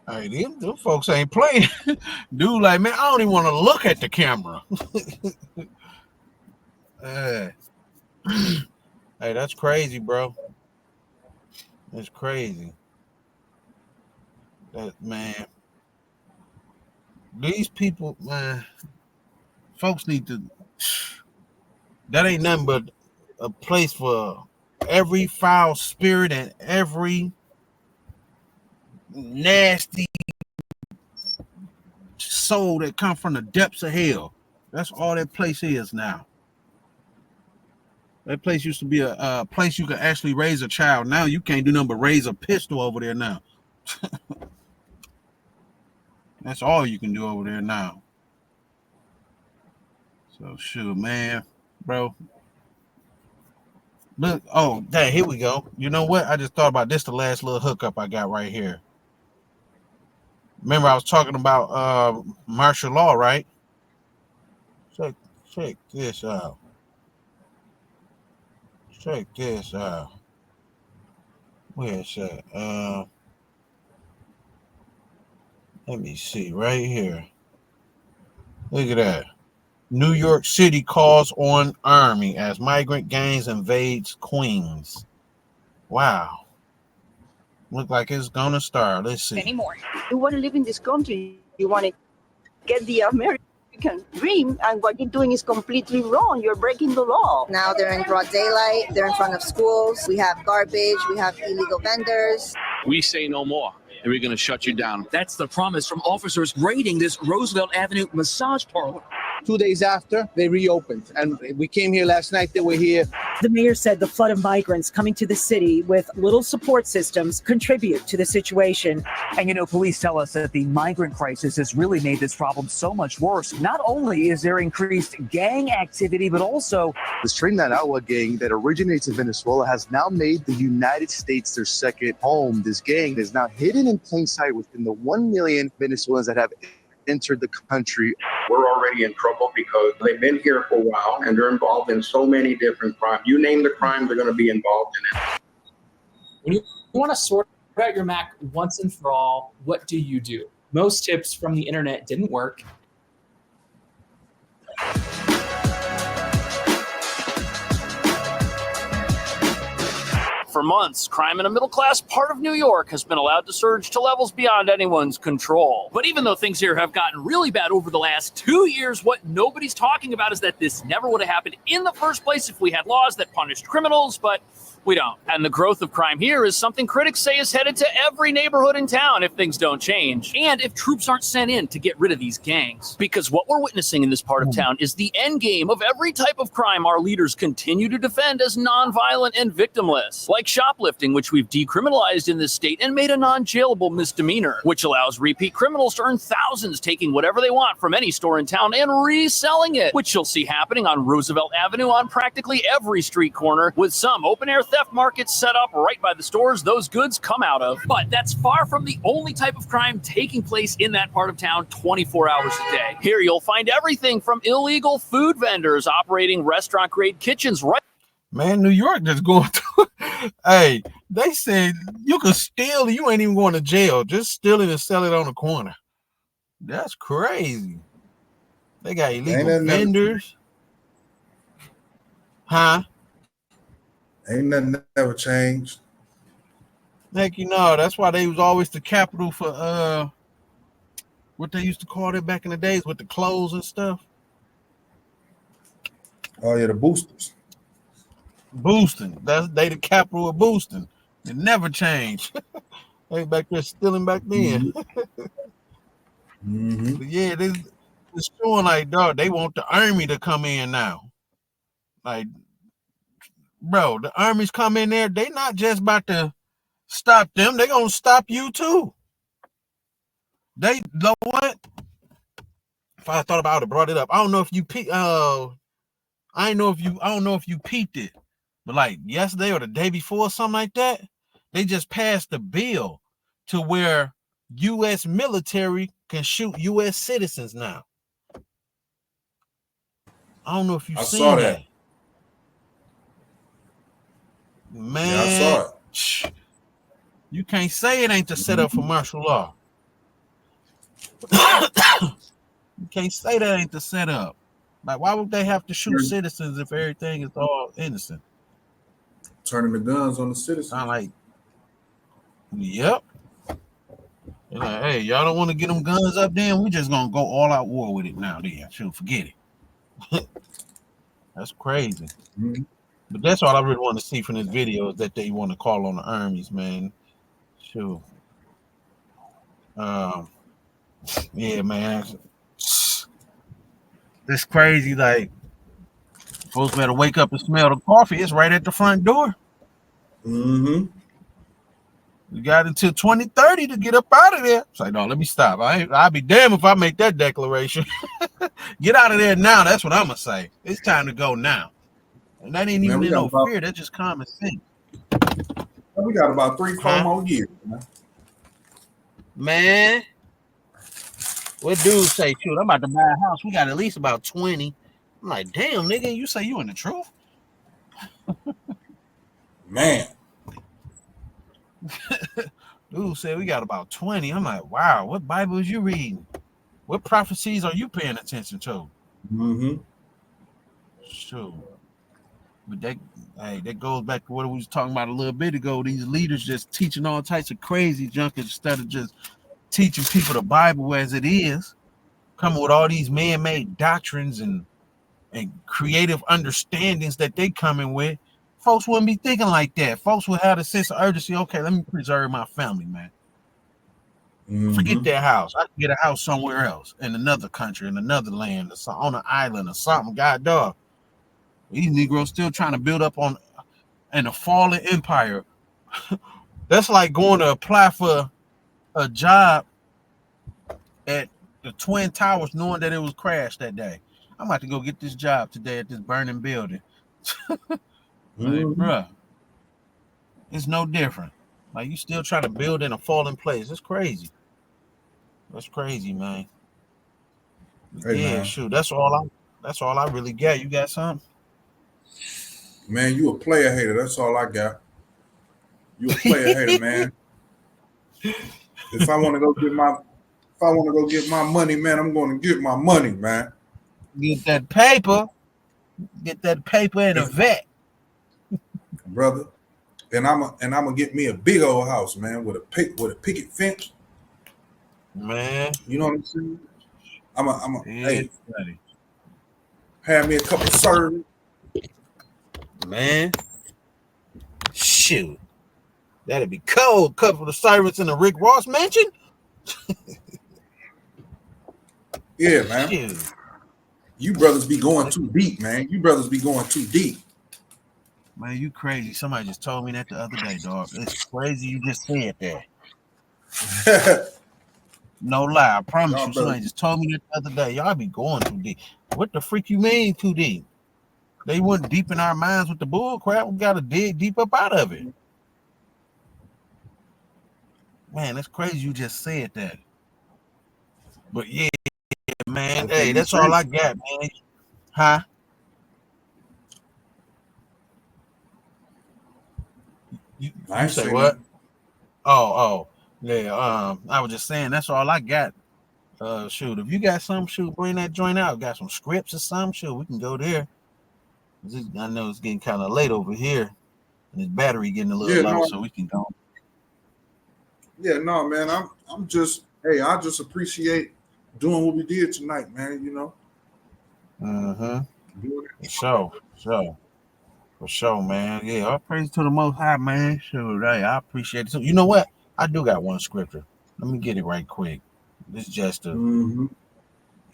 Hey, them folks ain't playing. Dude, like, man, I don't even want to look at the camera. Hey, that's crazy, bro. That's crazy. That, man. These people, man, folks need to. That ain't nothing but a place for every foul spirit and every nasty soul that come from the depths of hell. That's all that place is now. That place used to be a place you could actually raise a child. Now you can't do nothing but raise a pistol over there now. That's all you can do over there now. So shoot, man, bro. Look, oh, dang, here we go. You know what? I just thought about this, the last little hookup I got right here. Remember I was talking about martial law, right? Check this out. Check this out. Where's that? Let me see right here. Look at that. New York City calls on army as migrant gangs invades Queens. Wow. Look like it's gonna start. Let's see. Anymore. You want to live in this country. You want to get the American dream, and what you're doing is completely wrong. You're breaking the law. Now they're in broad daylight. They're in front of schools. We have garbage. We have illegal vendors. We say no more, and we're going to shut you down. That's the promise from officers raiding this Roosevelt Avenue massage parlor. 2 days after, they reopened. And we came here last night, they were here. The mayor said the flood of migrants coming to the city with little support systems contribute to the situation. And you know, police tell us that the migrant crisis has really made this problem so much worse. Not only is there increased gang activity, but also the Trinidad Agua gang that originates in Venezuela has now made the United States their second home. This gang is now hidden in plain sight within the 1 million Venezuelans that have entered the country. We're already in trouble because they've been here for a while and they're involved in so many different crimes. You name the crime, they're going to be involved in it. When you want to sort out your Mac once and for all, what do you do? Most tips from the internet didn't work. For months, crime in a middle-class part of New York has been allowed to surge to levels beyond anyone's control. But even though things here have gotten really bad over the last 2 years, what nobody's talking about is that this never would have happened in the first place if we had laws that punished criminals, but we don't. And the growth of crime here is something critics say is headed to every neighborhood in town if things don't change. And if troops aren't sent in to get rid of these gangs. Because what we're witnessing in this part of town is the end game of every type of crime our leaders continue to defend as nonviolent and victimless. Like shoplifting, which we've decriminalized in this state and made a non-jailable misdemeanor, which allows repeat criminals to earn thousands taking whatever they want from any store in town and reselling it, which you'll see happening on Roosevelt Avenue on practically every street corner, with some open-air theft markets set up right by the stores those goods come out of. But that's far from the only type of crime taking place in that part of town 24 hours a day. Here you'll find everything from illegal food vendors operating restaurant-grade kitchens right. Man, New York just going through. Hey, they said you can steal, you ain't even going to jail. Just steal it and sell it on the corner. That's crazy. They got illegal vendors. Huh? Ain't nothing ever changed. Heck, you know, that's why they was always the capital for what they used to call it back in the days with the clothes and stuff. Oh yeah, the boosters. Boosting. They the capital of boosting. It never changed. They back there stealing back then. Mm-hmm. But yeah, it's showing like, dog, they want the army to come in now. Like, bro, the armies come in there, they not just about to stop them, they gonna stop you too. They know what? If I thought about it, brought it up. I don't know if you I don't know if you peeped it, but like yesterday or the day before, or something like that, they just passed a bill to where U.S. military can shoot U.S. citizens now. I don't know if you've seen that. Man, yeah, I saw it. You can't say it ain't the setup for martial law. You can't say that ain't the setup. Like, why would they have to shoot citizens if everything is all innocent? Turning the guns on the citizens. I'm like, yep. They're like, hey, y'all don't want to get them guns up then? We just gonna go all out war with it now. Then shoot, forget it. That's crazy. Mm-hmm. But that's all I really want to see from this video is that they want to call on the armies, man. Sure. Yeah, man. It's crazy. Like, folks better wake up and smell the coffee. It's right at the front door. Mm-hmm. We got until 2030 to get up out of there. It's like, no, let me stop. I'll be damned if I make that declaration. Get out of there now. That's what I'm gonna say. It's time to go now. And that ain't even no fear. That's just common sense. We got about 3-4 more years, man. What dudes say, shoot, I'm about to buy a house. We got at least about 20. I'm like, damn, nigga, you say you in the truth? Man. Dude said we got about 20. I'm like, wow, what Bible is you reading? What prophecies are you paying attention to? Mm-hmm. Sure. But that goes back to what we was talking about a little bit ago. These leaders just teaching all types of crazy junk instead of just teaching people the Bible as it is, coming with all these man-made doctrines and creative understandings that they coming with. Folks wouldn't be thinking like that. Folks would have a sense of urgency. Okay, let me preserve my family, man. Mm-hmm. Forget that house. I can get a house somewhere else, in another country, in another land, or on an island or something. God dog. These Negroes still trying to build up on a fallen empire. That's like going to apply for a job at the Twin Towers knowing that it was crashed that day. I'm about to go get this job today at this burning building. Like, bruh, it's no different. Like, you still trying to build in a fallen place. It's crazy. That's crazy, man. Hey, yeah, man. shoot. That's all I really got. You got something? Man, you a player hater. That's all I got. You a player hater, man. If I want to go get my money, man, I'm going to get my money, man. Get that paper. Get that paper in a vet. Brother, and I'm gonna get me a big old house, man, with a picket fence. Man, you know what I'm saying? I'm a yeah, hey, have me a couple of servants. Man, shoot, that'd be cold. Couple of servants in the Rick Ross mansion. Yeah, man. Shoot. You brothers be going too deep, man. You brothers be going too deep. Man, you crazy. Somebody just told me that the other day, dog. It's crazy you just said that. No lie. I promise you. Somebody just told me that the other day. Y'all be going too deep. What the freak you mean too deep? They went deep in our minds with the bull crap. We got to dig deep up out of it. Man, that's crazy you just said that. But yeah, man. Okay, Hey, that's all I got, man. Huh? You say what? Oh, yeah. I was just saying that's all I got. Shoot, if you got some, shoot, bring that joint out. Got some scripts or something, shoot, we can go there. I know it's getting kind of late over here, and his battery getting a little low, so we can go. Yeah, no, man. I'm just I just appreciate doing what we did tonight, man. You know. For sure, man. Yeah, all praise to the Most High, man. Sure, hey, I appreciate it. So, you know what? I do got one scripture. Let me get it right quick. This is just to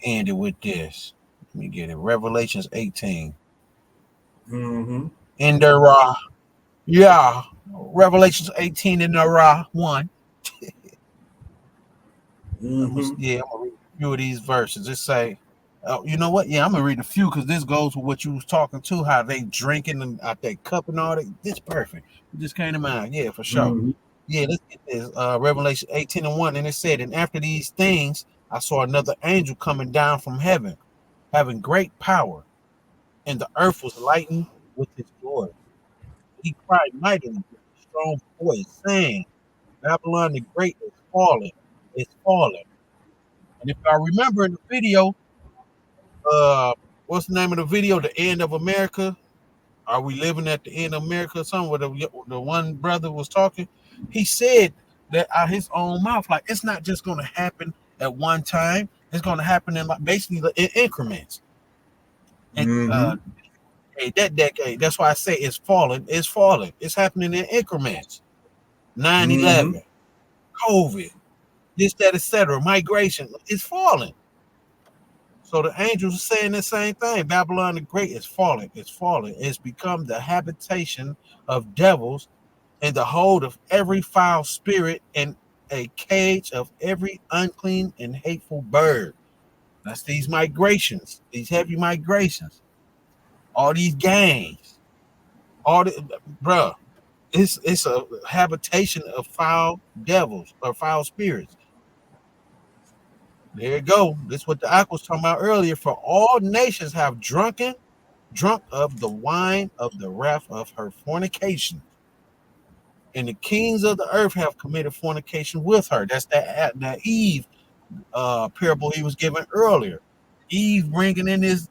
end it with this. Let me get it. Revelations 18. In the Ra. Yeah. Revelations 18 in the Ra 1. Yeah, I'm gonna read a few of these verses. It say, you know what? Yeah, I'm gonna read a few because this goes with what you was talking to, how they drinking and out that cup and all that. This perfect. It just came to mind. Yeah, for sure. Yeah, let's get this. Revelation 18 and 1. And it said, and after these things, I saw another angel coming down from heaven, having great power, and the earth was lightened with his glory. He cried mightily with a strong voice, saying, Babylon the Great is fallen. It's fallen. And if I remember in the video, what's the name of the video? The End of America. Are we living at the end of America? Something where the one brother was talking. He said that out his own mouth, like it's not just going to happen at one time. It's going to happen in like basically in increments. And that decade, that's why I say it's falling. It's falling. It's happening in increments. 9/11, COVID, this, that, etc. Migration is falling. So the angels are saying the same thing. Babylon the Great is falling. It's falling. It's become the habitation of devils and the hold of every foul spirit and a cage of every unclean and hateful bird. That's these migrations, these heavy migrations, all these gangs, all the bruh. It's a habitation of foul devils or foul spirits. There you go. This is what the Aqua was talking about earlier. For all nations have drunk of the wine of the wrath of her fornication. And the kings of the earth have committed fornication with her. That's that Eve parable he was given earlier. Eve bringing in this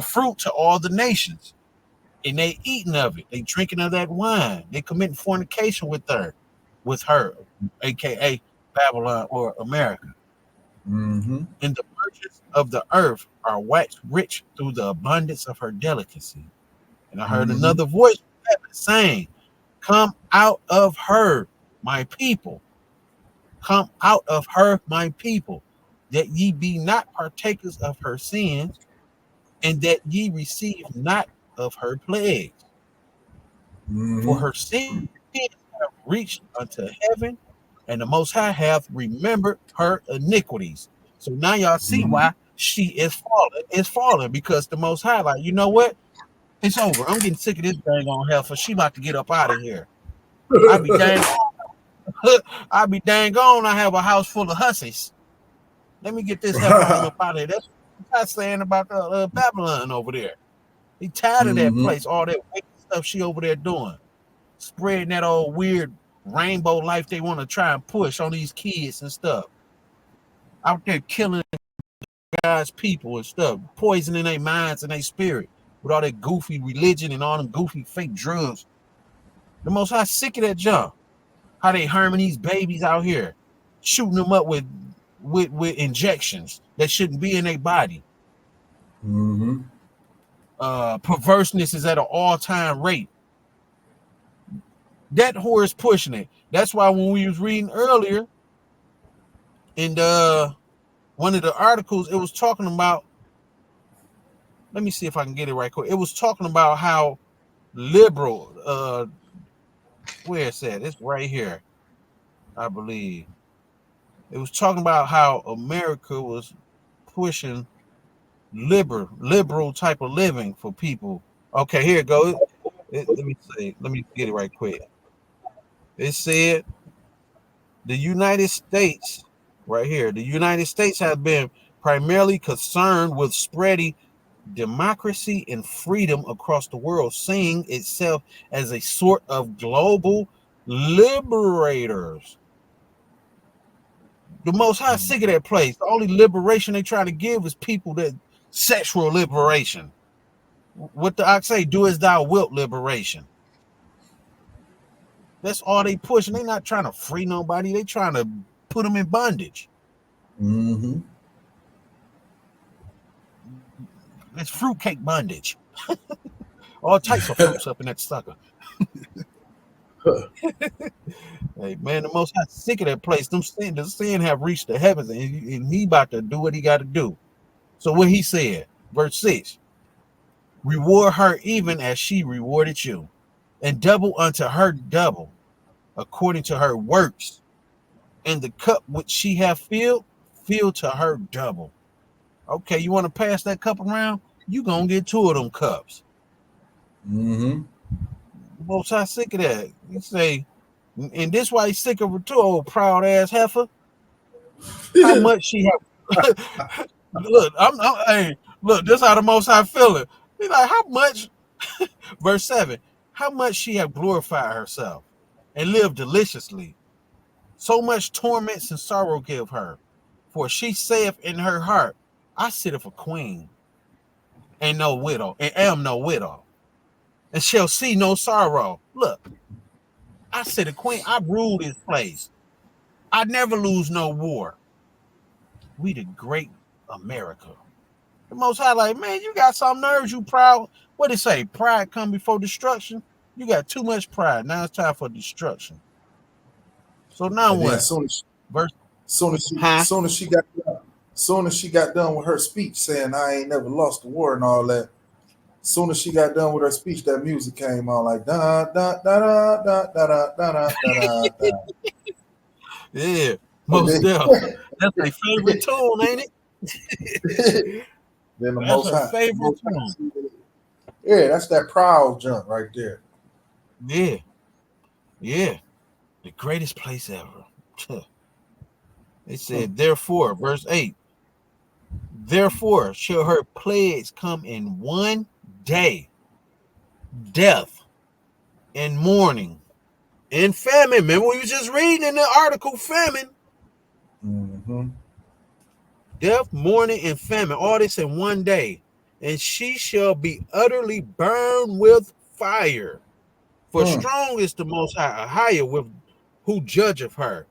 fruit to all the nations. And they eating of it. They drinking of that wine. They committing fornication with her, aka Babylon or America. And the merchants of the earth are waxed rich through the abundance of her delicacy. And I heard another voice saying, come out of her, my people. Come out of her, my people, that ye be not partakers of her sins, and that ye receive not of her plagues. For her sins have reached unto heaven, and the Most High hath remembered her iniquities. So now y'all see why she is falling. It's falling because the Most High, like, you know what? It's over. I'm getting sick of this dang on hell, so she about to get up out of here. I'll be dang on. I have a house full of hussies. Let me get this hell up out of here. That's what I'm saying about the Babylon over there. He tired of that place, all that wicked stuff she over there doing, spreading that old weird rainbow life they want to try and push on these kids and stuff. Out there killing God's people and stuff, poisoning their minds and their spirit with all that goofy religion and all them goofy fake drugs The Most High sick of that junk. How they harming these babies out here, shooting them up with injections that shouldn't be in their body. Perverseness is at an all-time rate. That whore is pushing it. That's why when we was reading earlier in one of the articles, it was talking about, let me see if I can get it right quick. It was talking about how liberal, where it's at? It's right here, I believe. It was talking about how America was pushing liberal type of living for people. Okay, here it goes. Let me get it right quick. It said the United States, right here, the United States has been primarily concerned with spreading democracy and freedom across the world, seeing itself as a sort of global liberators. The Most High sick of that place. The only liberation they try to give is people that sexual liberation. What the ox say? Do as thou wilt liberation. That's all they pushing. They not trying to free nobody. They trying to put them in bondage. It's fruitcake bondage. All types of fruits up in that sucker. Hey man, the Most High sick of that place. The sin have reached the heavens, and he about to do what he got to do. So what he said, verse 6, reward her even as she rewarded you, and double unto her double, according to her works. And the cup which she hath filled, fill to her double. Okay, you want to pass that cup around? You gonna get 2 of them cups. Most High sick of that. You say, and this why he's sick of her too, old proud ass heifer. How much she have? Look, hey, look, this how the Most High feeling. He's like, how much? Verse 7, how much she have glorified herself and lived deliciously. So much torments and sorrow give her. For she saith in her heart, I sitteth a queen, and no widow, and am no widow, and shall see no sorrow. Look, I sit a queen, I rule this place. I never lose no war. We the great America. The Most High like, man, you got some nerves, you proud. What it say? Pride come before destruction. You got too much pride. Now it's time for destruction. So now And what? then soon as she got done with her speech saying I ain't never lost the war and all that, soon as she got done with her speech, that music came on like da da da da da da da da da da. Yeah, most definitely. That's my favorite tune, ain't it? Then the That's Most her High favorite tune. Yeah, that's that proud junk right there. Yeah, yeah, the greatest place ever. It said, therefore, verse 8, therefore shall her plagues come in one day, death and mourning and famine. Remember, we was just reading in the article, famine. Death, mourning, and famine, all this in one day. And she shall be utterly burned with fire. For strong is the Most High, higher with who judgeth her.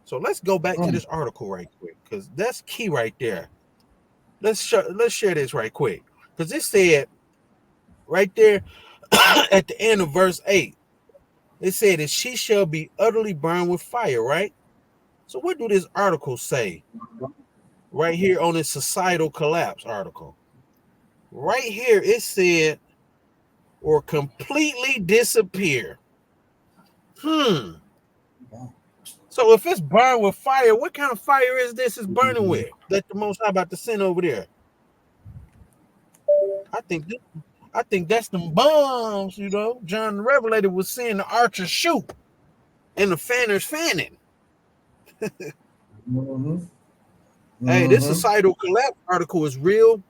So let's go back to this article right quick, because that's key right there. Let's share this right quick, because it said right there at the end of verse 8, it said that she shall be utterly burned with fire, right? So what do this article say right here on this societal collapse article? Right here it said, or completely disappear. So if it's burned with fire, what kind of fire is this it's burning with that the Most High about to send over there? I think that's them bombs, you know. John the Revelator was seeing the archers shoot and the fanners fanning. Hey, this societal collapse article is real.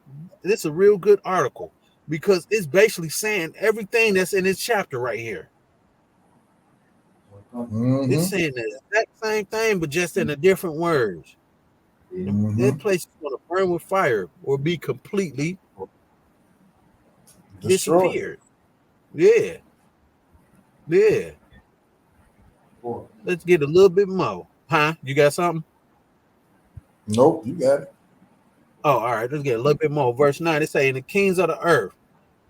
This is a real good article because it's basically saying everything that's in this chapter right here. It's saying the exact same thing, but just in a different words. That place is going to burn with fire or be completely disappeared. Yeah. Yeah. Let's get a little bit more. Huh? You got something? Nope, you got it. Oh, all right. Let's get a little bit more. Verse 9, it say, and the kings of the earth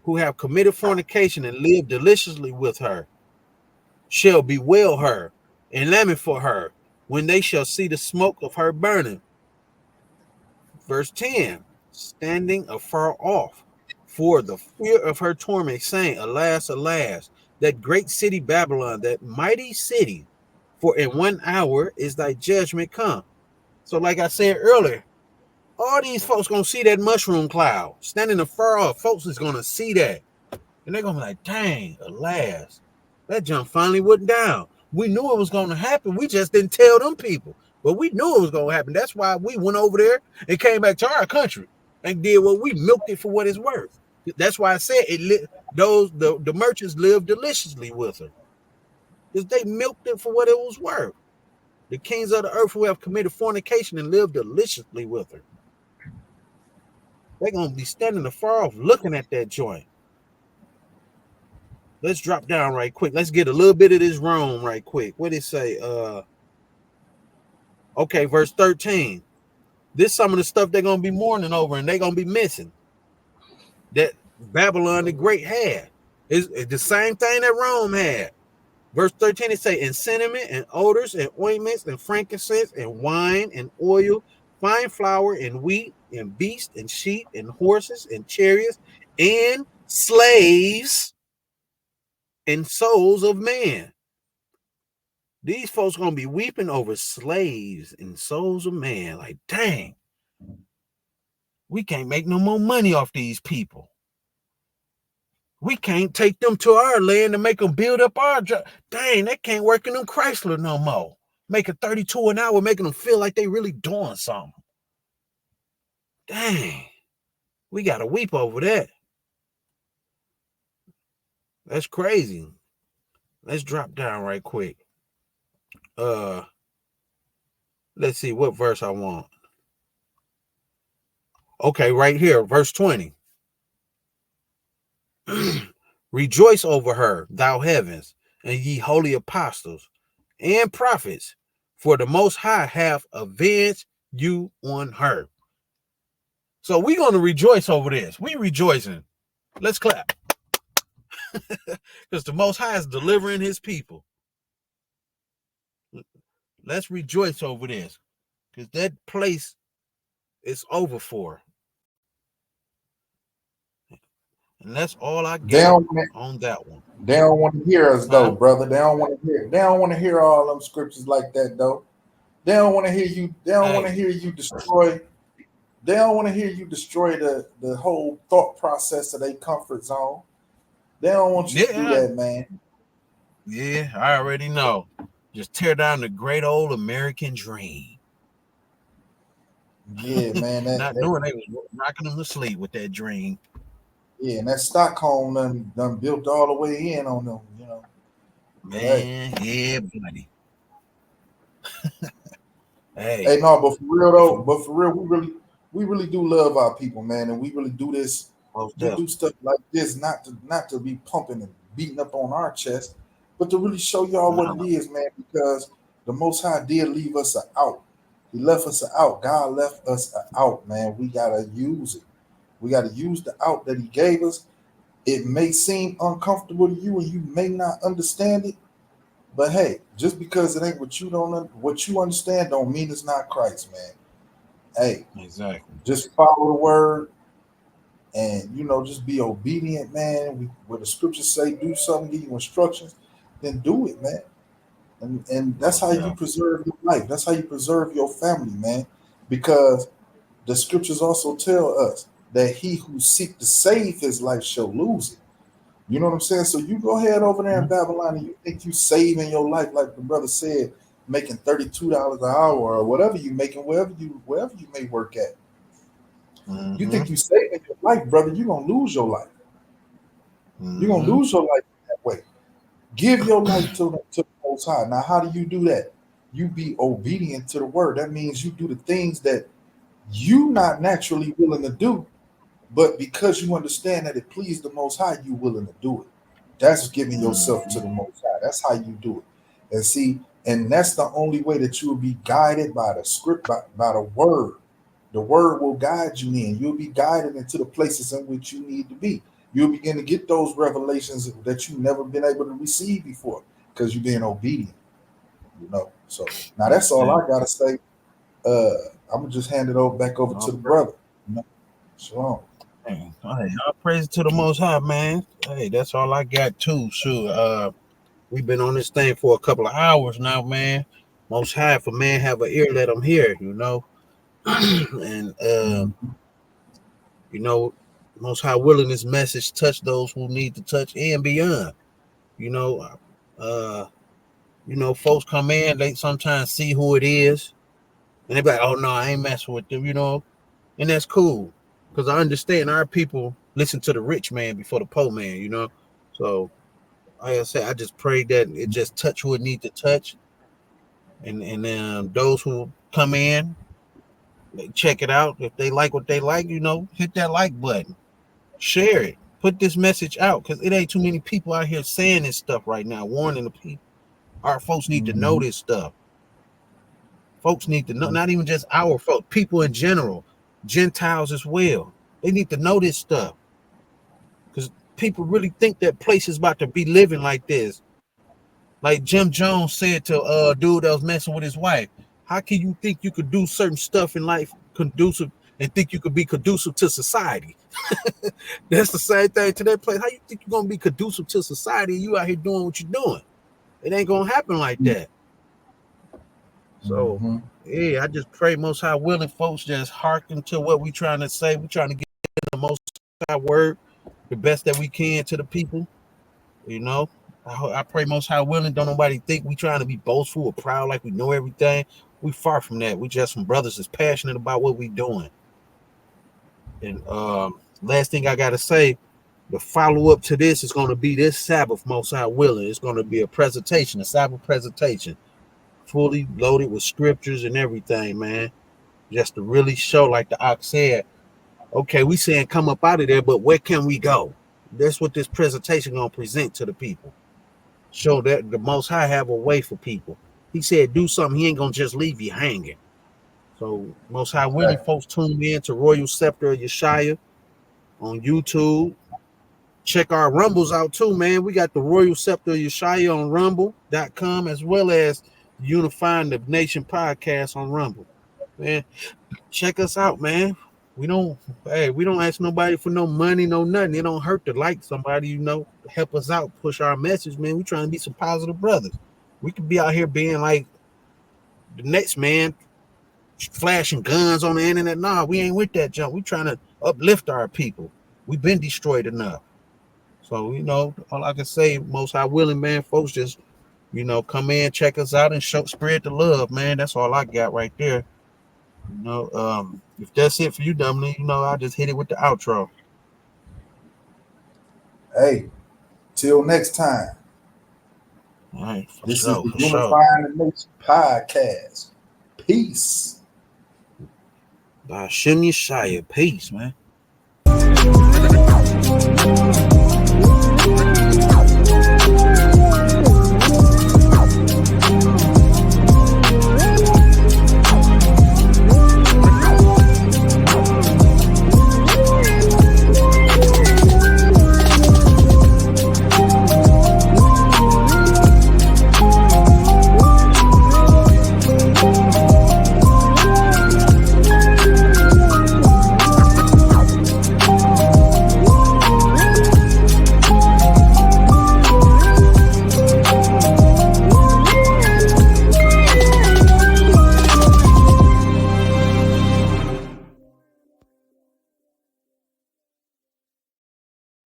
who have committed fornication and lived deliciously with her shall bewail her and lament for her when they shall see the smoke of her burning. Verse 10, standing afar off for the fear of her torment, saying, alas, alas, that great city Babylon, that mighty city, for in 1 hour is thy judgment come. So like I said earlier, all these folks gonna see that mushroom cloud standing afar off. Folks is gonna see that, and they're gonna be like, dang, alas, that jump finally went down. We knew it was gonna happen. We just didn't tell them people, but we knew it was gonna happen. That's why we went over there and came back to our country and did what we milked it for what it's worth. That's why I said the merchants lived deliciously with her, because they milked it for what it was worth. The kings of the earth who have committed fornication and lived deliciously with her, they're gonna be standing afar off looking at that joint. Let's drop down right quick. Let's get a little bit of this Rome right quick. What did it say? Okay, verse 13. This some of the stuff they're gonna be mourning over and they're gonna be missing. That Babylon the Great had. It's the same thing that Rome had. Verse 13, it say, and cinnamon and odors and ointments and frankincense and wine and oil, fine flour and wheat and beasts and sheep and horses and chariots and slaves and souls of man. These folks gonna be weeping over slaves and souls of man. Like, dang, we can't make no more money off these people. We can't take them to our land and make them build up our job. Dang, they can't work in them Chrysler no more. Making 32 an hour, making them feel like they really doing something. Dang, we gotta weep over that. That's crazy. Let's drop down right quick. Let's see what verse I want. Okay, right here, verse 20. Rejoice over her, thou heavens, and ye holy apostles and prophets, for the Most High hath avenged you on her. So we're going to rejoice over this. We rejoicing. Let's clap. Because the Most High is delivering his people. Let's rejoice over this, because that place is over for. And that's all I got on that one. They don't want to hear us though, brother. They don't want to hear. They don't want to hear all them scriptures like that though. They don't want to hear you. They don't want to hear you destroy. They don't want to hear you destroy the whole thought process of their comfort zone. They don't want you to do that, man. Yeah, I already know. Just tear down the great old American dream. Yeah, man. Not knowing they was knocking them to sleep with that dream. Yeah, and that Stockholm done built all the way in on them, you know. Man, yeah, buddy. Hey, no, but for real though, we really do love our people, man, and we really do this. We do stuff like this not to be pumping and beating up on our chest, but to really show y'all what it is, man, because the Most High did leave us an out. He left us an out. God left us an out, man. We gotta use it. We got to use the out that he gave us. It may seem uncomfortable to you and you may not understand it, but hey, just because it ain't what you understand don't mean it's not Christ, man. Hey, exactly. Just follow the word and, just be obedient, man. Where the scriptures say do something, give you instructions, then do it, man. And that's how you preserve your life. That's how you preserve your family, man, because the scriptures also tell us that he who seek to save his life shall lose it. You know what I'm saying? So you go ahead over there in Babylon and you think you saving your life, like the brother said, making $32 an hour or whatever you making, wherever you may work at. Mm-hmm. You think you saving your life, brother, you're gonna lose your life. Mm-hmm. You're gonna lose your life that way. Give your life to the Most High. Now, how do you do that? You be obedient to the word. That means you do the things that you not naturally willing to do. But because you understand that it pleased the Most High, you willing to do it. That's giving yourself to the Most High. That's how you do it. And see, and that's the only way that you will be guided by the script, by the word. The word will guide you in. You'll be guided into the places in which you need to be. You'll begin to get those revelations that you've never been able to receive before because you're being obedient. You know. So now that's all I gotta say. I'm gonna just hand it back over to the brother. You know? Shalom. Hey, all praise to the Most High, man. Hey, that's all I got too. Sure. We've been on this thing for a couple of hours now, man. Most High, if a man have an ear, let him hear. You know. And you know, Most High willing this message touch those who need to touch and beyond. You know, folks come in, they sometimes see who it is, and they be like, "Oh no, I ain't messing with them," you know, and that's cool because I understand our people listen to the rich man before the poor man, you know. So, like I said, I just pray that it just touch who it need to touch, and those who come in. They check it out. If they like what they like, you know, hit that like button. Share it. Put this message out because it ain't too many people out here saying this stuff right now, warning the people. Our folks need to know this stuff. Folks need to know, not even just our folks, people in general, Gentiles as well. They need to know this stuff because people really think that place is about to be living like this. Like Jim Jones said to a dude that was messing with his wife. How can you think you could do certain stuff in life conducive and think you could be conducive to society? That's the same thing to that place. How you think you're gonna be conducive to society and you out here doing what you're doing? It ain't gonna happen like that. So yeah, I just pray Most High willing folks just hearken to what we trying to say. We trying to get the Most High word, the best that we can to the people. You know, I pray Most High willing. Don't nobody think we trying to be boastful or proud like we know everything. We far from that. We just some brothers that's passionate about what we doing. And last thing I gotta say, the follow-up to this is going to be this Sabbath, Most High willing. It's going to be a Sabbath presentation, fully loaded with scriptures and everything, man. Just to really show, like the Ox said, okay, we saying come up out of there, but where can we go? That's what this presentation going to present to the people. Show that the Most High have a way for people. He said, do something. He ain't going to just leave you hanging. So Most High willing, folks tune in to Royal Scepter of Yeshaya on YouTube. Check our Rumbles out too, man. We got the Royal Scepter of Yeshaya on rumble.com as well as Unifying the Nation podcast on Rumble. Man, check us out, man. We don't ask nobody for no money, no nothing. It don't hurt to like somebody, you know, help us out, push our message, man. We trying to be some positive brothers. We could be out here being like the next man, flashing guns on the internet. Nah, we ain't with that junk. We trying to uplift our people. We've been destroyed enough. So, you know, all I can say, Most High willing, man, folks just, you know, come in, check us out and spread the love, man. That's all I got right there. You know, if that's it for you, Dominic, you know, I'll just hit it with the outro. Hey, till next time. All right, this is the Unifying the Nation podcast. Peace. By Shem Yeshaya. Peace, man.